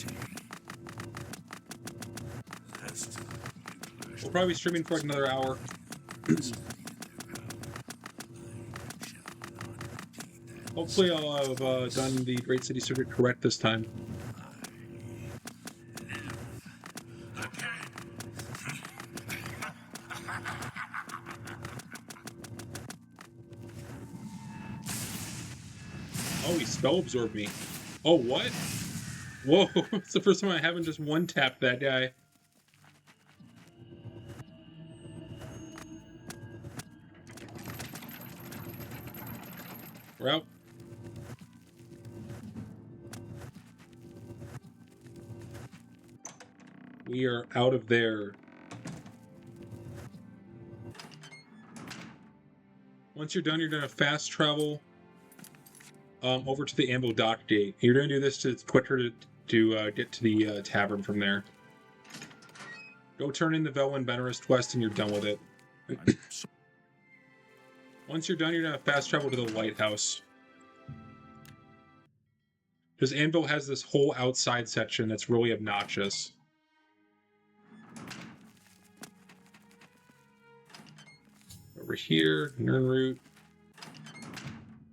[SPEAKER 1] We'll probably be streaming for like another hour. Hopefully I'll have done the Great City Circuit correct this time. Oh, he spell absorbed me. Oh, what? Whoa, it's the first time I haven't just one-tapped that guy. We're out. We are out of there. Once you're done, you're going to fast travel over to the Anvil dock gate. You're going to do this to quicker to get to the tavern from there. Go turn in the Velwyn Venerist quest and you're done with it. Once you're done, you're going to fast travel to the lighthouse. Because Anvil has this whole outside section that's really obnoxious. Over here, Nirnroot.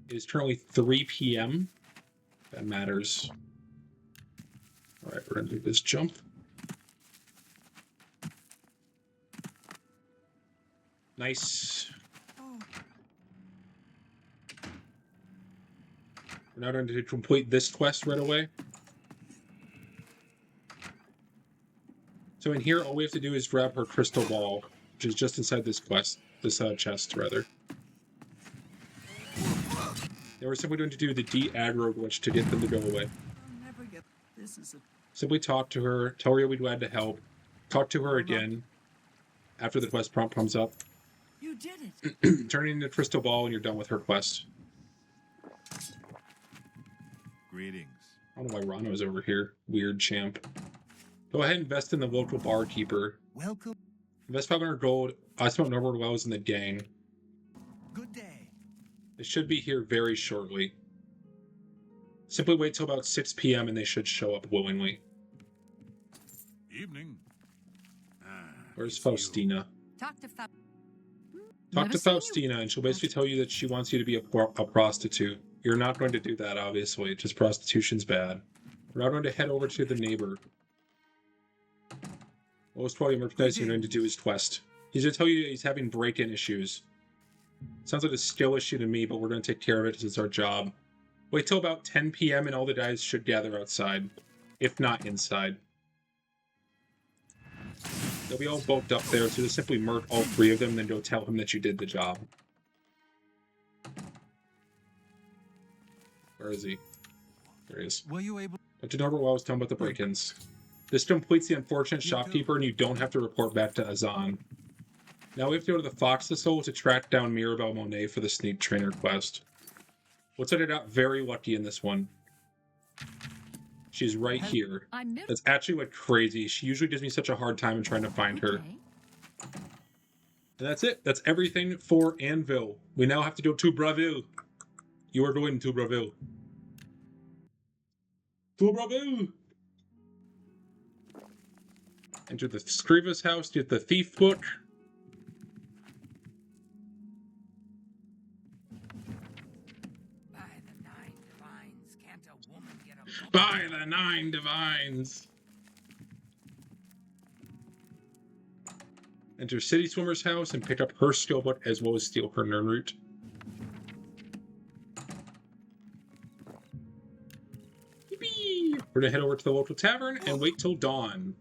[SPEAKER 1] It is currently 3 p.m. That matters. Alright, we're going to do this jump. Nice. We're now going to complete this quest right away. So in here, all we have to do is grab her crystal ball, which is just inside this quest, this chest, rather. Then we're simply going to do the de-aggro glitch to get them to go away. Simply talk to her, tell her you'll be glad to help, talk to her again after the quest prompt comes up.
[SPEAKER 8] You did it.
[SPEAKER 1] Turn it into a crystal ball and you're done with her quest.
[SPEAKER 5] Greetings.
[SPEAKER 1] I don't know why Rano's over here. Weird champ. Go ahead and invest in the local barkeeper.
[SPEAKER 2] Welcome.
[SPEAKER 1] Invest 500 gold. I spent Norbert Wells in the gang.
[SPEAKER 2] Good day.
[SPEAKER 1] They should be here very shortly. Simply wait till about 6 p.m. and they should show up willingly.
[SPEAKER 4] Evening.
[SPEAKER 1] Where's Faustina?
[SPEAKER 7] Talk to Fa-
[SPEAKER 1] Talk
[SPEAKER 3] Never
[SPEAKER 1] to
[SPEAKER 3] seen you.
[SPEAKER 1] Faustina and she'll basically tell you that she wants you to be a prostitute. You're not going to do that, obviously. Just prostitution's bad. We're now going to head over to the neighbor. Most probably merchandise you're going to do his quest. He's going to tell you he's having break-in issues. Sounds like a skill issue to me, but we're going to take care of it because it's our job. Wait till about 10 p.m. and all the guys should gather outside. If not inside. They'll be all bulked up there, so just simply murk all 3 of them, then go tell him that you did the job. Where is he? There he is.
[SPEAKER 2] Were you able?
[SPEAKER 1] Dr. Norbert Well was talking about the break-ins. This completes the unfortunate shopkeeper, and you don't have to report back to Azan. Now we have to go to the Fox Soul to track down Mirabelle Monet for the Sneak Trainer quest. Looks like I got very lucky in this one. She's right here.
[SPEAKER 3] I'm Mir-
[SPEAKER 1] That's actually like crazy. She usually gives me such a hard time in trying to find her.
[SPEAKER 3] Okay.
[SPEAKER 1] And that's it. That's everything for Anvil. We now have to go to Braville. You are going to Braville. To Braville! Enter the Scriva's house, get the thief book.
[SPEAKER 8] By the 9 divines, can't a woman get a
[SPEAKER 1] By the 9 divines! Enter City Swimmer's house and pick up her skill book as well as steal her Nirnroot. Yippee! We're gonna head over to the local tavern and wait till dawn.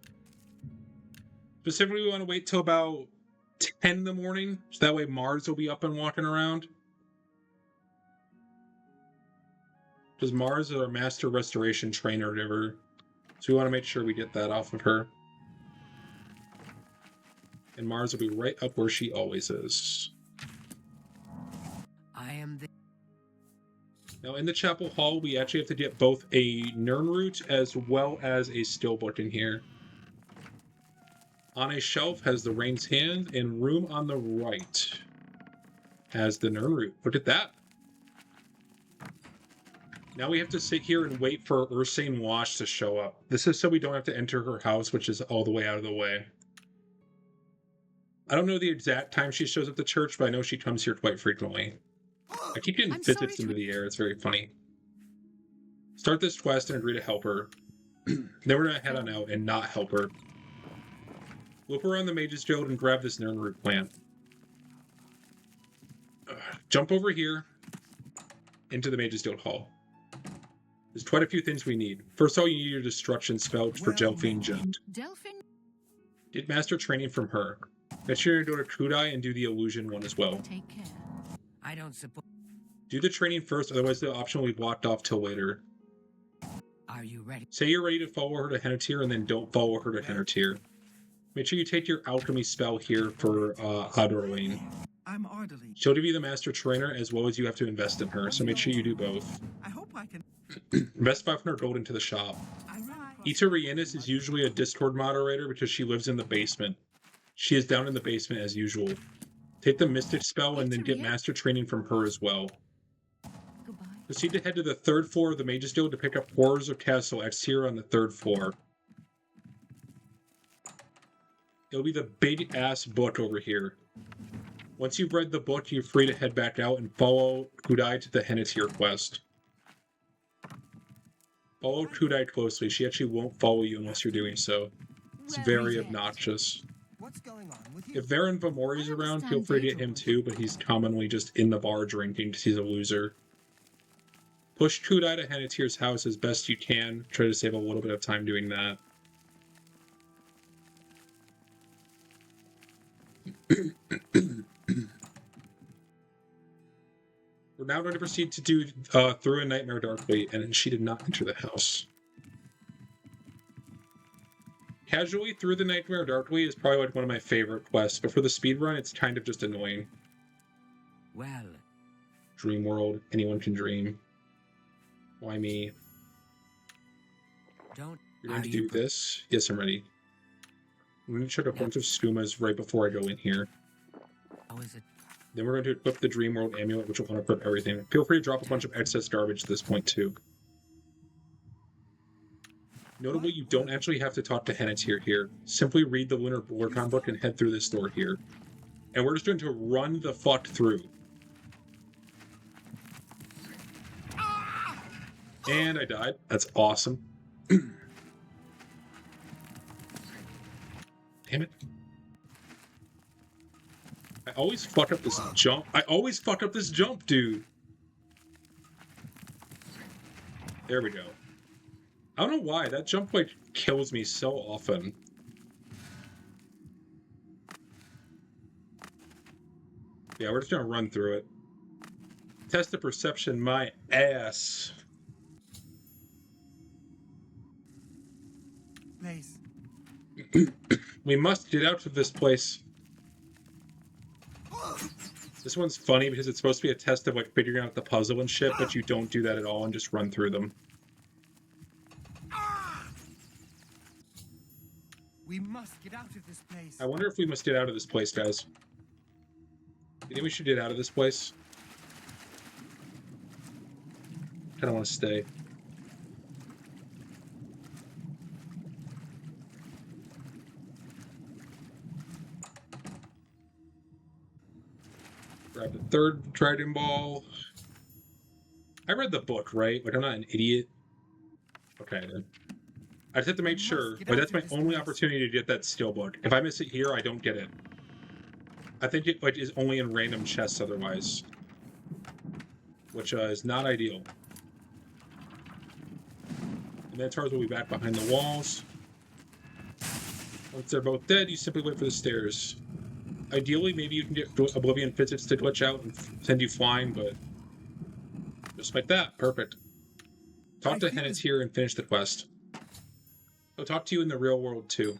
[SPEAKER 1] Specifically, we want to wait till about 10 in the morning, so that way Mars will be up and walking around. Because Mars is our master restoration trainer giver, so we want to make sure we get that off of her. And Mars will be right up where she always is.
[SPEAKER 8] I am the.
[SPEAKER 1] Now, in the chapel hall, we actually have to get both a Nirnroot as well as a skill book in here. On a shelf has the Rain's Hand, and room on the right has the Nirnroot. Look at that. Now we have to sit here and wait for Ursane Wash to show up. This is so we don't have to enter her house, which is all the way out of the way. I don't know the exact time she shows up at the church, but I know she comes here quite frequently. I keep getting
[SPEAKER 3] I'm sorry
[SPEAKER 1] visits
[SPEAKER 3] to-
[SPEAKER 1] into the air. It's very funny. Start this quest and agree to help her. Then we're going to head on out and not help her. Loop around the Mage's Guild and grab this Nirnroot plant. Jump over here into the Mage's Guild Hall. There's quite a few things we need. First of all, you need your destruction spell for Delphine Gent.
[SPEAKER 3] Delphine?
[SPEAKER 1] Get master training from her. Make sure you go to Kudai and do the illusion one as well.
[SPEAKER 3] Take care.
[SPEAKER 8] I don't suppose.
[SPEAKER 1] Do the training first, otherwise the option will be blocked off till later.
[SPEAKER 8] Are you ready?
[SPEAKER 1] Say you're ready to follow her to Hennetir, and then don't follow her to Hennetir. Make sure you take your alchemy spell here for Adorlane.
[SPEAKER 2] I'm orderly.
[SPEAKER 1] She'll give you the master trainer, as well as you have to invest in her, so make sure you do both.
[SPEAKER 2] I hope I can.
[SPEAKER 1] Invest 500 gold into the shop.
[SPEAKER 2] I ran.
[SPEAKER 1] Ita Rienis is usually a Discord moderator because she lives in the basement. She is down in the basement as usual. Take the Mystic spell and then get master training from her as well.
[SPEAKER 3] Goodbye.
[SPEAKER 1] Proceed to head to the 3rd floor of the Mage's Guild to pick up Horrors of Castle X here on the 3rd floor. It'll be the big-ass book over here. Once you've read the book, you're free to head back out and follow Kudai to the Hennetir quest. Follow Kudai closely. She actually won't follow you unless you're doing so. It's very obnoxious.
[SPEAKER 2] What's going on with you?
[SPEAKER 1] If Varen Vamori's around, feel free to get him too, but he's commonly just in the bar drinking because he's a loser. Push Kudai to Hennetir's house as best you can. Try to save a little bit of time doing that. We're now going to proceed to do Through a Nightmare Darkly, and she did not enter the house. Casually Through the Nightmare Darkly is probably like one of my favorite quests, but for the speedrun, it's kind of just annoying.
[SPEAKER 8] Well,
[SPEAKER 1] Dream world, anyone can dream. Why me?
[SPEAKER 8] don't.
[SPEAKER 1] You're going
[SPEAKER 8] Are
[SPEAKER 1] to
[SPEAKER 8] you
[SPEAKER 1] do this? Yes, I'm ready. I'm going to check a bunch of skumas right before I go in here.
[SPEAKER 8] How is it?
[SPEAKER 1] Then we're going to equip the Dream World Amulet, which will unequip everything. Feel free to drop a bunch of excess garbage at this point, too. Notably, you don't actually have to talk to Hennetir here. Simply read the Lunar Lurkon book and head through this door here. And we're just going to run the fuck through. And I died. That's awesome. Damn it. I always fuck up this jump. I always fuck up this jump, dude. There we go. I don't know why. That jump, like, kills me so often. Yeah, we're just gonna run through it. Test of perception, my ass.
[SPEAKER 2] Place.
[SPEAKER 1] We must get out of this place. This one's funny because it's supposed to be a test of, like, figuring out the puzzle and shit, but you don't do that at all and just run through them.
[SPEAKER 2] We must get out of this place.
[SPEAKER 1] I wonder if we must get out of this place, guys. You think we should get out of this place? I don't want to stay. Grab the 3rd Dragon Ball. I read the book, right? Like, I'm not an idiot. Okay, then. I just have to make sure. But that's my only opportunity to get that skill book. If I miss it here, I don't get it. I think it, like, is only in random chests otherwise. Which is not ideal. And then Tars will be back behind the walls. Once they're both dead, you simply wait for the stairs. Ideally, maybe you can get Oblivion physics to glitch out and send you flying, but just like that. Perfect. Talk to Hennetir and finish the quest. I'll talk to you in the real world, too.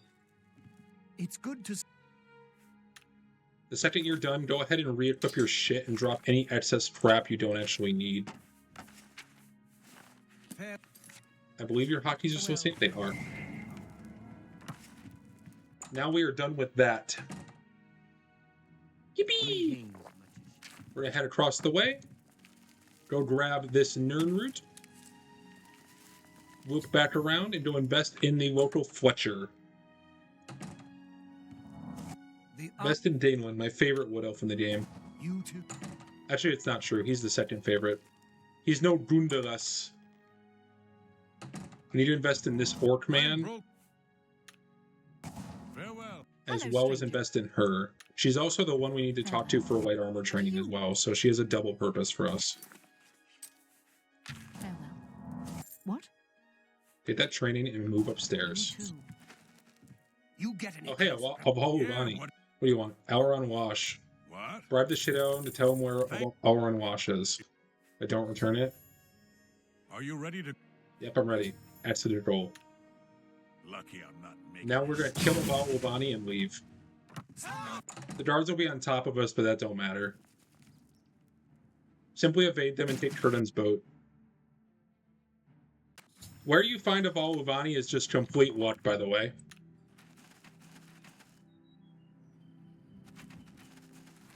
[SPEAKER 2] It's good to.
[SPEAKER 1] The second you're done, go ahead and re-equip your shit and drop any excess crap you don't actually need. I believe your hotkeys are still the same. They are. Now we are done with that. Yippee! We're gonna head across the way. Go grab this Nernroot. Loop back around and go invest in the local Fletcher. Invest in Daneland, my favorite wood elf in the game.
[SPEAKER 2] You too.
[SPEAKER 1] Actually, it's not true. He's the second favorite. He's no Gundalas. We need to invest in this orc man,
[SPEAKER 4] Farewell.
[SPEAKER 1] as
[SPEAKER 3] Hello,
[SPEAKER 1] well as
[SPEAKER 3] stranger.
[SPEAKER 1] invest in her. She's also the one we need to talk to for light armor training as well, so she has a double purpose for us.
[SPEAKER 3] Farewell. What?
[SPEAKER 1] Get that training and move
[SPEAKER 3] Me
[SPEAKER 1] upstairs.
[SPEAKER 3] too.
[SPEAKER 2] You get any
[SPEAKER 1] Oh, hey, Avaluvani.
[SPEAKER 4] Yeah,
[SPEAKER 1] What do you want? Auron Wash.
[SPEAKER 4] What?
[SPEAKER 1] Bribe the shit out of him to tell him where Auron Wash is. If I don't return it.
[SPEAKER 4] Are you ready to?
[SPEAKER 1] Yep, I'm ready. That's the goal.
[SPEAKER 4] Lucky I'm not making.
[SPEAKER 1] Now we're gonna kill Avaluvani and leave. The guards will be on top of us, but that don't matter. Simply evade them and take Kurden's boat. Where you find Avaluvani is just complete luck, by the way.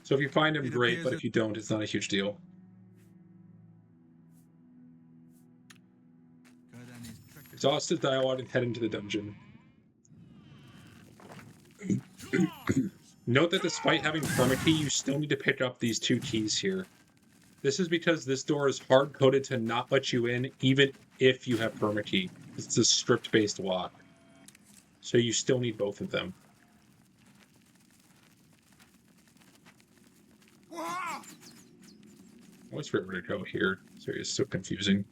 [SPEAKER 1] So if you find him,
[SPEAKER 2] It
[SPEAKER 1] great,
[SPEAKER 2] appears
[SPEAKER 1] but
[SPEAKER 2] that-
[SPEAKER 1] if you don't, it's not a huge deal. Exhaust his dialogue and head into the dungeon. Note that despite having permakey, you still need to pick up these 2 keys here. This is because this door is hard-coded to not let you in, even if you have permakey. It's a script-based lock. So you still need both of them. I always forget where to go here. Sorry, it's so confusing.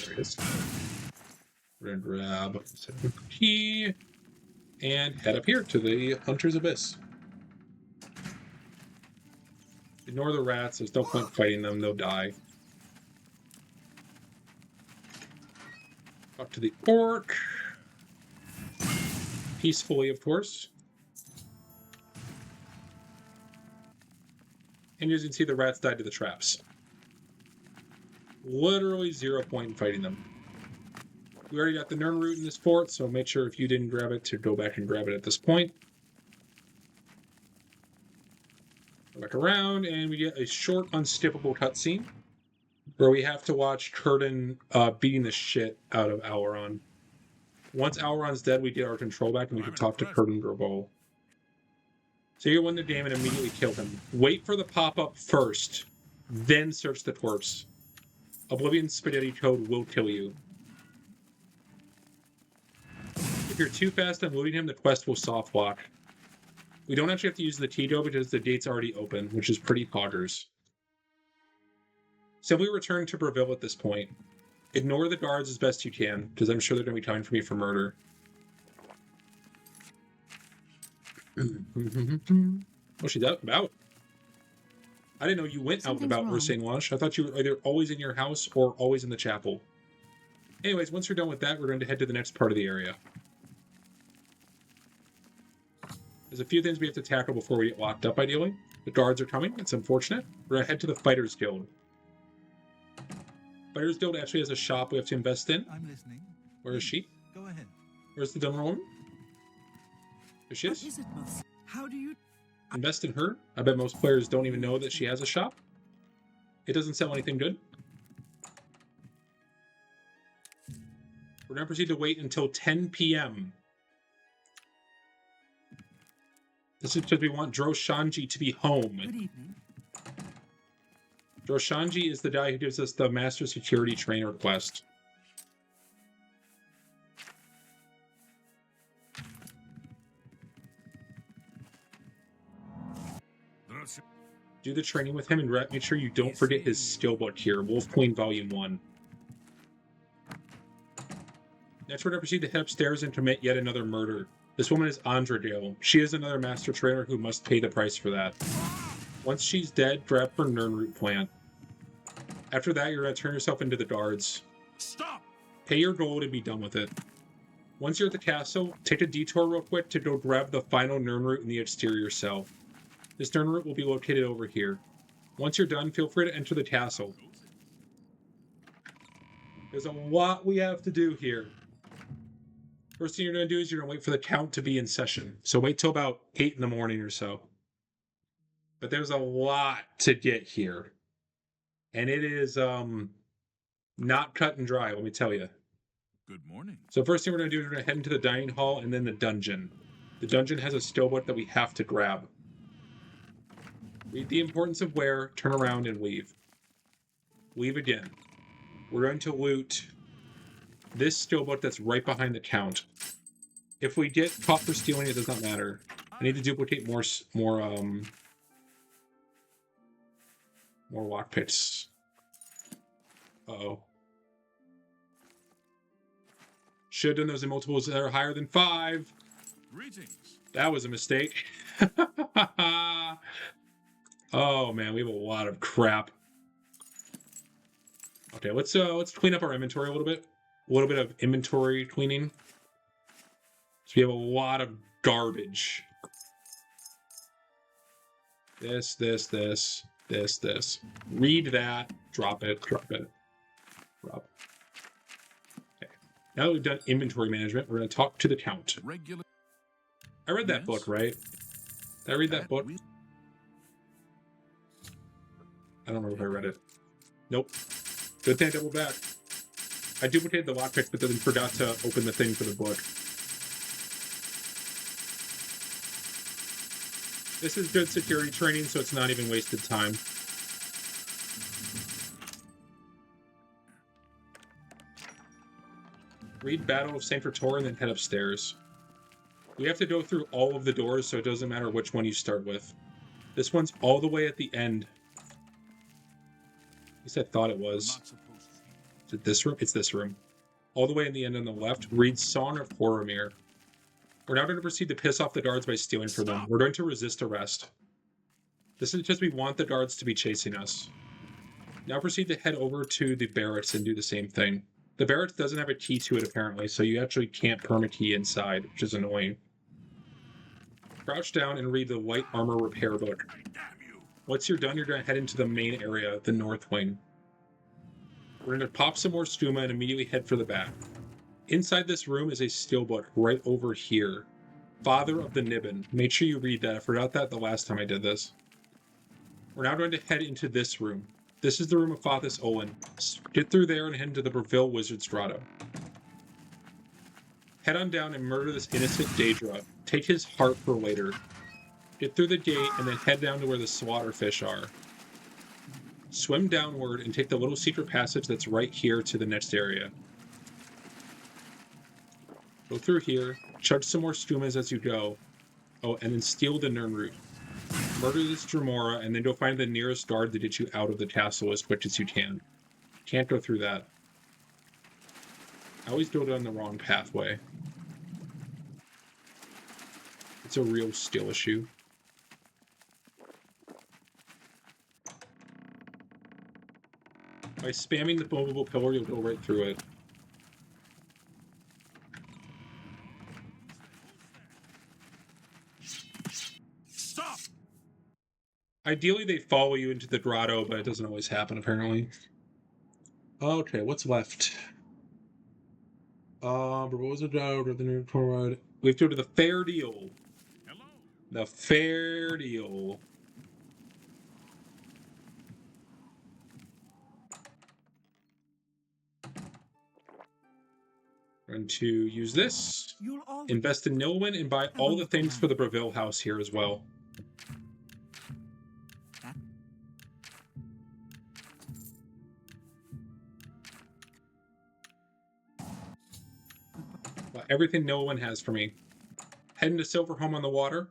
[SPEAKER 1] There it is. We're gonna grab the key and head up here to the Hunter's Abyss. Ignore the rats. There's no point fighting them. They'll die. Up to the orc. Peacefully, of course. And as you can see, the rats died to the traps. Literally 0 point in fighting them. We already got the Nernroot in this fort, so make sure if you didn't grab it to go back and grab it at this point. Go back around, and we get a short, unskippable cutscene where we have to watch Kurden beating the shit out of Auron. Once Auron's dead, we get our control back, and we can talk to Kurden Grabol. So you win the game and immediately kill him. Wait for the pop-up first, then search the corpse. Oblivion Spaghetti Code will kill you. If you're too fast on looting him, the quest will soft lock. We don't actually have to use the Tito because the gate's already open, which is pretty poggers. Simply return to Breville at this point. Ignore the guards as best you can, because I'm sure they're going to be coming for me for murder. What's she out about? I didn't know you went out and
[SPEAKER 3] Something's
[SPEAKER 1] about,
[SPEAKER 3] wrong.
[SPEAKER 1] Ursane Wash. I thought you were either always in your house or always in the chapel. Anyways, once you're done with that, we're going to head to the next part of the area. There's a few things we have to tackle before we get locked up, ideally. The guards are coming. It's unfortunate. We're going to head to the Fighters Guild. Fighters Guild actually has a shop we have to invest in.
[SPEAKER 2] I'm listening.
[SPEAKER 1] Where is she?
[SPEAKER 2] Go ahead.
[SPEAKER 1] Where's the dumb woman? There she
[SPEAKER 8] What
[SPEAKER 1] is.
[SPEAKER 8] is it, Mother? How do you...
[SPEAKER 1] Invest in her. I bet most players don't even know that she has a shop. It doesn't sell anything good. We're going to proceed to wait until 10 p.m. This is because we want Droshanji to be home.
[SPEAKER 8] Good evening.
[SPEAKER 1] Droshanji is the guy who gives us the Master Security Trainer quest. Do the training with him and make sure you don't forget his skill book here, Wolf Queen Volume 1. Next, we're going to proceed to head upstairs and commit yet another murder. This woman is Andradale. She is another master trainer who must pay the price for that. Once she's dead, grab her Nernroot plant. After that, you're going to turn yourself into the guards.
[SPEAKER 4] Stop!
[SPEAKER 1] Pay your gold and be done with it. Once you're at the castle, take a detour real quick to go grab the final Nernroot in the exterior cell. This Nernroot will be located over here. Once you're done, feel free to enter the castle. There's a lot we have to do here. First thing you're going to do is you're going to wait for the count to be in session. So wait till about 8 in the morning or so. But there's a lot to get here. And it is not cut and dry, let me tell you.
[SPEAKER 4] Good morning.
[SPEAKER 1] So first thing we're going to do is we're going to head into the dining hall and then the dungeon. The dungeon has a steelbook that we have to grab. Read the importance of where, turn around, and leave. Leave again. We're going to loot this steelbook that's right behind the count. If we get caught for stealing, it does not matter. I need to duplicate more lockpicks. Uh-oh. Should have done those in multiples that are higher than 5.
[SPEAKER 4] Greetings.
[SPEAKER 1] That was a mistake. Oh man, we have a lot of crap. Okay, let's clean up our inventory a little bit. A little bit of inventory cleaning. So we have a lot of garbage. This. Read that. Drop it. Drop. Okay. Now that we've done inventory management, we're going to talk to the count.
[SPEAKER 4] Regular.
[SPEAKER 1] I read that
[SPEAKER 4] Yes.
[SPEAKER 1] book, right? Did I read that book? I don't know if I read it. Nope. Good thing I doubled back. I duplicated the lockpick, but then forgot to open the thing for the book. This is good security training, so it's not even wasted time. Read Battle of Saint Vitor and then head upstairs. We have to go through all of the doors, so it doesn't matter which one you start with. This one's all the way at the end. At least I thought it was.
[SPEAKER 4] Not supposed to.
[SPEAKER 1] Is it this room? It's this room. All the way in the end on the left, read Song of Boromir. We're now going to proceed to piss off the guards by stealing from them. We're going to resist arrest. This is just we want the guards to be chasing us. Now proceed to head over to the barracks and do the same thing. The barracks doesn't have a key to it apparently, so you actually can't perma-key inside, which is annoying. Crouch down and read the light armor repair book.
[SPEAKER 4] Damn you.
[SPEAKER 1] Once you're done, you're going to head into the main area, the north wing. We're going to pop some more stuma and immediately head for the back. Inside this room is a steelbook right over here. Father of the Nibbin. Make sure you read that. I forgot that the last time I did this. We're now going to head into this room. This is the room of Fathus Olin. Get through there and head into the Breville Wizard's Grotto. Head on down and murder this innocent Daedra. Take his heart for later. Get through the gate and then head down to where the slaughterfish are. Swim downward and take the little secret passage that's right here to the next area. Go through here, chug some more stumas as you go. Oh, and then steal the Nirnroot. Murder this Dremora, and then go find the nearest guard to get you out of the castle as quick as you can. Can't go through that. I always go down the wrong pathway. It's a real skill issue. By spamming the movable pillar, you'll go right through it.
[SPEAKER 4] Stop.
[SPEAKER 1] Ideally, they follow you into the grotto, but it doesn't always happen, apparently. Okay, what's left? What was it? The new Torrod. We have to go to the Fair Deal.
[SPEAKER 4] Hello.
[SPEAKER 1] The Fair Deal. Going to use this.
[SPEAKER 2] You'll all
[SPEAKER 1] Invest in Nilwyn and buy all the things for the Breville house here as well. Everything Nilwyn has for me. Head into Silverhome on the water.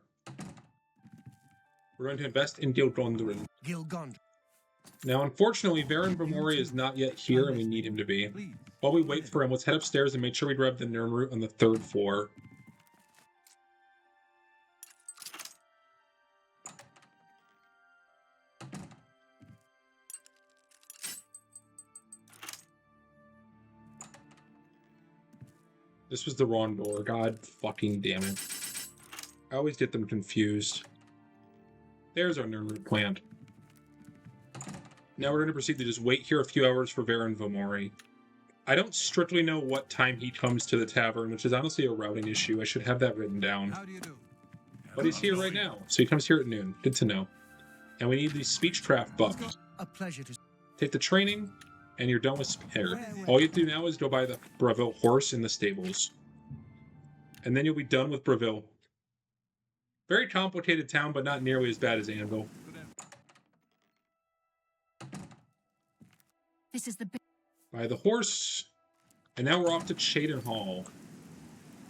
[SPEAKER 1] We're going to invest in Gilgondrin.
[SPEAKER 2] Gilgond.
[SPEAKER 1] Now, unfortunately, Baron Vamori is not yet here, and we need him to be.
[SPEAKER 2] Please.
[SPEAKER 1] While we wait for him, let's head upstairs and make sure we grab the Nirnroot on the 3rd floor. This was the wrong door. God fucking damn it. I always get them confused. There's our Nirnroot plant. Now we're going to proceed to just wait here a few hours for Baron Vamori. I don't strictly know what time he comes to the tavern, which is honestly a routing issue. I should have that written down.
[SPEAKER 2] How do you do?
[SPEAKER 1] But he's here right now, so he comes here at noon. Good to know. And we need the speechcraft buff.
[SPEAKER 2] A pleasure to.
[SPEAKER 1] Take the training, and you're done with Spare. All you have to do now is go buy the Breville horse in the stables. And then you'll be done with Breville. Very complicated town, but not nearly as bad as Anvil.
[SPEAKER 3] This is the big.
[SPEAKER 1] Buy the horse, and now we're off to Chaden Hall.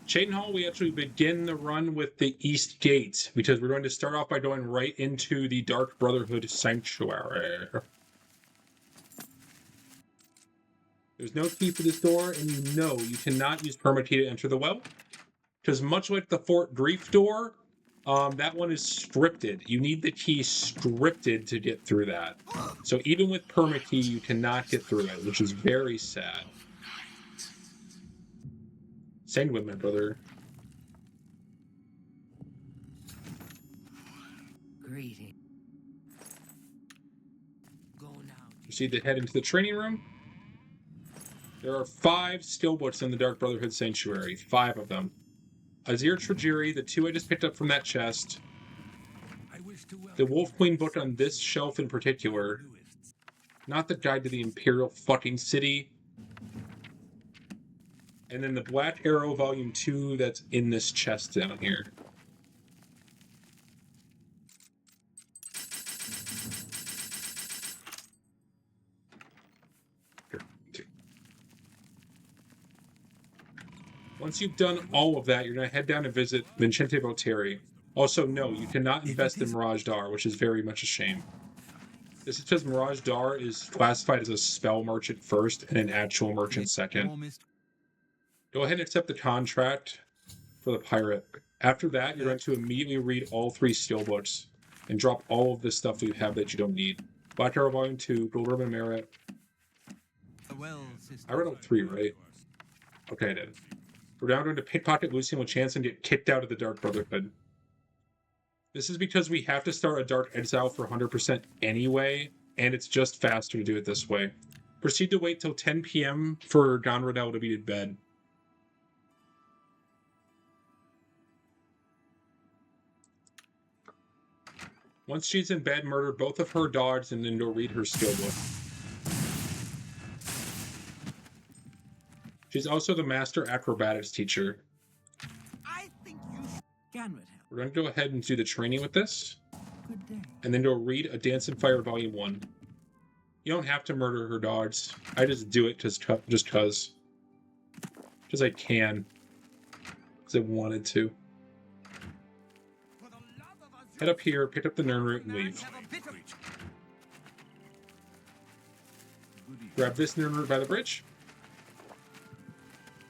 [SPEAKER 1] Chaden Hall, we actually begin the run with the East Gate, because we're going to start off by going right into the Dark Brotherhood Sanctuary. There's no key for this door, and you know you cannot use perma key to enter the well, because much like the Fort Grief door, that one is scripted. You need the key scripted to get through that. So even with perma key, you cannot get through it, which is very sad. Sanguine, my brother.
[SPEAKER 8] Greeting. Go now.
[SPEAKER 1] Proceed to head into the training room. There are 5 skill books in the Dark Brotherhood Sanctuary. 5 of them. Azir Trajiri, the 2 I just picked up from that chest. The Wolf Queen book on this shelf in particular. Not the Guide to the Imperial fucking City. And then the Black Arrow Volume 2 that's in this chest down here. Once you've done all of that, you're going to head down and visit Vincente Boteri. Also, no, you cannot invest in Mirage Dar, which is very much a shame. This is because Mirage Dar is classified as a spell merchant first and an actual merchant second. Go ahead and accept the contract for the pirate. After that, you're going to immediately read all 3 skill books and drop all of the stuff that you have that you don't need. Black Arrow Volume 2, Gold Ribbon Merit. I read all 3, right? Okay, I did. We're now going to pickpocket Lucian with chance and get kicked out of the Dark Brotherhood. This is because we have to start a Dark Exile for 100% anyway, and it's just faster to do it this way. Proceed to wait till 10 p.m. for Gonradel to be in bed. Once she's in bed, murder both of her dogs and then go read her skill book. She's also the master acrobatics teacher.
[SPEAKER 2] I think you should.
[SPEAKER 1] We're going to go ahead and do the training with this.
[SPEAKER 2] Good day.
[SPEAKER 1] And then go read A Dance in Fire Volume 1. You don't have to murder her dogs. I just do it just cause. Because I can. Because I wanted to. Head up here, pick up the Nern root, and leave. Grab this Nern root by the bridge.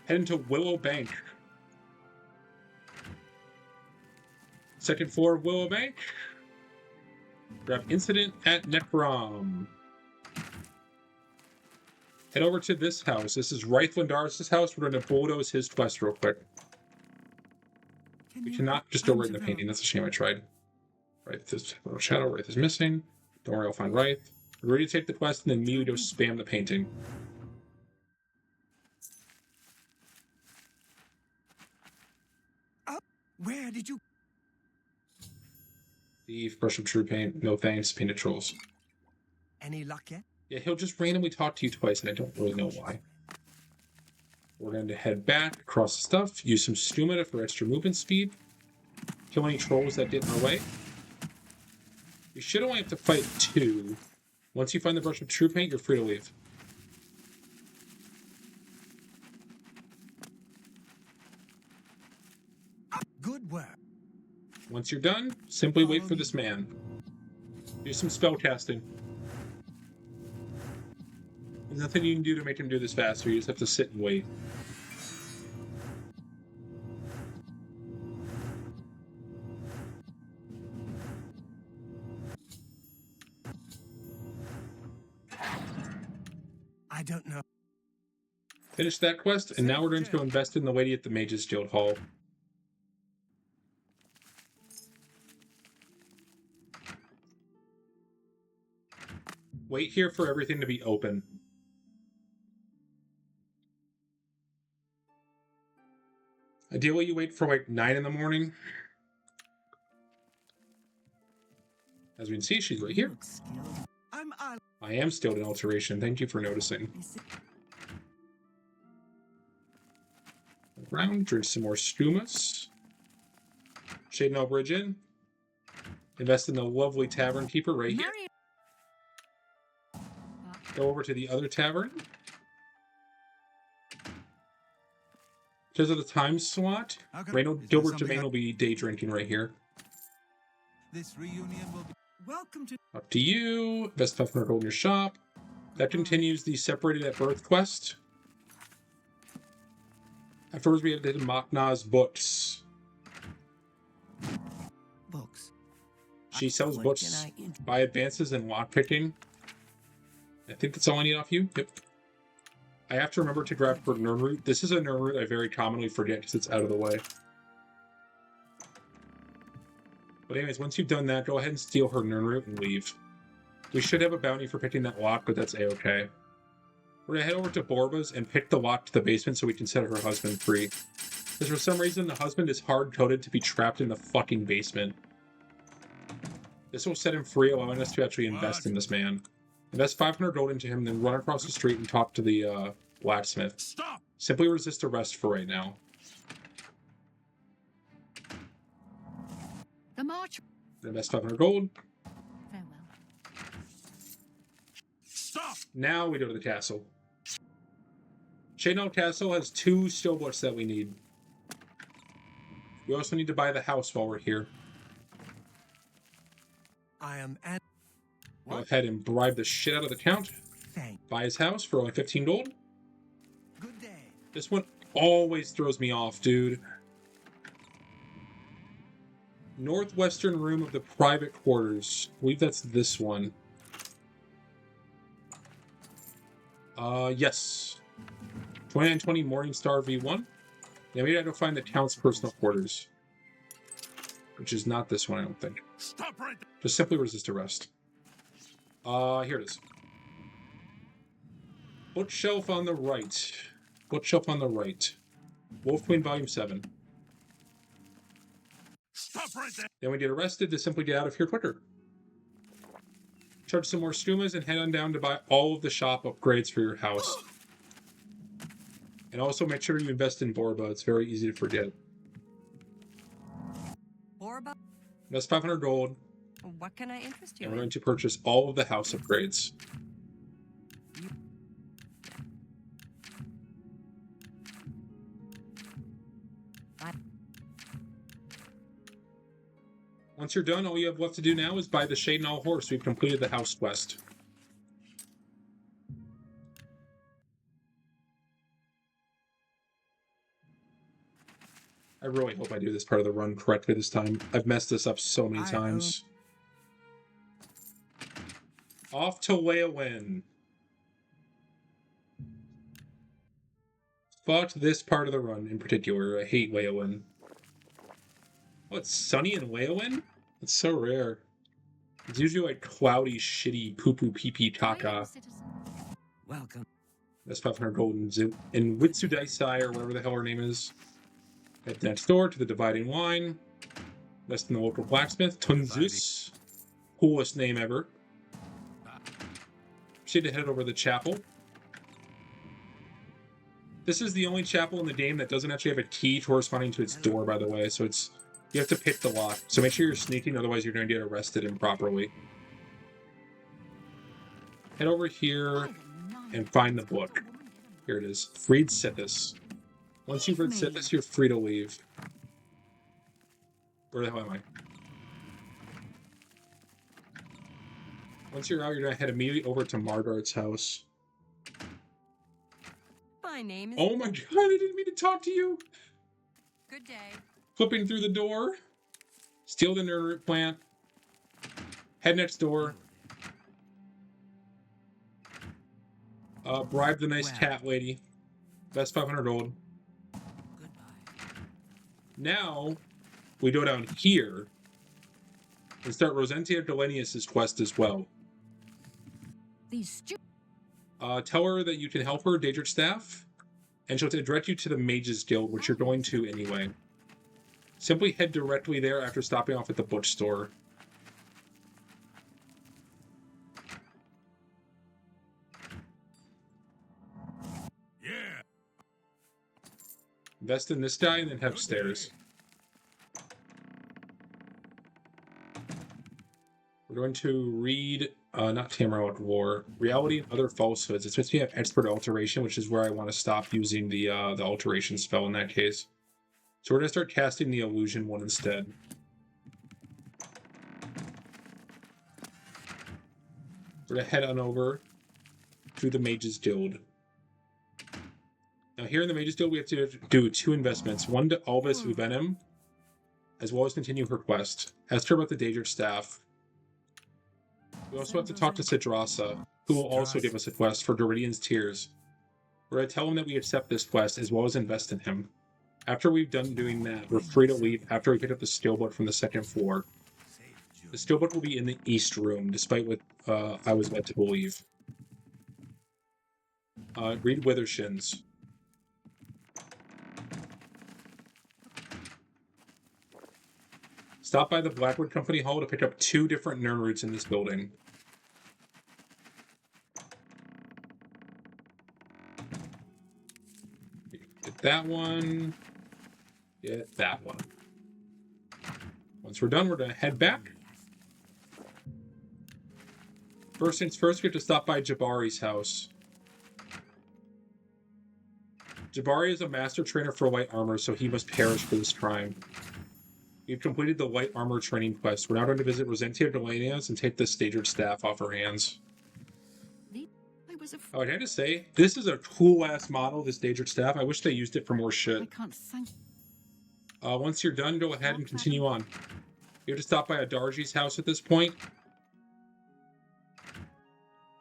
[SPEAKER 1] Head into Willow Bank. Second floor of Willow Bank. Grab Incident at Necrom. Head over to this house. This is Reithlandaris' house. We're going to bulldoze his quest real quick. We cannot just go right in the painting. That's a shame I tried. Right, this little shadow. Wraith is missing. Don't worry, I'll find Wraith. We're ready to take the quest and then immediately go spam the painting.
[SPEAKER 2] Where did you?
[SPEAKER 1] Thief, brush of true paint, no thanks, painted trolls.
[SPEAKER 2] Any luck yet?
[SPEAKER 1] Yeah, he'll just randomly talk to you twice, and I don't really know why. We're going to head back, across the stuff, use some Stumata for extra movement speed, kill any trolls that get in our way. We should only have to fight 2. Once you find the brush of true paint, you're free to leave.
[SPEAKER 2] Good work.
[SPEAKER 1] Once you're done, simply wait for this man. Do some spell casting. There's nothing you can do to make him do this faster, you just have to sit and wait.
[SPEAKER 2] I don't know.
[SPEAKER 1] Finish that quest, and now we're going to go invest in the lady at the Mage's Guild Hall. Wait here for everything to be open. Ideally, you wait for like 9 in the morning. As we can see, she's right here. I am still in alteration. Thank you for noticing. Around, drink some more stumas. Shade no bridge in. Invest in the lovely tavern keeper right here. Go over to the other tavern. Because of the time slot, Reynold Gilbert Jermaine will be day drinking right here.
[SPEAKER 2] This reunion will be. Welcome to.
[SPEAKER 1] Up to you. Best 500 gold in your shop. That continues the separated at birth quest. Afterwards, we have the Machna's books.
[SPEAKER 2] Books.
[SPEAKER 1] She sells
[SPEAKER 2] What
[SPEAKER 1] books.
[SPEAKER 2] can I
[SPEAKER 1] Buy advances in lockpicking. I think that's all I need off you. Yep. I have to remember to grab for Nern Root. This is a Nern Root I very commonly forget because it's out of the way. But anyways, once you've done that, go ahead and steal her Nern Root and leave. We should have a bounty for picking that lock, but that's a-okay. We're going to head over to Borba's and pick the lock to the basement so we can set her husband free. Because for some reason, the husband is hard-coded to be trapped in the fucking basement. This will set him free, allowing us to actually invest in this man. Invest 500 gold into him, then run across the street and talk to the blacksmith.
[SPEAKER 4] Stop!
[SPEAKER 1] Simply resist arrest for right now.
[SPEAKER 3] The march.
[SPEAKER 1] Invest 500 gold.
[SPEAKER 3] Farewell.
[SPEAKER 4] Stop!
[SPEAKER 1] Now we go to the castle. Chainell Castle has 2 steelbooks that we need. We also need to buy the house while we're here.
[SPEAKER 2] I am at.
[SPEAKER 1] Go ahead and bribe the shit out of the count.
[SPEAKER 2] Thank.
[SPEAKER 1] Buy his house for only 15 gold.
[SPEAKER 2] Good day.
[SPEAKER 1] This one always throws me off, dude. Northwestern room of the private quarters. I believe that's this one. Yes. 2920 Morningstar V1. Now we gotta go find the count's personal quarters. Which is not this one, I don't think.
[SPEAKER 4] Stop right there!
[SPEAKER 1] Just simply resist arrest. Here it is. Bookshelf on the right. Bookshelf on the right. Wolf Queen Volume 7.
[SPEAKER 4] Stop right there!
[SPEAKER 1] Then we get arrested to simply get out of here quicker. Charge some more stumas and head on down to buy all of the shop upgrades for your house. And also make sure you invest in Borba. It's very easy to forget.
[SPEAKER 7] Borba,
[SPEAKER 1] Invest 500 gold,
[SPEAKER 7] what can I interest you
[SPEAKER 1] and we're
[SPEAKER 7] in?
[SPEAKER 1] going to purchase all of the house upgrades. Once you're done, all you have left to do now is buy the Shade Null horse. We've completed the house quest. I really hope I do this part of the run correctly this time. I've messed this up so many times. Off to Leowin. Fuck this part of the run in particular. I hate Leowin. Oh, it's sunny in Leowin? It's so rare. It's usually like cloudy, shitty, poo-poo, pee-pee, caca.
[SPEAKER 2] Welcome.
[SPEAKER 1] That's 500 gold in Witsudaisai, or whatever the hell her name is. Head next door to the Dividing Line. Less than the local blacksmith. Tunzus. Coolest name ever. Proceed to head over to the chapel. This is the only chapel in the game that doesn't actually have a key corresponding to its door, by the way, so it's... You have to pick the lock. So make sure you're sneaking, otherwise you're going to get arrested improperly. Head over here and find the book. Here it is. Freed Sithis. Once you've read Sithis, you're free to leave. Where the hell am I? Once you're out, you're going to head immediately over to Margart's house.
[SPEAKER 7] My name is...
[SPEAKER 1] Oh my god, I didn't mean to talk to you!
[SPEAKER 7] Good day.
[SPEAKER 1] Flipping through the door. Steal the Nern Root plant. Head next door. Bribe the nice cat lady. Best 500 gold.
[SPEAKER 2] Goodbye.
[SPEAKER 1] Now, we go down here and start Rosentia Galenius' quest as well.
[SPEAKER 3] These stupid.
[SPEAKER 1] Tell her that you can help her, Daedric Staff. and she'll direct you to the Mages Guild, which you're going to anyway. Simply head directly there after stopping off at the butch store.
[SPEAKER 4] Yeah.
[SPEAKER 1] Invest in this guy and then head upstairs. We're going to read, not Tamara War, Reality and Other Falsehoods. It's supposed to be an expert alteration, which is where I want to stop using the alteration spell in that case. So we're going to start casting the illusion one instead. We're going to head on over to the Mages Guild. Now here in the Mages Guild, we have to do 2 investments. One to Alvis Uvenom, as well as continue her quest. Ask her about the Daedric Staff. We also have to talk to Sidrasa, who will also give us a quest for Doridian's Tears. We're going to tell him that we accept this quest, as well as invest in him. After we've done doing that, we're free to leave after we pick up the steelbook from the 2nd floor. The steelbook will be in the East Room, despite what I was led to believe. Read Withershins. Stop by the Blackwood Company Hall to pick up 2 different Nern roots in this building. Get that one. Get that one. Once we're done, we're going to head back. First things first, we have to stop by Jabari's house. Jabari is a master trainer for light armor, so he must perish for this crime. We've completed the light armor training quest. We're now going to visit Rosentia Delanias and take the Daedric Staff off her hands. Oh, I had to say, this is a cool-ass model, this Daedric Staff. I wish they used it for more shit.
[SPEAKER 3] I can't thank.
[SPEAKER 1] Once you're done, go ahead and continue on. You have to stop by Adarji's house at this point.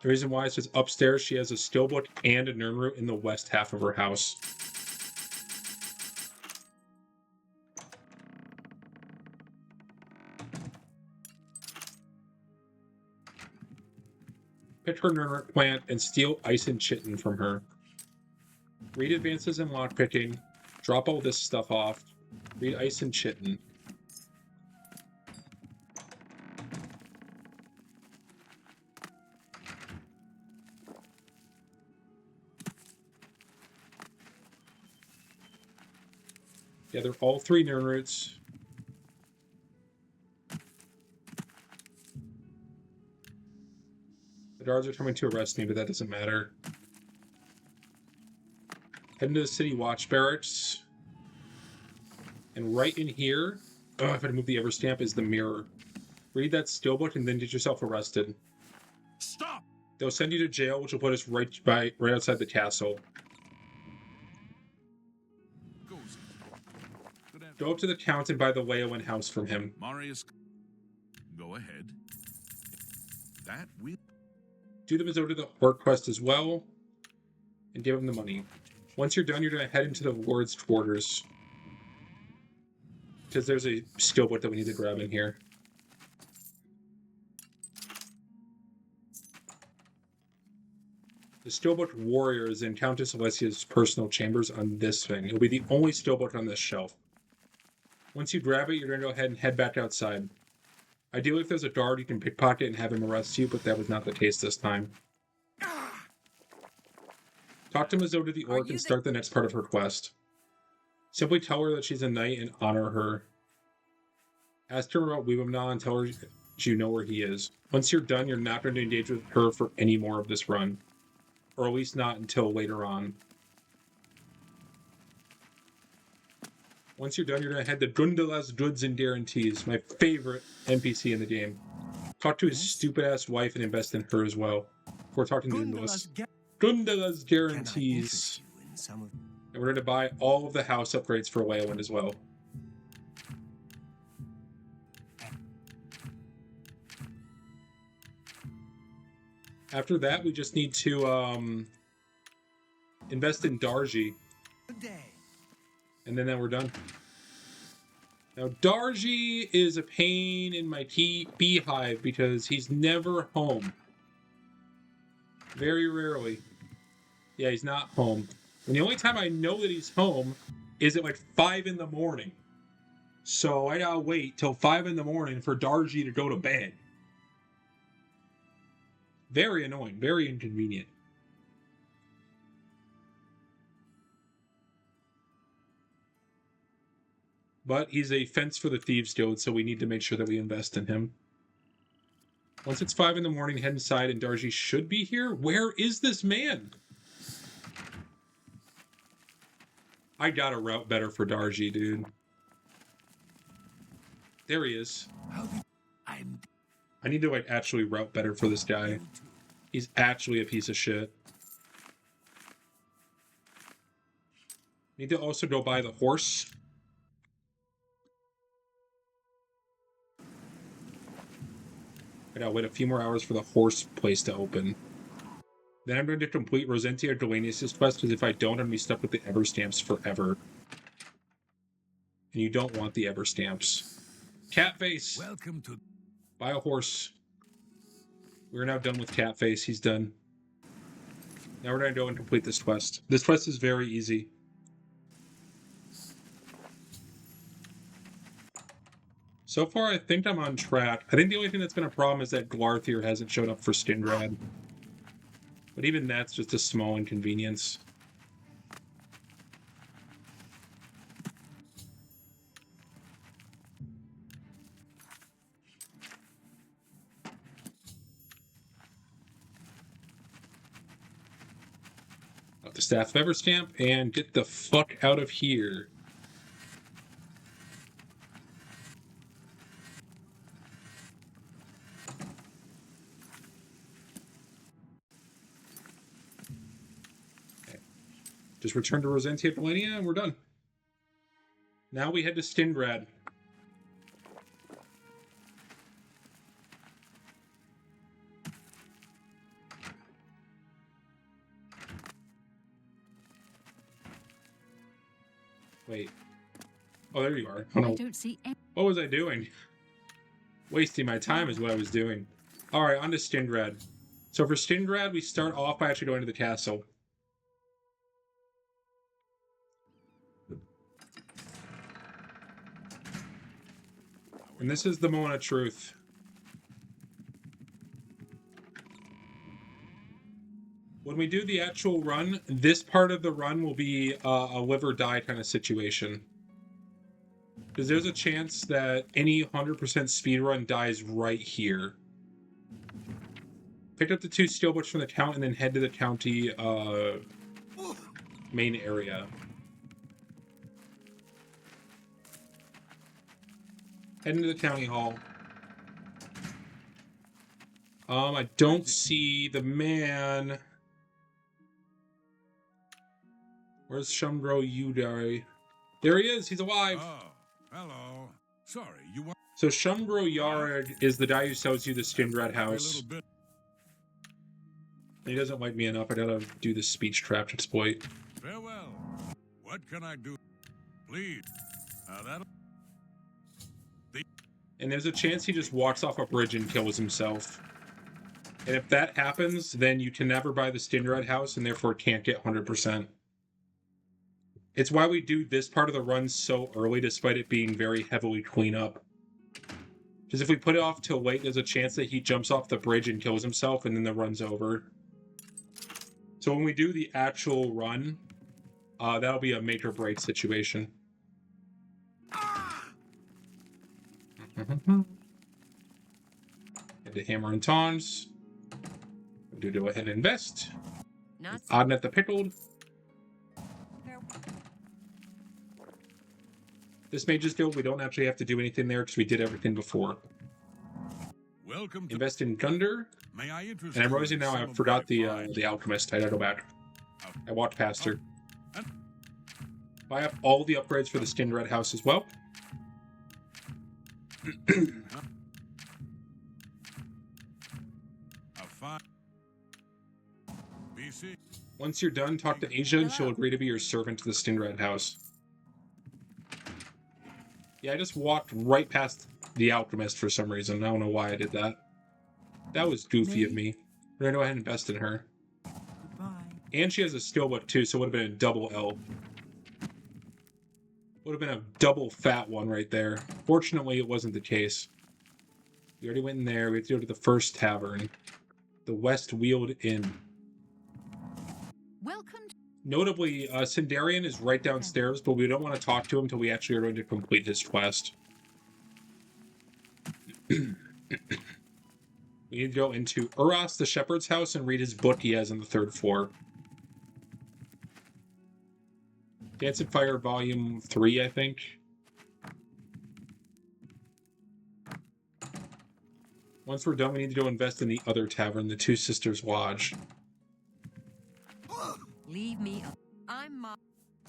[SPEAKER 1] The reason why is because upstairs she has a steelbook and a Nern root in the west half of her house. Pick her Nern root plant and steal Ice and Chitin from her. Read advances in lockpicking. Drop all this stuff off. Read Ice and Chitin. Yeah, they're all 3 Nern roots. The guards are coming to arrest me, but that doesn't matter. Head into the City Watch Barracks. And right in here, if I move the Everstamp, is the mirror. Read that steelbook and then get yourself arrested.
[SPEAKER 4] Stop!
[SPEAKER 1] They'll send you to jail, which will put us right outside the castle. Go up to the Count and buy the Leowen house from him.
[SPEAKER 4] Marius, go ahead. That will...
[SPEAKER 1] Do the Mizzota the work quest as well, and give him the money. Once you're done, you're going to head into the Lord's quarters. Because there's a steelbook that we need to grab in here. The Steelbook Warrior is in Countess Alessia's personal chambers on this thing. It'll be the only steelbook on this shelf. Once you grab it, you're going to go ahead and head back outside. Ideally, if there's a guard, you can pickpocket and have him arrest you, but that was not the case this time. Talk to Mizzota the Orc and start the next part of her quest. Simply tell her that she's a knight and honor her. Ask her about Weebamna and tell her you know where he is. Once you're done, you're not going to engage with her for any more of this run. Or at least not until later on. Once you're done, you're going to head to Drundalas Goods and Guarantees, my favorite NPC in the game. Talk to his stupid-ass wife and invest in her as well. Before talking to Drundalas. Drundalas Guarantees. And we're going to buy all of the house upgrades for Leowen as well. After that, we just need to invest in Darji.
[SPEAKER 2] Good day.
[SPEAKER 1] And then we're done. Now, Darji is a pain in my beehive because he's never home. Very rarely. Yeah, he's not home. And the only time I know that he's home is at like 5 in the morning. So I gotta wait till 5 in the morning for Darji to go to bed. Very annoying, very inconvenient. But he's a fence for the thieves guild, so we need to make sure that we invest in him. Once it's 5 in the morning, head inside, and Darji should be here. Where is this man? I got a route better for Darji, dude. There he is. I need to like actually route better for this guy. He's actually a piece of shit. Need to also go buy the horse. I gotta wait a few more hours for the horse place to open. Then I'm going to complete Rosentia Delanius' quest, because if I don't, I'm going to be stuck with the Ever Stamps forever. And you don't want the Ever Stamps. Catface!
[SPEAKER 5] Welcome to...
[SPEAKER 1] Buy a horse. We're now done with Catface. He's done. Now we're going to go and complete this quest. This quest is very easy. So far, I think I'm on track. I think the only thing that's been a problem is that Glarthir hasn't showed up for Stingrad. But even that's just a small inconvenience. Got the Staff of Everstamp and get the fuck out of here. Just return to Rosentia Polania and we're done. Now we head to Stingrad. Wait. Oh, there you are. Oh, no.
[SPEAKER 3] I don't see any.
[SPEAKER 1] What was I doing? Wasting my time is what I was doing. Alright, on to Stingrad. So for Stingrad, we start off by actually going to the castle. And this is the moment of truth. When we do the actual run, this part of the run will be a live or die kind of situation. Because there's a chance that any 100% speedrun dies right here. Pick up the 2 steelbooks from the count and then head to the county main area. Head into the county hall. I don't see the man. Where's Shumgro Yudari? There he is. He's alive.
[SPEAKER 4] Oh, hello. Sorry, you want
[SPEAKER 1] So Shumgro Yarag is the guy who sells you the Stingrad
[SPEAKER 4] a
[SPEAKER 1] house.
[SPEAKER 4] little bit?
[SPEAKER 1] He doesn't like me enough. I gotta do the speech trap exploit.
[SPEAKER 4] Farewell. What can I do? Please. That'll...
[SPEAKER 1] And there's a chance he just walks off a bridge and kills himself. And if that happens, then you can never buy the Stingrad house and therefore can't get 100%. It's why we do this part of the run so early, despite it being very heavily cleanup. Because if we put it off till late, there's a chance that he jumps off the bridge and kills himself, and then the run's over. So when we do the actual run, that'll be a make or break situation. Head to Hammer and Tongs. Do go ahead and invest.
[SPEAKER 7] Not
[SPEAKER 1] Oddnet the Pickled. This Mage's Guild, we don't actually have to do anything there because we did everything before.
[SPEAKER 4] Welcome to...
[SPEAKER 1] Invest in Gunder.
[SPEAKER 4] May I interest
[SPEAKER 1] And I'm
[SPEAKER 4] you in
[SPEAKER 1] realizing now
[SPEAKER 4] some
[SPEAKER 1] I
[SPEAKER 4] of
[SPEAKER 1] forgot
[SPEAKER 4] my
[SPEAKER 1] the Alchemist. I gotta go back. I walked past her.
[SPEAKER 4] Oh.
[SPEAKER 1] Buy up all the upgrades for the Stingrad house as well.
[SPEAKER 4] A fine... BC.
[SPEAKER 1] Once you're done, talk to Asia and she'll
[SPEAKER 7] Hello.
[SPEAKER 1] agree to be your servant to the Stingrad house. Yeah, I just walked right past the Alchemist for some reason. I don't know why I did that. That was goofy of me. We're gonna go ahead and invest in her.
[SPEAKER 8] Goodbye.
[SPEAKER 1] And she has a steelbook too, so it would have been a double L. Would have been a double fat one right there. Fortunately, it wasn't the case. We already went in there. We have to go to the first tavern. The West Weald Inn.
[SPEAKER 3] Welcome to
[SPEAKER 1] Notably, Sindarian is right downstairs, but we don't want to talk to him until we actually are going to complete his quest. We need to go into Uras the Shepherd's house and read his book he has on the 3rd floor. Dance and Fire Volume 3, I think. Once we're done, we need to go invest in the other tavern, the Two Sisters Lodge.
[SPEAKER 7] Leave me up. I'm Ma.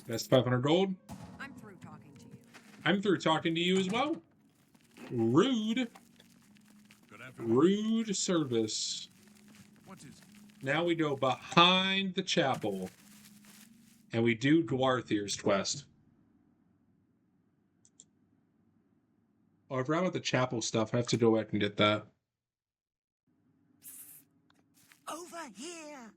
[SPEAKER 1] Invest 500 gold.
[SPEAKER 7] I'm through talking to you.
[SPEAKER 1] I'm through talking to you as well. Rude.
[SPEAKER 4] Good afternoon.
[SPEAKER 1] Rude service.
[SPEAKER 4] What is it?
[SPEAKER 1] Now we go behind the chapel. And we do Dwarthir's quest. Oh, I forgot about the chapel stuff. I have to go back and get that.
[SPEAKER 2] Over here.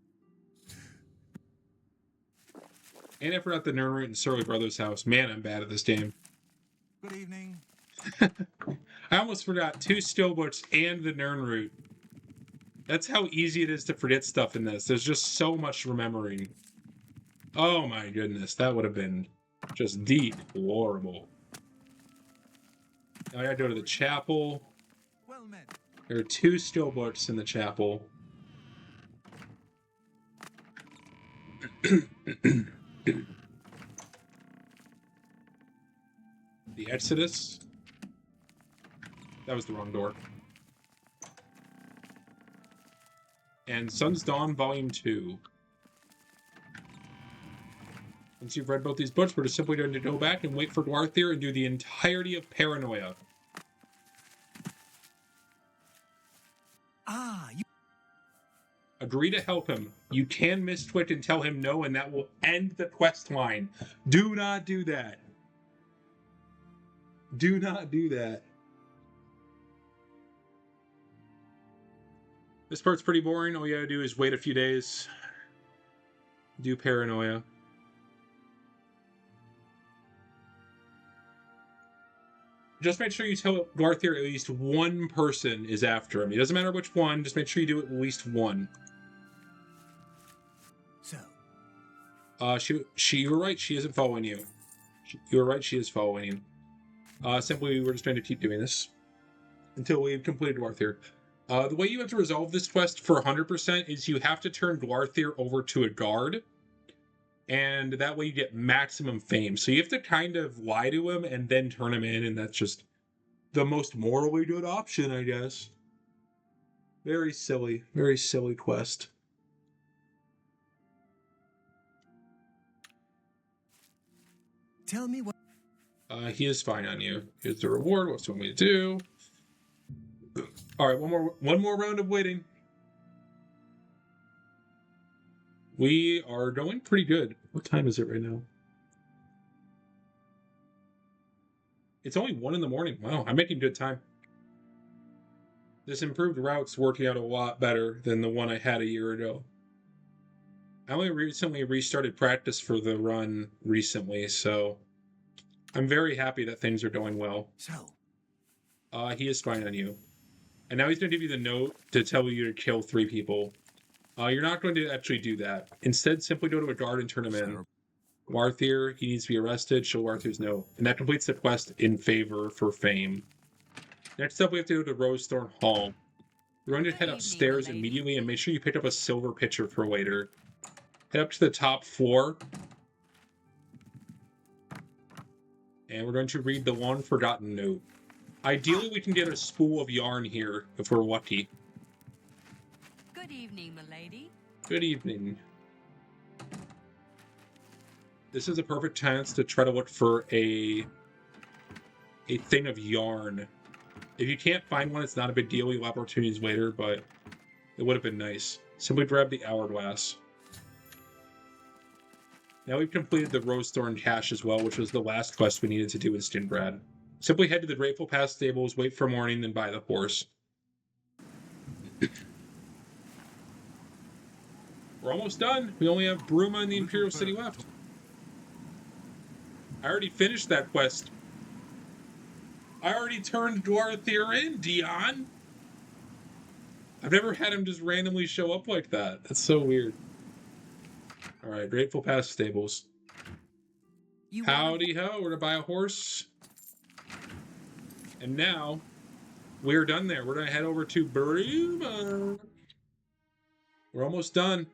[SPEAKER 1] And I forgot the Nernroot and Surly Brothers house. Man, I'm bad at this game.
[SPEAKER 5] Good evening.
[SPEAKER 1] I almost forgot 2 Steelbooks and the Nernroot. That's how easy it is to forget stuff in this. There's just so much remembering. Oh my goodness, that would have been just deplorable. Now I gotta go to the chapel.
[SPEAKER 5] Well met.
[SPEAKER 1] There are 2 Steelbooks in the chapel. The Exodus. That was the wrong door. And Sun's Dawn Volume 2. Once you've read both these books, we're just simply going to go back and wait for Dwarthir and do the entirety of Paranoia.
[SPEAKER 2] Ah, you.
[SPEAKER 1] Agree to help him. You can mistwit and tell him no, and that will end the quest line. Do not do that. Do not do that. This part's pretty boring. All you gotta do is wait a few days. Do Paranoia. Just make sure you tell Dwarthir at least one person is after him. It doesn't matter which one, just make sure you do at least one.
[SPEAKER 2] So,
[SPEAKER 1] You were right, she isn't following you. You were right, she is following you. Simply, we're just going to keep doing this until we've completed Dwarthir. The way you have to resolve this quest for 100% is you have to turn Dwarthir over to a guard, and that way you get maximum fame. So you have to kind of lie to him and then turn him in, and that's just the most morally good option, I guess. Very silly quest.
[SPEAKER 2] tell me what.
[SPEAKER 1] He is fine on you. Here's the reward. What's you want me to do? All right, one more round of waiting. We are going pretty good. What time is it right now? It's only 1 in the morning. Wow, I'm making good time. This improved route's working out a lot better than the one I had a year ago. I only recently restarted practice for the run recently, so I'm very happy that things are going well.
[SPEAKER 2] So,
[SPEAKER 1] He is spying on you. And now he's going to give you the note to tell you to kill 3 people. You're not going to actually do that. Instead, simply go to a guard and turn him in. Dwarthir, he needs to be arrested. Show Dwarthir's note. And that completes the quest in favor for fame. Next up, we have to go to Rosethorn Hall. We're going to head upstairs immediately and make sure you pick up a silver pitcher for later. Head up to the top floor. And we're going to read the long forgotten note. Ideally, we can get a spool of yarn here if we're lucky.
[SPEAKER 7] Good evening, milady.
[SPEAKER 1] Good evening. This is a perfect chance to try to look for a thing of yarn. If you can't find one, it's not a big deal. You'll have opportunities later, but it would have been nice. Simply grab the hourglass. Now we've completed the Rosethorn cache as well, which was the last quest we needed to do in Stinbrad. Simply head to the Grateful Pass stables, wait for morning, then buy the horse. We're almost done. We only have Bruma and the Imperial City left. I already finished that quest. I already turned Dorothea in, Dion. I've never had him just randomly show up like that. That's so weird. Alright, Grateful Pass Stables. Howdy ho, we're gonna buy a horse. And now, we're done there. We're gonna head over to Bruma. We're almost done.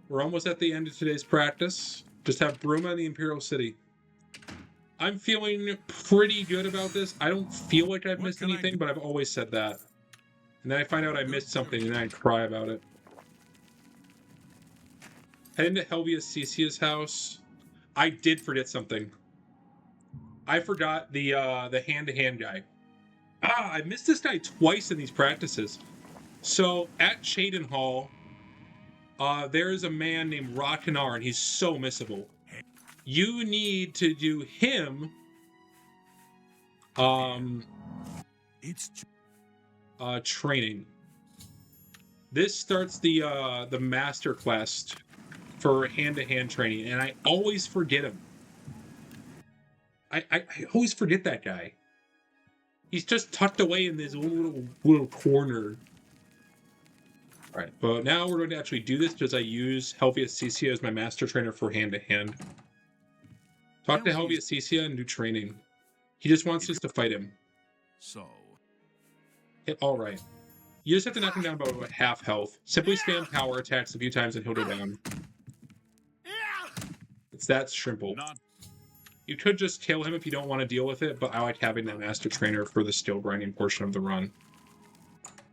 [SPEAKER 1] We're almost at the end of today's practice. Just have Bruma and the Imperial City. I'm feeling pretty good about this. I don't feel like I've missed anything, but I've always said that. And then I find out I missed something, and then I cry about it. Head into Helvia Cecia's house. I did forget something. I forgot the hand-to-hand guy. I missed this guy twice in these practices. So, at Chaden Hall, there is a man named Rakanar, and he's so missable. You need to do him training. This starts the master quest for hand-to-hand training, and I always forget him. I always forget that guy. He's just tucked away in this little corner. Alright, but now we're going to actually do this because I use Helvia Cecia as my master trainer for hand-to-hand. Talk to Helvia Cecia and do training. He just wants us to fight him.
[SPEAKER 4] So,
[SPEAKER 1] Hit all right. You just have to knock him down about half health. Simply spam power attacks a few times and he'll go down. It's that simple. You could just kill him if you don't want to deal with it, but I like having that master trainer for the skill grinding portion of the run.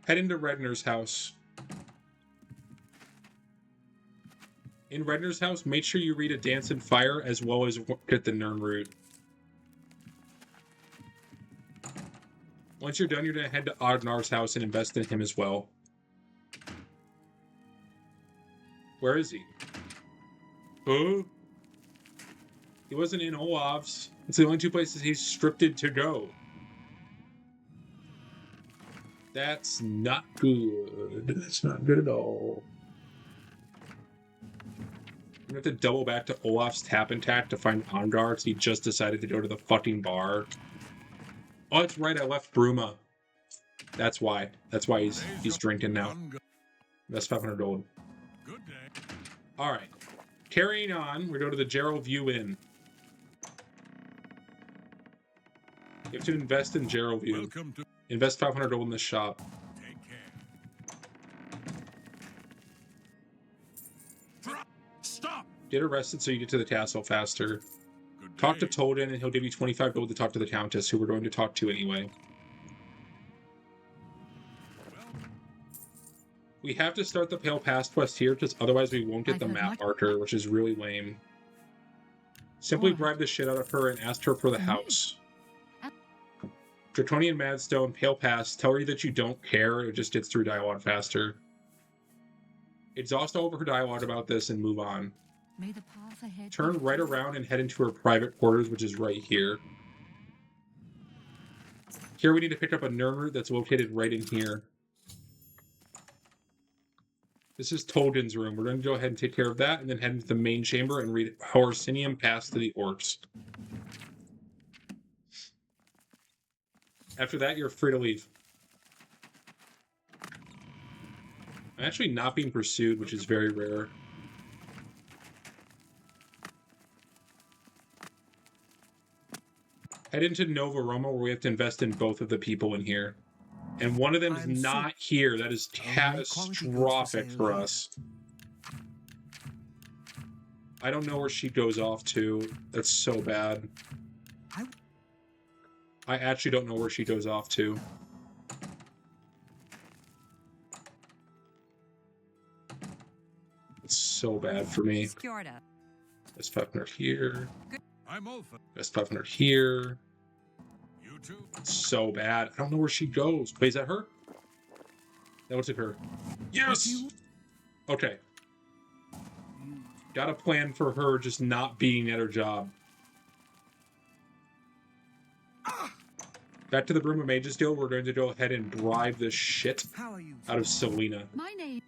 [SPEAKER 1] Head into Redner's house. In Redner's house, make sure you read A Dance in Fire as well as get the Nirn route. Once you're done, you're going to head to Agnar's house and invest in him as well. Where is he? Oh? He wasn't in Olaf's. It's the only two places he's scripted to go. That's not good. That's not good at all. You have to double back to Olaf's tap and tack to find Angar because he just decided to go to the fucking bar. Oh, that's right. I left Bruma. That's why. That's why he's drinking now. That's 500 gold.
[SPEAKER 4] good day.
[SPEAKER 1] All right. Carrying on, we go to the Gerald View Inn. You have to invest in Gerald View.
[SPEAKER 4] Welcome to.
[SPEAKER 1] Invest 500 gold in the shop.
[SPEAKER 4] Take care. Stop.
[SPEAKER 1] Get arrested so you get to the castle faster.
[SPEAKER 4] Good
[SPEAKER 1] Talk to
[SPEAKER 4] day.
[SPEAKER 1] Tolden and he'll give you 25 gold to talk to the Countess, who we're going to talk to anyway. We have to start the Pale Past quest here, because otherwise we won't get
[SPEAKER 3] I've
[SPEAKER 1] the
[SPEAKER 3] heard
[SPEAKER 1] map
[SPEAKER 3] much-
[SPEAKER 1] marker, which is really lame. Simply
[SPEAKER 3] Alright.
[SPEAKER 1] bribe the shit out of her and ask her for the
[SPEAKER 3] Mhm.
[SPEAKER 1] house.
[SPEAKER 3] Uh-
[SPEAKER 1] Draconian Madstone, Pale Past, tell her that you don't care, it just gets through dialogue faster. Exhaust all of her dialogue about this and move on.
[SPEAKER 3] May the path ahead
[SPEAKER 1] Turn
[SPEAKER 3] be
[SPEAKER 1] right
[SPEAKER 3] clear.
[SPEAKER 1] around and head into her private quarters, which is right here. Here we need to pick up a Nirn root that's located right in here. This is Tolden's room. We're going to go ahead and take care of that, and then head into the main chamber and read Horsinium Pass to the Orcs. After that, you're free to leave. I'm actually not being pursued, which is very rare. Head into Nova Roma, where we have to invest in both of the people in here. And one of them is
[SPEAKER 2] I'm so-
[SPEAKER 1] not here. That is
[SPEAKER 2] Only quality goods for
[SPEAKER 1] catastrophic
[SPEAKER 2] sale
[SPEAKER 1] for
[SPEAKER 2] here.
[SPEAKER 1] us. I don't know where she goes off to. That's so bad. I actually don't know where she goes off to. It's so bad for me.
[SPEAKER 7] Skjorda.
[SPEAKER 1] That's 500 here.
[SPEAKER 4] I'm Ulfa.
[SPEAKER 1] That's 500 here.
[SPEAKER 4] You too.
[SPEAKER 1] It's so bad. I don't know where she goes. Wait, is that her? That looks like her. Yes! Okay. Got a plan for her just not being at her job. Back to the Bruma Mages Guild, we're going to go ahead and bribe the shit
[SPEAKER 2] How are you?
[SPEAKER 1] out of Selena.
[SPEAKER 3] My name.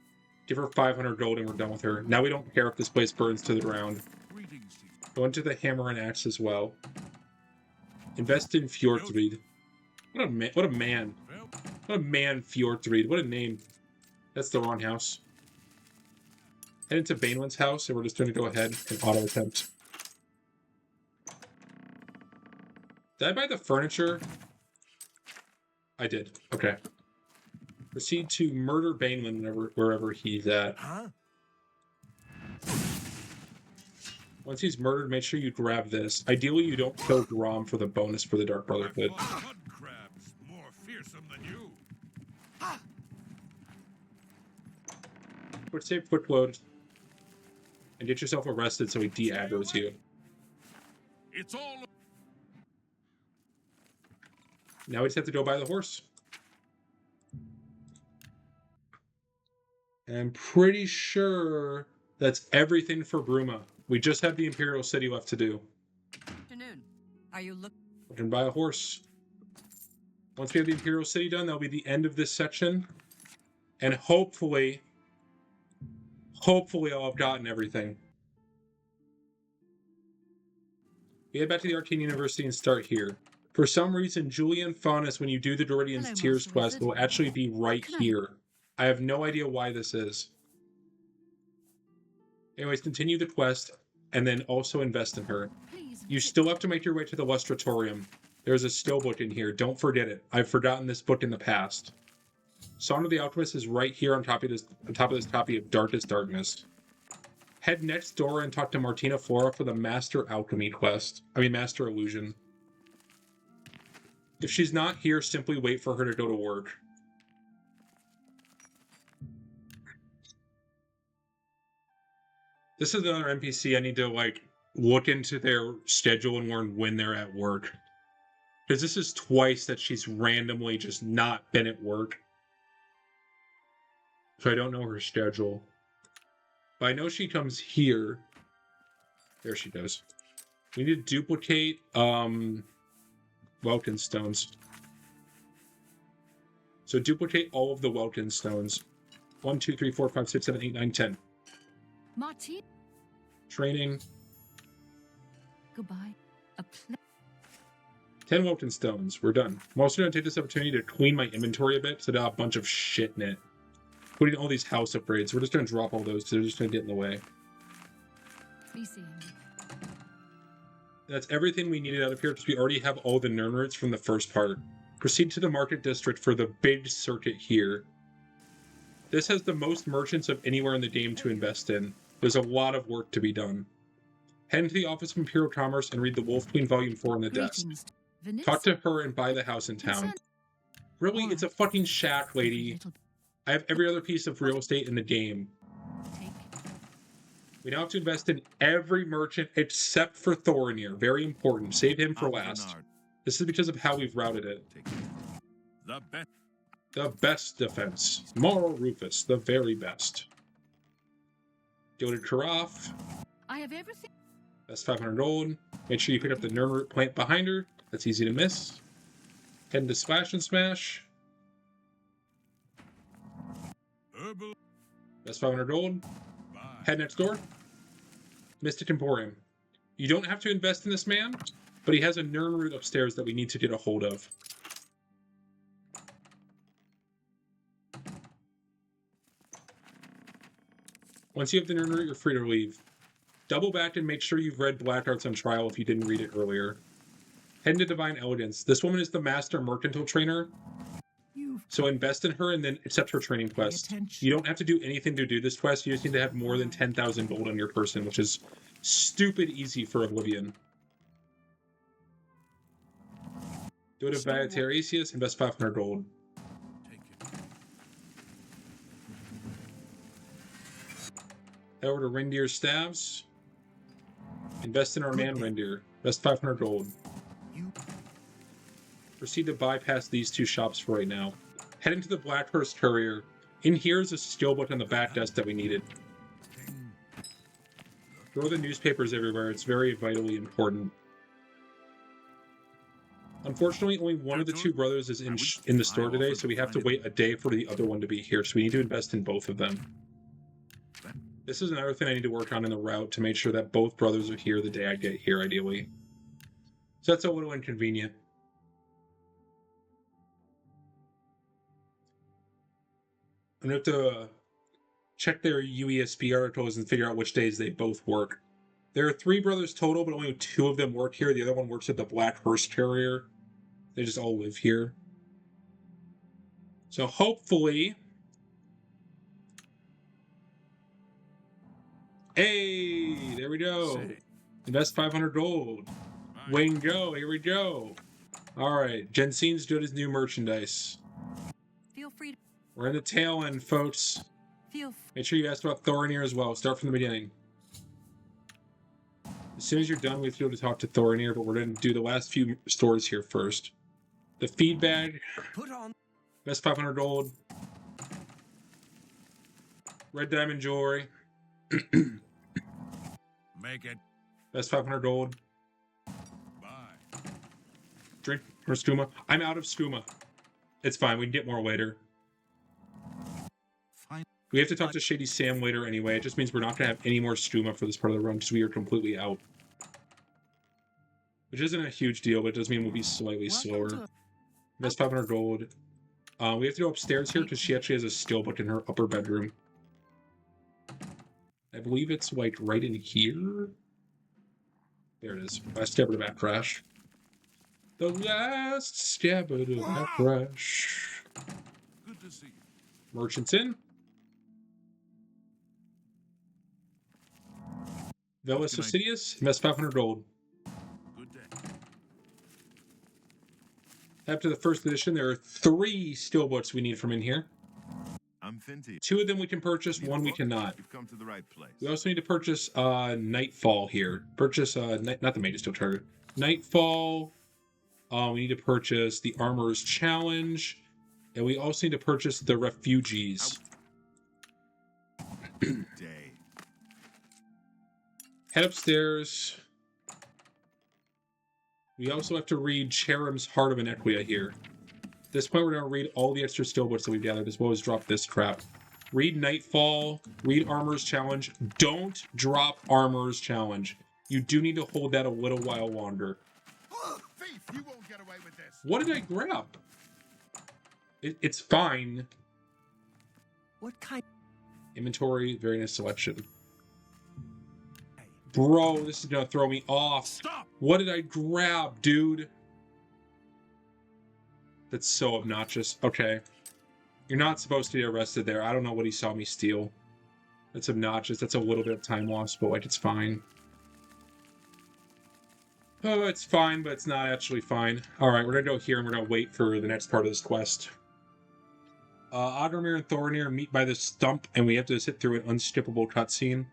[SPEAKER 1] Give her 500 gold and we're done with her. Now we don't care if this place burns to the ground.
[SPEAKER 4] Greetings to you.
[SPEAKER 1] Go into the hammer and axe as well. Invest in Fjordrid. What a man! What a man!
[SPEAKER 4] Well,
[SPEAKER 1] What a man, Fjordrid. What a name. That's the wrong house. Head into Banelin's house, and we're just going to go ahead and auto attempt. Did I buy the furniture? I did. Okay. Proceed to murder Banelin wherever he's at.
[SPEAKER 2] Huh?
[SPEAKER 1] Once he's murdered, make sure you grab this. Ideally, you don't kill Grom for the bonus for the Dark Brotherhood.
[SPEAKER 4] I fought mud crabs more fearsome than you.
[SPEAKER 1] Quick save, quick load. And get yourself arrested so he de-aggroes you.
[SPEAKER 4] It's all
[SPEAKER 1] Now we just have to go buy the horse. And I'm pretty sure that's everything for Bruma. We just have the Imperial City left to do.
[SPEAKER 7] Afternoon. Are you looking?
[SPEAKER 1] We can buy a horse. Once we have the Imperial City done, that'll be the end of this section. And hopefully I'll have gotten everything. We head back to the Arcane University and start here. For some reason, Julian Faunus, when you do the Doridian's
[SPEAKER 3] Hello,
[SPEAKER 1] Tears
[SPEAKER 3] Master
[SPEAKER 1] quest,
[SPEAKER 3] Wizard.
[SPEAKER 1] will actually be right
[SPEAKER 3] Can I-
[SPEAKER 1] here. I have no idea why this is. Anyways, continue the quest, and then also invest in her.
[SPEAKER 3] Please.
[SPEAKER 1] You still have to make your way to the Lustratorium. There's a still book in here. Don't forget it. I've forgotten this book in the past. Song of the Alchemist is right here on top of this copy of Darkest Darkness. Head next door and talk to Martina Flora for the Master Alchemy quest. Master Illusion. If she's not here, simply wait for her to go to work. This is another NPC I need to, look into their schedule and learn when they're at work. Because this is twice that she's randomly just not been at work. So I don't know her schedule. But I know she comes here. There she goes. We need to duplicate, Welkin stones. So duplicate all of the Welkin stones. 1, 2, 3, 4, 5, 6, 7, 8, 9, 10.
[SPEAKER 3] Martin,
[SPEAKER 1] Training.
[SPEAKER 3] goodbye.
[SPEAKER 1] 10 Welkin stones. We're done. I'm also going to take this opportunity to clean my inventory a bit so I don't have a bunch of shit in it. Including all these house upgrades. We're just going to drop all those because they're just going to get in the way.
[SPEAKER 3] Be seeing you.
[SPEAKER 1] That's everything we needed out of here because we already have all the Nern roots from the first part. Proceed to the market district for the big circuit here. This has the most merchants of anywhere in the game to invest in. There's a lot of work to be done. Head into the Office of Imperial Commerce and read the Wolf Queen Volume 4 on the desk.
[SPEAKER 3] Greetings. Vanessa.
[SPEAKER 1] Talk to her and buy the house in town. Really? It's a fucking shack, lady.
[SPEAKER 3] Little
[SPEAKER 1] I have every other piece of real estate in the game.
[SPEAKER 3] take.
[SPEAKER 1] We now have to invest in every merchant except for Thorinir. Very important. Save him for last.
[SPEAKER 4] Bernard.
[SPEAKER 1] This is because of how we've routed it.
[SPEAKER 4] Take it. The best.
[SPEAKER 1] The best defense. Moral Rufus, the very best. Go to Karaf.
[SPEAKER 3] I have everything.
[SPEAKER 1] That's 500 gold. Make sure you pick up the Nern root plant behind her. That's easy to miss. Head into Splash and Smash.
[SPEAKER 4] Herbal.
[SPEAKER 1] That's 500 gold.
[SPEAKER 4] Bye.
[SPEAKER 1] Head next door. Mystic Emporium. You don't have to invest in this man, but he has a Nern root upstairs that we need to get a hold of. Once you have the Nern root, you're free to leave. Double back and make sure you've read Black Arts on Trial if you didn't read it earlier. Head into Divine Elegance. This woman is the master mercantile trainer,
[SPEAKER 2] You've
[SPEAKER 1] so invest in her and then accept her training quest.
[SPEAKER 2] attention.
[SPEAKER 1] You don't have to do anything to do this quest. You just need to have more than 10,000 gold on your person, which is stupid easy for Oblivion. Go to Via Teresius, invest 500 gold.
[SPEAKER 4] Take it.
[SPEAKER 1] Head over to Reindeer Staves. Invest in our man Reindeer. Invest 500 gold.
[SPEAKER 2] You
[SPEAKER 1] Proceed to bypass these two shops for right now. Head into the Blackhurst Courier. In here is a skill book on the back desk that we needed. Throw the newspapers everywhere. It's very vitally important. Unfortunately, only one of the two brothers is in the store today, so we have to wait a day for the other one to be here. So we need to invest in both of them. This is another thing I need to work on in the route to make sure that both brothers are here the day I get here, ideally. So that's a little inconvenient. I'm going to have to check their UESP articles and figure out which days they both work. There are 3 brothers total, but only 2 of them work here. The other one works at the Black Horse Terrier. They just all live here. So hopefully... Hey, there we go.
[SPEAKER 4] Say.
[SPEAKER 1] Invest 500 gold. Wayne go, here we go. Alright, Jensen's doing his new merchandise.
[SPEAKER 7] Feel free to.
[SPEAKER 1] We're in the tail end, folks. Make sure you ask about Thorinir as well. Start from the beginning. As soon as you're done, we have to go to talk to Thorinir, but we're going to do the last few stores here first. The feed bag.
[SPEAKER 2] Put on.
[SPEAKER 1] Best 500 gold. Red diamond jewelry.
[SPEAKER 4] Make it.
[SPEAKER 1] Best 500 gold.
[SPEAKER 4] Bye.
[SPEAKER 1] Drink or skooma. I'm out of skooma. It's fine. We can get more later.
[SPEAKER 4] Fine.
[SPEAKER 1] We have to talk to Shady Sam later anyway. It just means we're not going to have any more skooma for this part of the run because we are completely out. Which isn't a huge deal, but it does mean we'll be slightly slower. Best 500 gold. We have to go upstairs here because she actually has a steelbook in her upper bedroom. I believe it's like right in here. There it is. Last stab of that crash. The last stab of that crash.
[SPEAKER 4] Good to see you.
[SPEAKER 1] Merchants in. Vela Socidius, invest 500 gold.
[SPEAKER 4] Good day.
[SPEAKER 1] After the first edition, there are 3 steelbooks we need from in here.
[SPEAKER 5] I'm Finty.
[SPEAKER 1] 2 of them we can purchase, 1 we cannot.
[SPEAKER 5] You've come to the right place.
[SPEAKER 1] We also need to purchase Nightfall here. Purchase, not the Mage's Steel Target. Nightfall. We need to purchase the Armorer's Challenge. And we also need to purchase the Refugees.
[SPEAKER 5] Day.
[SPEAKER 1] Head upstairs. We also have to read Cherum's Heart of Inequia here. At this point, we're going to read all the extra steelbooks that we've gathered, as well as drop this crap. Read Nightfall. Read Armorer's Challenge. Don't drop Armorer's Challenge. You do need to hold that a little while longer.
[SPEAKER 5] Thief, you won't get away with this.
[SPEAKER 1] What did I grab? It's fine.
[SPEAKER 2] What kind?
[SPEAKER 1] Inventory, very nice selection. Bro, this is gonna throw me off.
[SPEAKER 4] Stop!
[SPEAKER 1] What did I grab, dude? That's so obnoxious. Okay. You're not supposed to be arrested there. I don't know what he saw me steal. That's obnoxious. That's a little bit of time lost, but like, it's fine. Oh, it's fine, but it's not actually fine. Alright, we're gonna go here and we're gonna wait for the next part of this quest. Audemir and Thorinir meet by the stump, and we have to sit through an unskippable cutscene.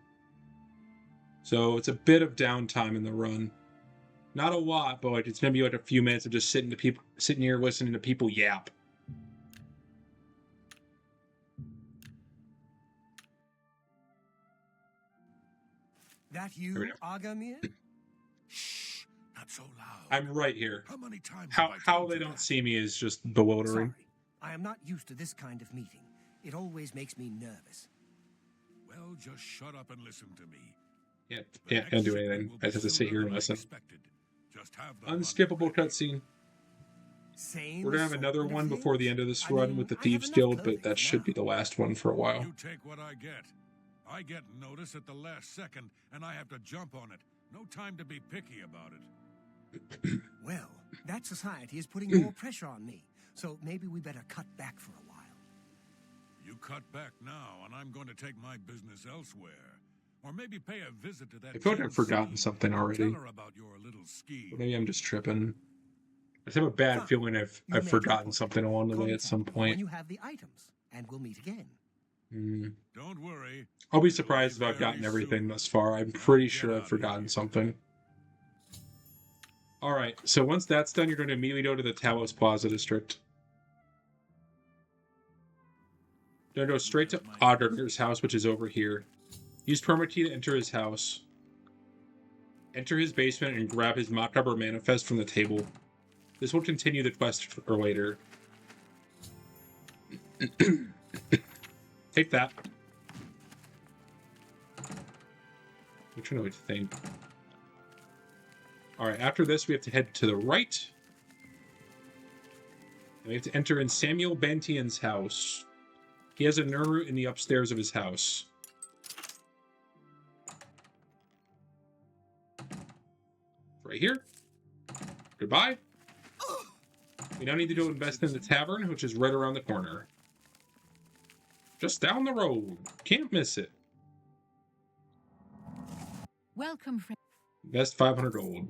[SPEAKER 1] So it's a bit of downtime in the run. Not a lot, but like, it's gonna be like a few minutes of just sitting here listening to people yap.
[SPEAKER 2] That you, Agamir?
[SPEAKER 4] Shh! Not so loud.
[SPEAKER 1] I'm right here.
[SPEAKER 4] How many times
[SPEAKER 1] How
[SPEAKER 4] have I
[SPEAKER 1] how
[SPEAKER 4] told
[SPEAKER 1] they
[SPEAKER 4] you
[SPEAKER 1] don't
[SPEAKER 4] that?
[SPEAKER 1] see me is just bewildering.
[SPEAKER 2] Sorry, I am not used to this kind of meeting. It always makes me nervous.
[SPEAKER 4] Well, just shut up and listen to me.
[SPEAKER 1] Yeah,
[SPEAKER 4] The
[SPEAKER 1] can't
[SPEAKER 4] next
[SPEAKER 1] do
[SPEAKER 4] shipment
[SPEAKER 1] anything.
[SPEAKER 4] will
[SPEAKER 1] I just have
[SPEAKER 4] be
[SPEAKER 1] to sit here
[SPEAKER 4] sooner
[SPEAKER 1] and
[SPEAKER 4] than
[SPEAKER 1] listen.
[SPEAKER 4] expected. Just have the
[SPEAKER 1] Unskippable cutscene.
[SPEAKER 2] Same
[SPEAKER 1] We're gonna have
[SPEAKER 2] sort
[SPEAKER 1] another
[SPEAKER 2] of
[SPEAKER 1] one
[SPEAKER 2] thing?
[SPEAKER 1] before the end of this
[SPEAKER 2] I
[SPEAKER 1] run
[SPEAKER 2] mean,
[SPEAKER 1] with the
[SPEAKER 2] I have
[SPEAKER 1] Thieves
[SPEAKER 2] enough
[SPEAKER 1] Guild, but
[SPEAKER 2] clothing
[SPEAKER 1] that
[SPEAKER 2] for
[SPEAKER 1] should
[SPEAKER 2] now.
[SPEAKER 1] be the last one for a while.
[SPEAKER 4] You take what I get. I get notice at the last second, and I have to jump on it. No time to be picky about it.
[SPEAKER 2] Well, that society is putting more pressure on me, so maybe we better cut back for a while.
[SPEAKER 4] You cut back now, and I'm going to take my business elsewhere. Or maybe pay a visit to that.
[SPEAKER 1] I feel like I've
[SPEAKER 4] GC.
[SPEAKER 1] forgotten something already.
[SPEAKER 4] Tell her about your little scheme.
[SPEAKER 1] Or maybe I'm just tripping. I just have a bad
[SPEAKER 2] Fine.
[SPEAKER 1] feeling
[SPEAKER 2] You
[SPEAKER 1] I've
[SPEAKER 2] make your
[SPEAKER 1] forgotten
[SPEAKER 2] point.
[SPEAKER 1] something along the way at
[SPEAKER 2] Contact
[SPEAKER 1] some
[SPEAKER 2] me
[SPEAKER 1] point.
[SPEAKER 2] when you have the items, and we'll meet again.
[SPEAKER 4] Don't worry.
[SPEAKER 1] I'll be surprised if I've gotten everything thus far. I'm pretty sure I've forgotten something. Alright, so once that's done, you're going to immediately go to the Talos Plaza district. You're going to go straight to Audremir's house, which is over here. Use perma key to enter his house. Enter his basement and grab his Macabre manifest from the table. This will continue the quest for later. Take that. I'm trying to think. All right, after this, we have to head to the right. And we have to enter in Samuel Bantian's house. He has a nerve root in the upstairs of his house. Right here. Goodbye. We now need to go invest in the tavern, which is right around the corner. Just down the road. Can't miss it.
[SPEAKER 3] Welcome, friend.
[SPEAKER 1] Invest 500 gold.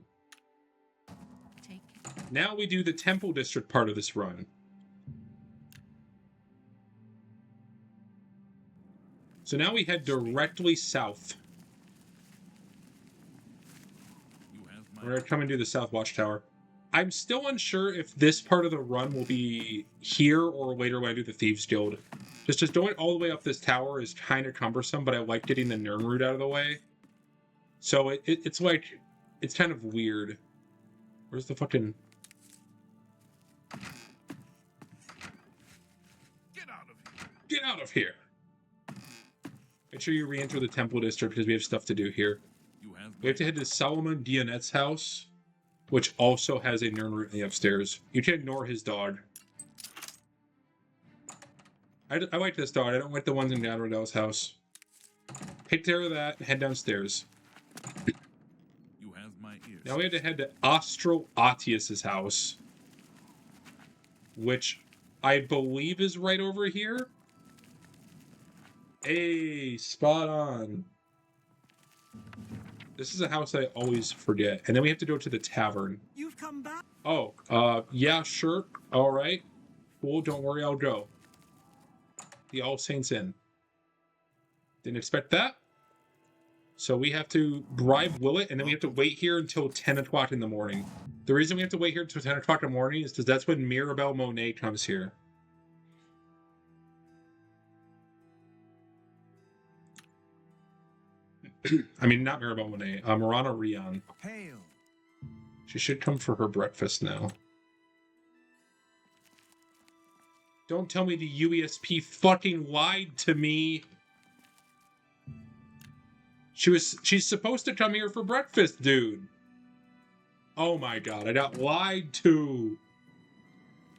[SPEAKER 3] Take it.
[SPEAKER 1] Now we do the Temple District part of this run. So now we head directly south. We're going to come and do the South Watchtower. I'm still unsure if this part of the run will be here or later when I do the Thieves Guild. Just going all the way up this tower is kind of cumbersome, but I like getting the Nirn route out of the way. So it's like, it's kind of weird. Where's the fucking...
[SPEAKER 5] Get out of here.
[SPEAKER 1] Get out of here! Make sure you re-enter the Temple District because we have stuff to do here. We have to head to Solomon Dionet's house, which also has a Nirn route in the upstairs. You can ignore his dog. I like this dog. I don't like the ones in Gadrodell's house. Take care of that and head downstairs.
[SPEAKER 4] You have my ears.
[SPEAKER 1] Now we have to head to Ostro Atius's house, which I believe is right over here. Hey, spot on. This is a house I always forget. And then we have to go to the tavern.
[SPEAKER 2] You've come back.
[SPEAKER 1] Oh, yeah, sure. All right. Cool, don't worry, I'll go. The All Saints Inn. Didn't expect that. So we have to bribe Willet, and then we have to wait here until 10 o'clock in the morning. The reason we have to wait here until 10 o'clock in the morning is because that's when Mirabelle Monet comes here. I mean, not Mirabelle Monet, Marana Rion.
[SPEAKER 2] Hail.
[SPEAKER 1] She should come for her breakfast now. Don't tell me the UESP fucking lied to me. She's supposed to come here for breakfast, dude. Oh my god, I got lied to.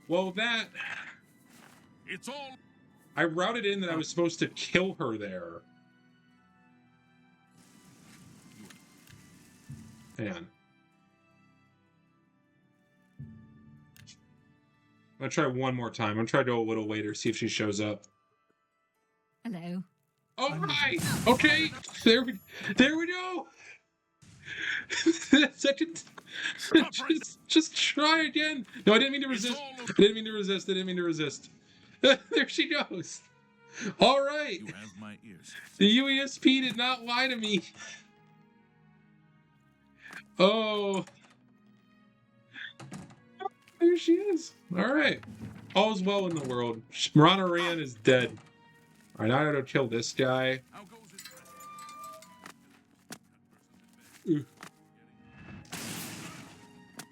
[SPEAKER 1] Well, that...
[SPEAKER 4] It's all...
[SPEAKER 1] I routed in that I was supposed to kill her there. Hang on. I'm gonna try one more time. I'm gonna try to go a little later, see if she shows up.
[SPEAKER 3] Hello.
[SPEAKER 1] Oh, hi! Okay, there we go! Second... just try again! No, I didn't mean to resist. I didn't mean to resist. I didn't mean to resist. There she goes! Alright!
[SPEAKER 4] You have my ears.
[SPEAKER 1] The UESP did not lie to me. Oh. There she is. Alright. All's well in the world. Marana Rian is dead. Alright, now I gotta kill this guy.
[SPEAKER 4] How goes it?
[SPEAKER 1] Ooh.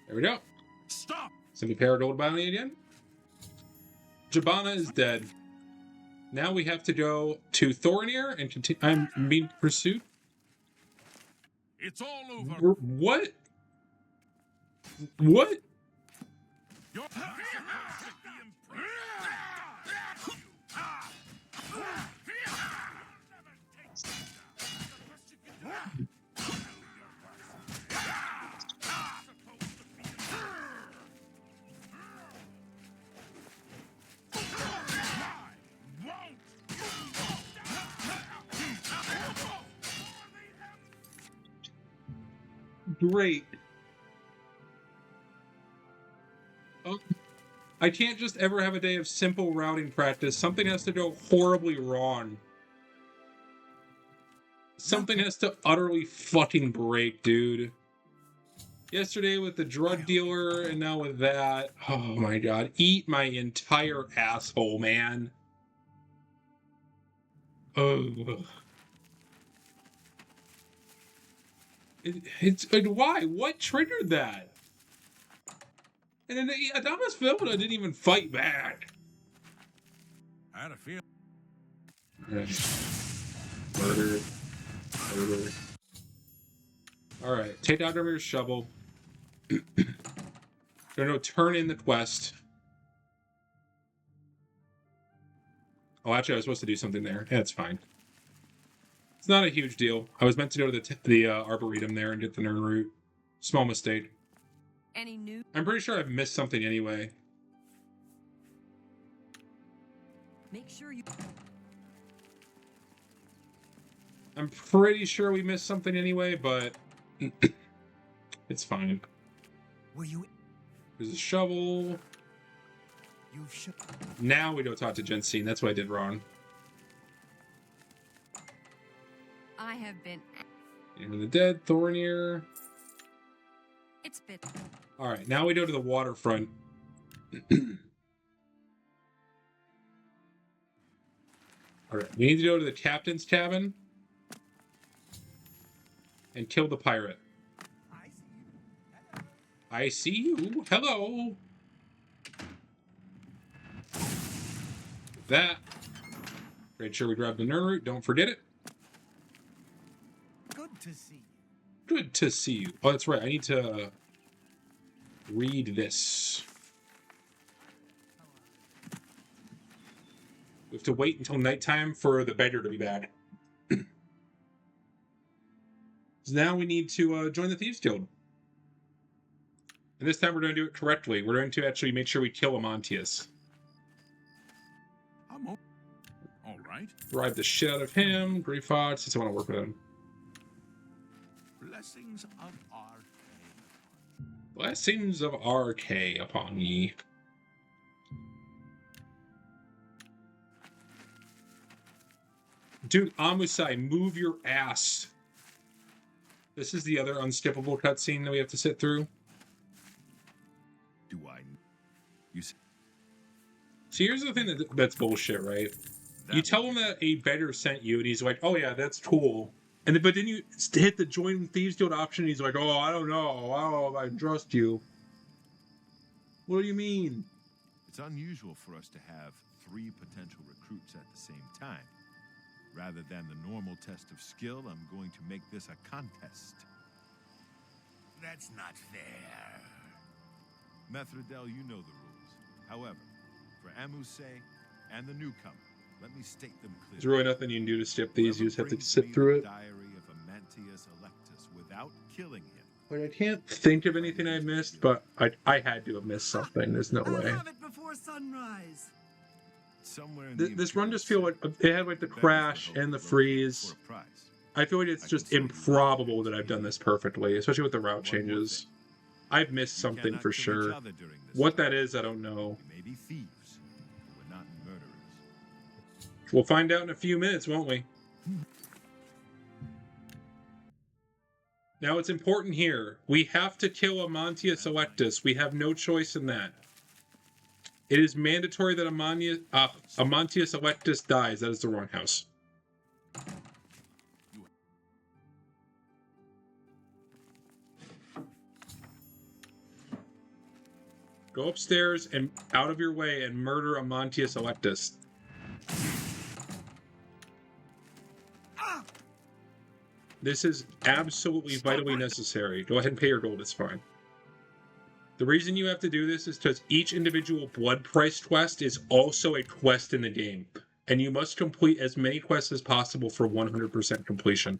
[SPEAKER 1] There we go.
[SPEAKER 4] Stop!
[SPEAKER 1] Simply paired old bounty again. Jabana is dead. Now we have to go to Thorinir and continue. I'm being pursued.
[SPEAKER 4] It's all over.
[SPEAKER 1] What? What?
[SPEAKER 4] You're...
[SPEAKER 1] Great. Oh, I can't just ever have a day of simple routing practice. Something has to go horribly wrong. Something has to utterly fucking break, dude. Yesterday with the drug dealer, and now with that. Oh my god. Eat my entire asshole, man. Oh. It's why? What triggered that? And then Adamas Vilna didn't even fight back.
[SPEAKER 4] I had a feeling.
[SPEAKER 1] Murder. Murder. Alright, take out Dermir's shovel. No, turn in the quest. Oh, actually, I was supposed to do something there. Yeah, it's fine. It's not a huge deal. I was meant to go to the Arboretum there and get the Nern root. Small mistake.
[SPEAKER 7] Any new?
[SPEAKER 1] I'm pretty sure I've missed something anyway.
[SPEAKER 7] Make sure you.
[SPEAKER 1] I'm pretty sure we missed something anyway, but it's fine.
[SPEAKER 2] Were you?
[SPEAKER 1] There's a shovel.
[SPEAKER 2] You've
[SPEAKER 1] Now we don't talk to Jensine. That's what I did wrong.
[SPEAKER 7] I have been.
[SPEAKER 1] Even the Dead, Thornir.
[SPEAKER 7] It's been.
[SPEAKER 1] Alright, now we go to the waterfront. Alright, we need to go to the captain's cabin and kill the pirate. I see you. Hello. With that, make sure we grab the Nern root. Don't forget it.
[SPEAKER 2] Good to see you.
[SPEAKER 1] Good to see you. Oh, that's right. I need to read this. We have to wait until nighttime for the beggar to be back. So now we need to join the Thieves Guild. And this time we're going to do it correctly. We're going to actually make sure we kill Amantius.
[SPEAKER 4] I'm all right.
[SPEAKER 1] Drive the shit out of him. Grief Fox, since I want to work with him.
[SPEAKER 4] Blessings of RK.
[SPEAKER 1] Blessings of RK upon ye. Dude, Amusai, move your ass. This is the other unskippable cutscene that we have to sit through.
[SPEAKER 4] Do I? You say
[SPEAKER 1] So here's the thing that's bullshit, right? You tell him that a beggar sent you, and he's like, "Oh yeah, that's cool." And but then you hit the join Thieves Guild option, and he's like, "Oh, I don't know. I don't know if I trust you." What do you mean?
[SPEAKER 4] it's unusual for us to have 3 potential recruits at the same time. Rather than the normal test of skill, I'm going to make this a contest.
[SPEAKER 5] That's not fair.
[SPEAKER 4] Methridel, you know the rules. However, for Amuse and the newcomer, let me state them clearly.
[SPEAKER 1] There's really nothing you can do to skip these. You just have to
[SPEAKER 4] Whoever
[SPEAKER 1] sit
[SPEAKER 4] brings
[SPEAKER 1] through
[SPEAKER 4] me
[SPEAKER 1] it.
[SPEAKER 4] the Diary of Amantius Electus without killing him.
[SPEAKER 1] Like, I can't think of anything I missed, but I had to have missed something. There's no
[SPEAKER 2] I'll
[SPEAKER 1] way.
[SPEAKER 2] have it before sunrise.
[SPEAKER 4] Somewhere in
[SPEAKER 1] This run just feel like it had like the crash and the freeze. I feel like it's just improbable that I've done this perfectly, especially with the route changes. I've missed something for sure. What that is, I don't know.
[SPEAKER 4] You may be thieves, but we're not murderers.
[SPEAKER 1] We'll find out in a few minutes, won't we? Now, it's important here. We have to kill Amantius Electus. We have no choice in that. It is mandatory that Amantius Electus dies. That is the wrong house. Go upstairs and out of your way and murder Amantius Electus. This is absolutely vitally necessary. Go ahead and pay your gold, it's fine. The reason you have to do this is because each individual blood price quest is also a quest in the game. And you must complete as many quests as possible for 100% completion.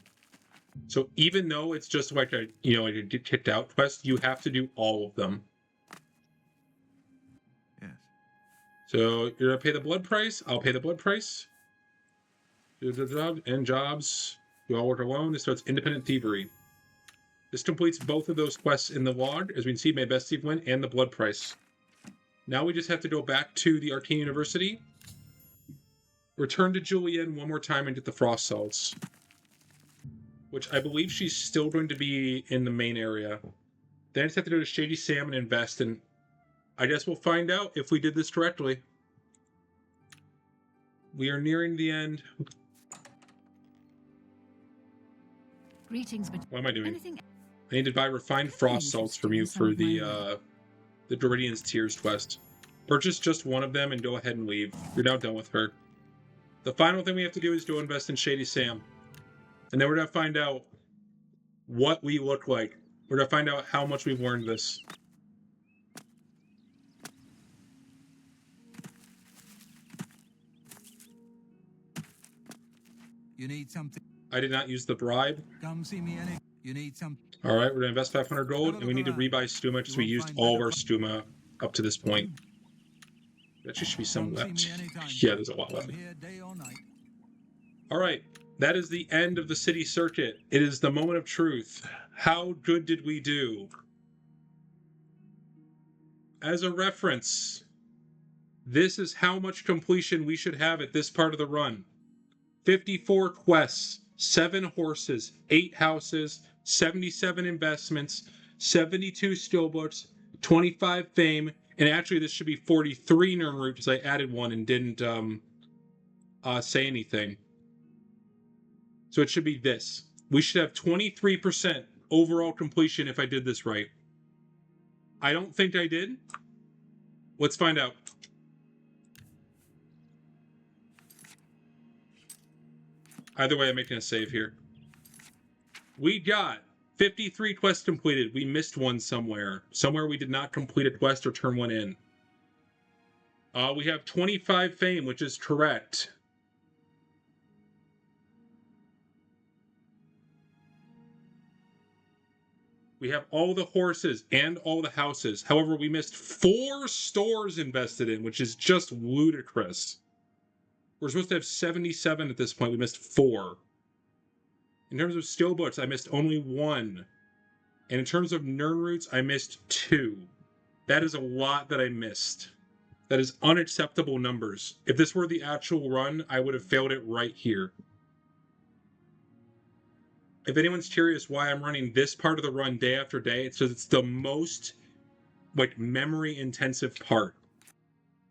[SPEAKER 1] So even though it's just like a, like a get kicked out quest, you have to do all of them.
[SPEAKER 4] Yes.
[SPEAKER 1] So you're gonna pay the blood price, I'll pay the blood price. Do the job and jobs. You all work alone. This starts independent thievery. This completes both of those quests in the log. As we can see, made best thief win and the blood price. Now we just have to go back to the Arcane University, return to Julienne one more time and get the frost salts, which I believe she's still going to be in the main area. Then I just have to go to Shady Sam and invest, and I guess we'll find out if we did this correctly. We are nearing the end.
[SPEAKER 3] Greetings, but
[SPEAKER 1] What am I doing?
[SPEAKER 3] anything
[SPEAKER 1] I need to buy refined frost salts from you for the Doridian's Tears quest. Purchase just one of them and go ahead and leave. You're now done with her. The final thing we have to do is go invest in Shady Sam. And then we're going to find out what we look like. We're going to find out how much we've learned this.
[SPEAKER 2] You need something.
[SPEAKER 1] I did not use the bribe.
[SPEAKER 2] Come see me any. You need some.
[SPEAKER 1] All right, we're going to invest 500 gold, and we need to rebuy stuma because we used all of our stuma up to this point. That should be some left. Yeah, there's a lot left. All right, that is the end of the city circuit. It is the moment of truth. How good did we do? As a reference, this is how much completion we should have at this part of the run. 54 quests, 7 horses, 8 houses, 77 investments, 72 steelbooks, 25 fame, and actually this should be 43 Nern route because I added one and didn't say anything. So it should be this. We should have 23% overall completion if I did this right. I don't think I did. Let's find out. Either way, I'm making a save here. We got 53 quests completed. We missed one somewhere. Somewhere we did not complete a quest or turn one in. We have 25 fame, which is correct. We have all the horses and all the houses. However, we missed 4 stores invested in, which is just ludicrous. We're supposed to have 77 at this point. We missed 4. In terms of steelbooks, I missed only 1. And in terms of Nern routes, I missed 2. That is a lot that I missed. That is unacceptable numbers. If this were the actual run, I would have failed it right here. If anyone's curious why I'm running this part of the run day after day, it's because it's the most memory intensive part.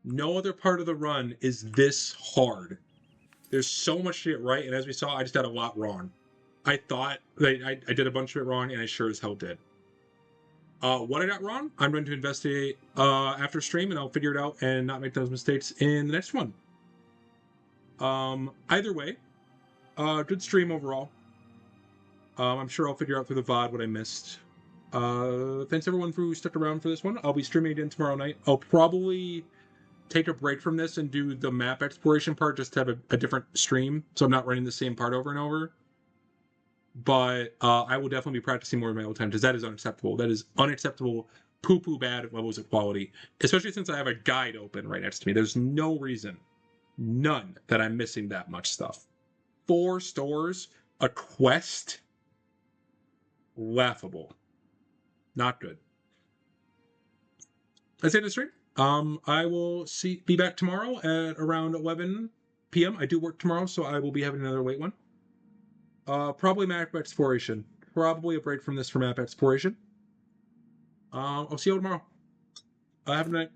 [SPEAKER 1] No other part of the run is this hard. There's so much to get right, and as we saw, I just got a lot wrong. I thought I did a bunch of it wrong, and I sure as hell did. What I got wrong, I'm going to investigate after stream, and I'll figure it out and not make those mistakes in the next one. Either way, good stream overall. I'm sure I'll figure out through the VOD what I missed. Thanks everyone who stuck around for this one. I'll be streaming again tomorrow night. I'll probably take a break from this and do the map exploration part just to have a different stream, so I'm not running the same part over and over. But I will definitely be practicing more in my own time because that is unacceptable. That is unacceptable, poo-poo bad levels of quality, especially since I have a guide open right next to me. There's no reason, none, that I'm missing that much stuff. 4 stores, a quest, laughable. Not good. That's the end of the stream. I will be back tomorrow at around 11 p.m. I do work tomorrow, so I will be having another late one. Probably map exploration. Probably a break from this for map exploration. I'll see you all tomorrow. Have a good night.